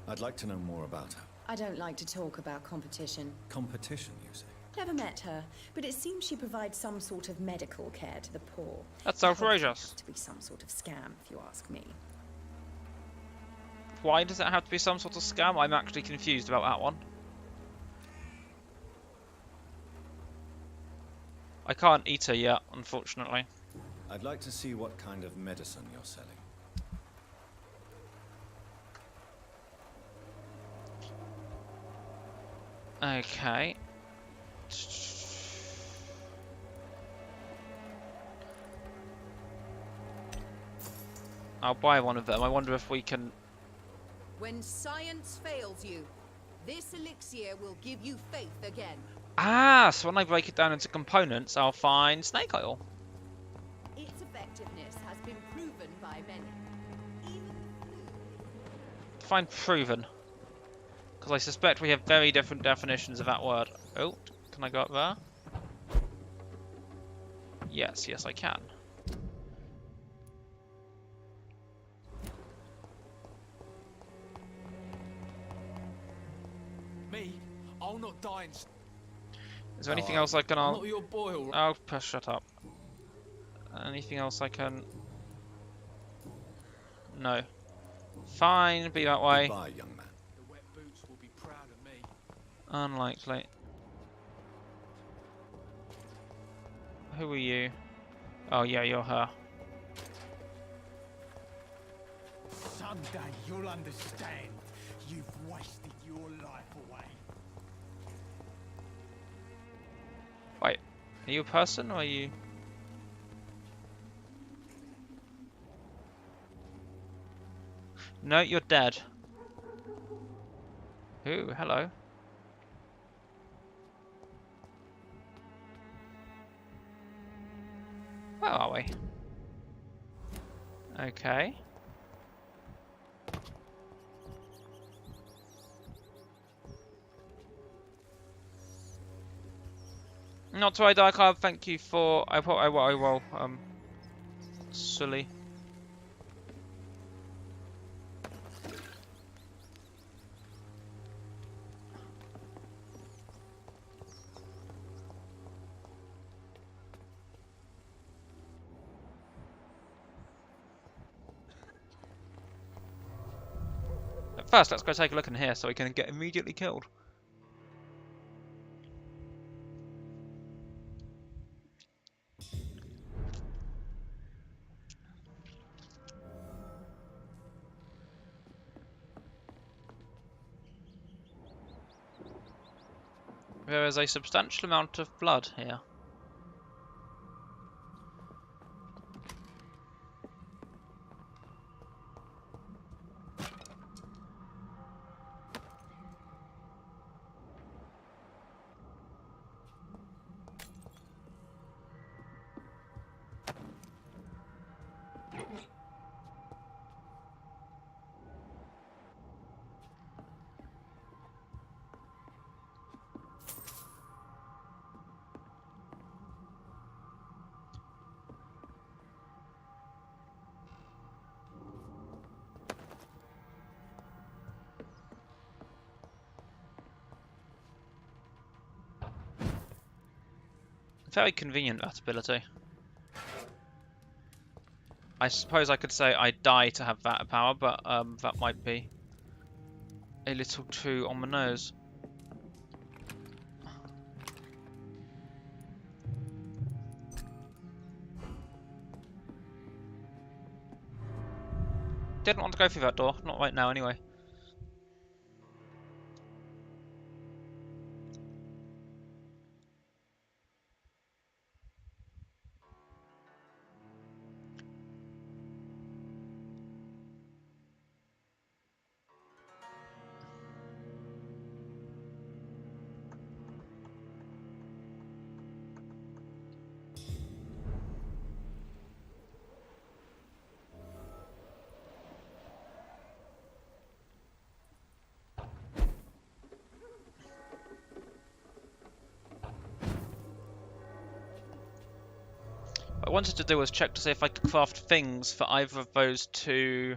I'd like to know more about her. I don't like to talk about competition. Competition, you say? Never met her, but it seems she provides some sort of medical care to the poor. That's outrageous. To be some sort of scam, if you ask me. Why does it have to be some sort of scam? I'm actually confused about that one. I can't eat her yet, unfortunately. I'd like to see what kind of medicine you're selling. Okay. I'll buy one of them. I wonder if we can... When science fails you, this elixir will give you faith again. Ah, so when I break it down into components, I'll find snake oil. Its effectiveness has been proven by many. Find proven. Because I suspect we have very different definitions of that word. Oh, can I go up there? Yes, yes I can. Me? I'll not die. Is there anything else I can... I'm not your boy, all right? Oh, shut up. Anything else I can... No. Fine, be that way. Goodbye, young man. The wet boots will be proud of me. Unlikely. Who are you? Oh yeah, you're her. Someday you'll understand. You've wasted your life away. Wait, are you a person or are you... No, you're dead. Ooh, hello. Where are we? Okay. Not to die, Card. Thank you for. I will. Silly. First, let's go take a look in here so we can get immediately killed. There is a substantial amount of blood here. Very convenient, that ability. I suppose I could say I die to have that power, but that might be a little too on the nose. Didn't want to go through that door, not right now anyway. What I wanted to do was check to see if I could craft things for either of those two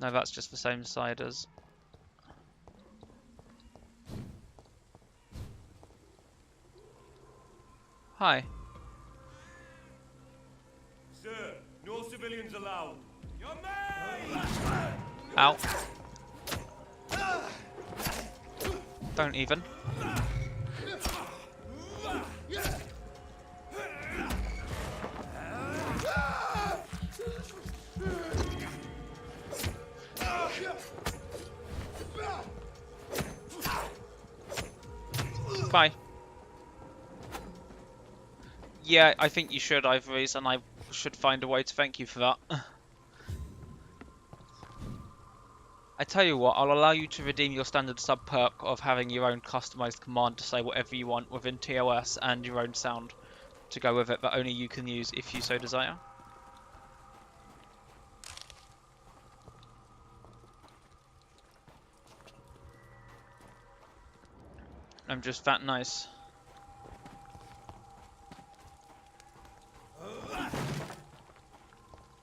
No, that's just the same side as... Hi. Sir, no civilians allowed. Your Ow. Don't even. Bye. Yeah, I think you should, Ivories, and I should find a way to thank you for that. I tell you what, I'll allow you to redeem your standard sub perk of having your own customized command to say whatever you want within TOS and your own sound to go with it that only you can use if you so desire. I'm just that nice.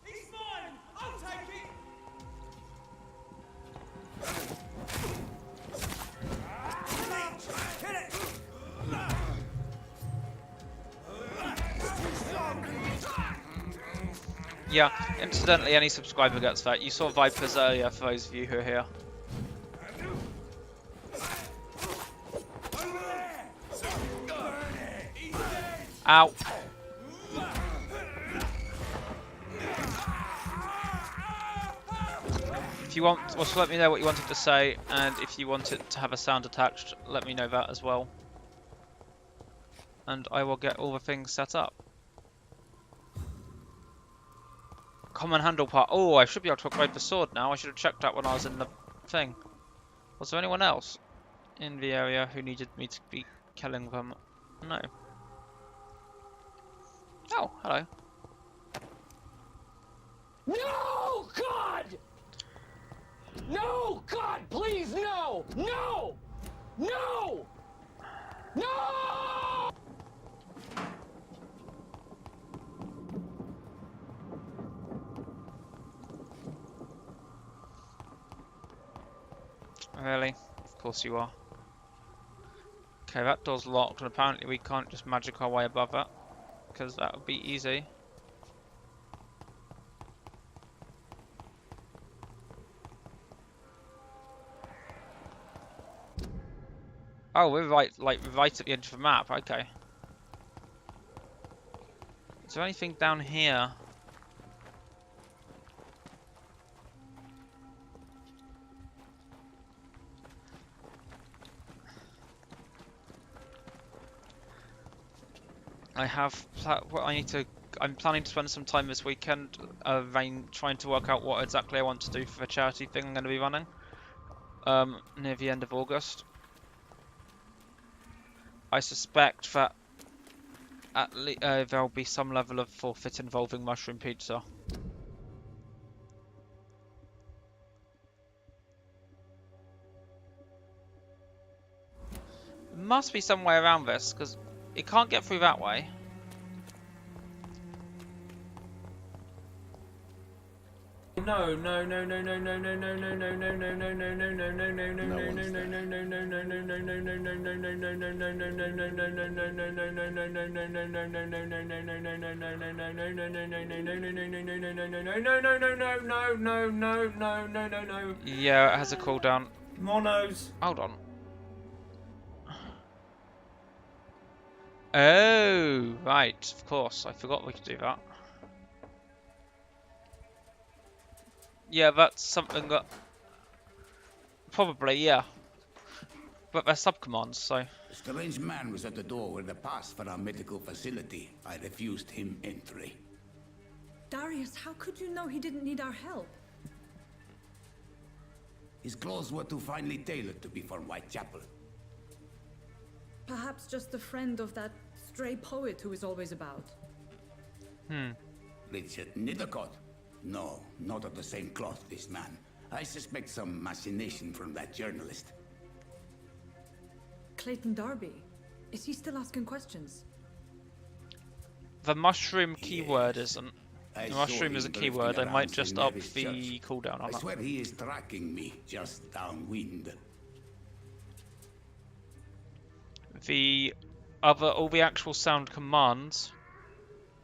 He's mine! I'll take it! Hit it! Yeah, incidentally, any subscriber gets that. You saw Vipers earlier, for those of you who are here. Ow. If you want, also let me know what you wanted to say, and if you want it to have a sound attached, let me know that as well. And I will get all the things set up. Common handle part. Oh, I should be able to upgrade the sword now. I should have checked that when I was in the thing. Was there anyone else in the area who needed me to be killing them? No. Oh, hello. No, God! No, God, please, no! No! No! No! Really? Of course you are. Okay, that door's locked, and apparently we can't just magic our way above it, because that would be easy. Oh, we're right at the edge of the map. Okay. Is there anything down here? I'm planning to spend some time this weekend trying to work out what exactly I want to do for the charity thing I'm going to be running near the end of August. I suspect that there'll be some level of forfeit involving mushroom pizza. Must be some way around this, because it can't get through that way. No, no, no, no, no, no, no, no, no, no, no, no, no, no, no, no, no, no, no, no. Yeah, it has a cooldown. Monos. Hold on. Oh, right, of course. I forgot we could do that. Yeah, that's something that... Probably, yeah. But they're subcommands, so... A strange man was at the door with a pass for our medical facility. I refused him entry. Darius, how could you know he didn't need our help? His clothes were too finely tailored to be for Whitechapel. Perhaps just a friend of that stray poet who is always about. Richard Nithercott? No, not of the same cloth, this man. I suspect some machination from that journalist. Clayton Darby. Is he still asking questions? The mushroom keyword isn't. Mushroom is a keyword. I might just up the cooldown on I that. swear he is tracking me just downwind. The other, all the actual sound commands.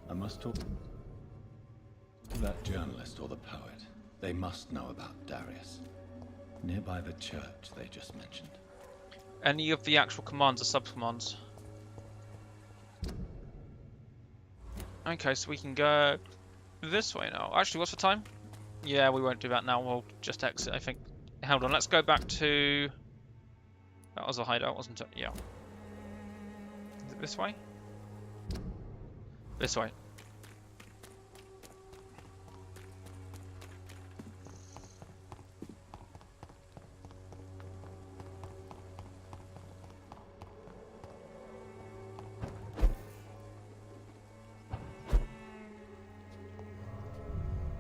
I must talk to that journalist or the poet. They must know about Darius. Nearby the church they just mentioned. Any of the actual commands are sub-commands. Okay, so we can go this way now. Actually, what's the time? Yeah, we won't do that now. We'll just exit, I think. Hold on, let's go back to... That was a hideout, wasn't it? Yeah. Is it this way? This way.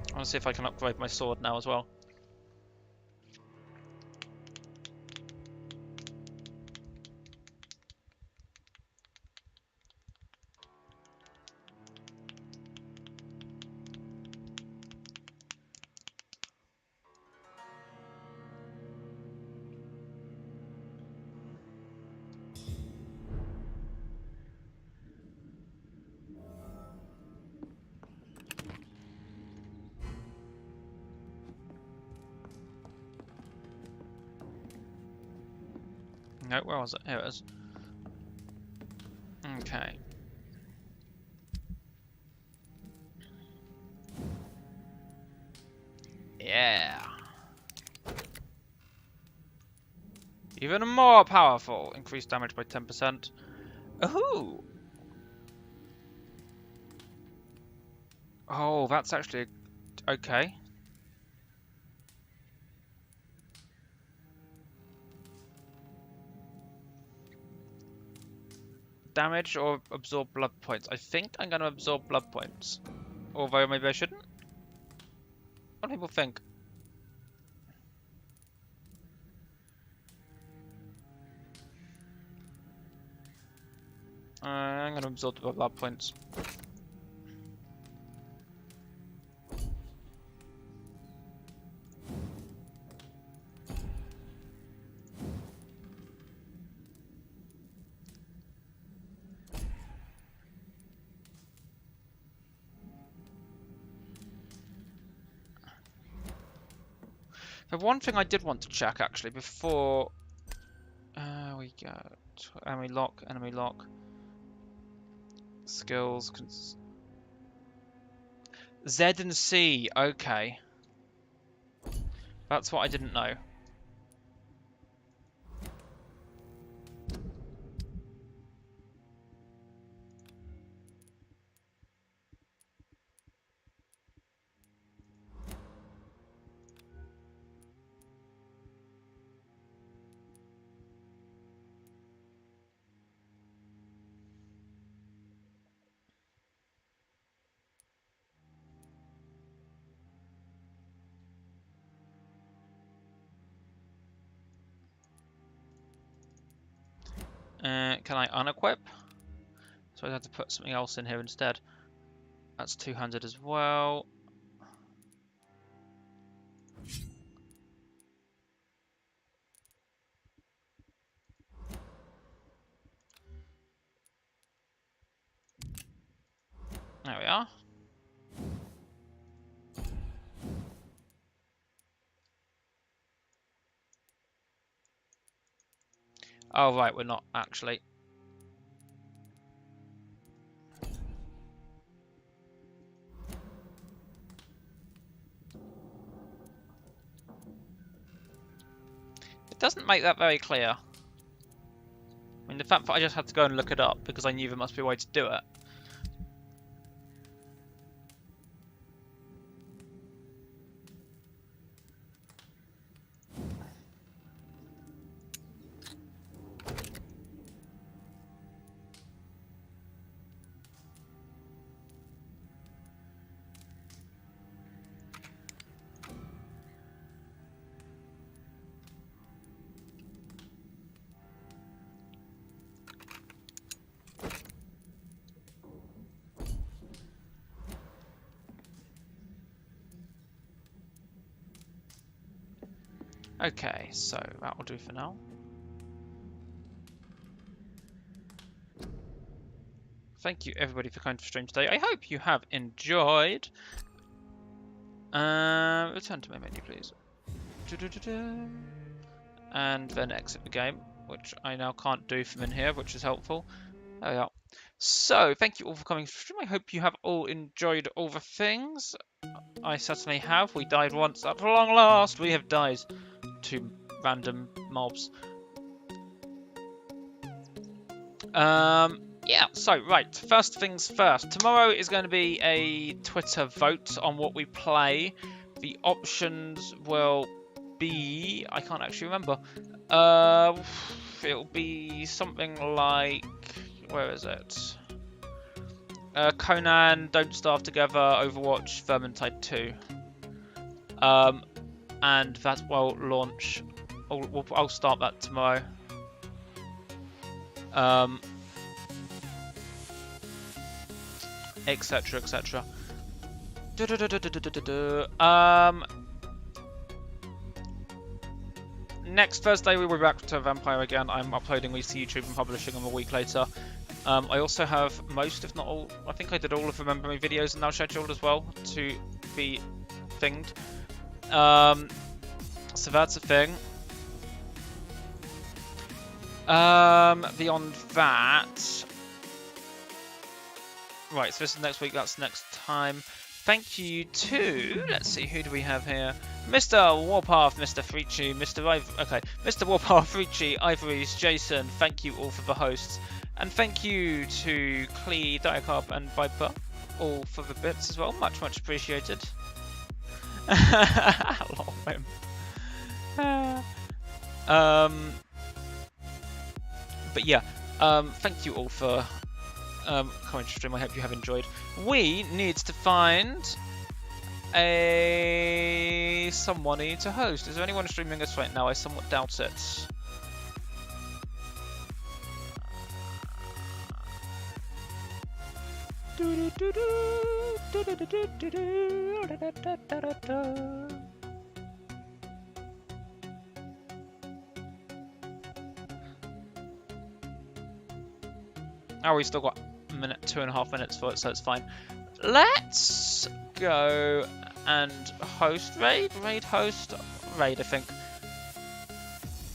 I want to see if I can upgrade my sword now as well. No, where was it? Here it is. Okay. Yeah. Even more powerful. Increased damage by 10%. Ooh. Oh, that's actually okay. Damage or absorb blood points? I think I'm going to absorb blood points. Although maybe I shouldn't. What do people think? I'm going to absorb the blood points. The one thing I did want to check actually before we go enemy lock, skills, Z and C. Okay, that's what I didn't know. Can I unequip? So I have to put something else in here instead. That's 200 as well. There we are. Oh right, we're not actually. It doesn't make that very clear. I mean, the fact that I just had to go and look it up because I knew there must be a way to do it. Okay, so that will do for now. Thank you everybody for coming to the stream today. I hope you have enjoyed. Return to my menu, please. And then exit the game, which I now can't do from in here, which is helpful. There we are. So, thank you all for coming to the stream. I hope you have all enjoyed all the things. I certainly have. We died once. At long last, we have died to random mobs. Yeah, so, right. First things first. Tomorrow is going to be a Twitter vote on what we play. The options will be... I can't actually remember. It'll be something like... Where is it? Conan, Don't Starve Together, Overwatch, Vermintide 2. And that will launch... I'll start that tomorrow. Etc, etc. Next Thursday we will be back to Vampyr again. I'm uploading these to YouTube and publishing them a week later. I also have most, if not all, I think I did all of Remember Me videos now scheduled as well to be thinged. So that's a thing. Beyond that... Right, so this is next week, that's next time. Thank you to, let's see, who do we have here? Mr. Warpath, Mr. Frici, Mr. Warpath, Frici, Ivories, Jason, thank you all for the hosts. And thank you to Klee, Diacarp and Viper, all for the bits as well, much, much appreciated. Lol, him. But yeah, thank you all for coming to stream. I hope you have enjoyed. We need to find someone to host. Is there anyone streaming us right now? I somewhat doubt it. Oh, we still got a minute, 2.5 minutes for it, so it's fine. Let's go and host raid, I think.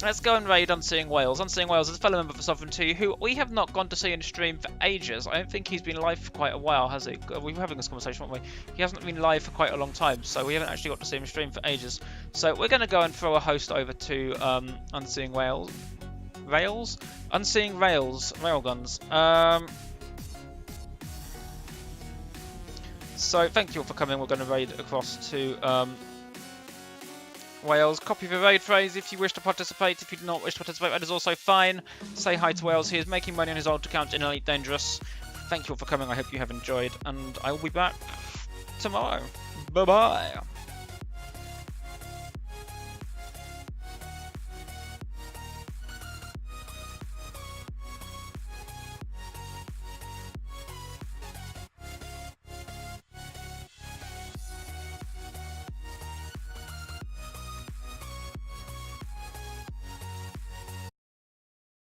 Let's go and raid Unseeing Whales. Unseeing Whales is a fellow member of Sovereignty who we have not gone to see in stream for ages. I don't think he's been live for quite a while, has he? We were having this conversation, weren't we? He hasn't been live for quite a long time, so we haven't actually got to see him stream for ages. So we're going to go and throw a host over to Unseeing Whales. Unseeing Rails. Railguns. So thank you all for coming. We're going to raid across to Wales. Copy the raid phrase if you wish to participate. If you do not wish to participate, that is also fine. Say hi to Wales. He is making money on his old account in Elite Dangerous. Thank you all for coming. I hope you have enjoyed, and I will be back tomorrow. Bye bye.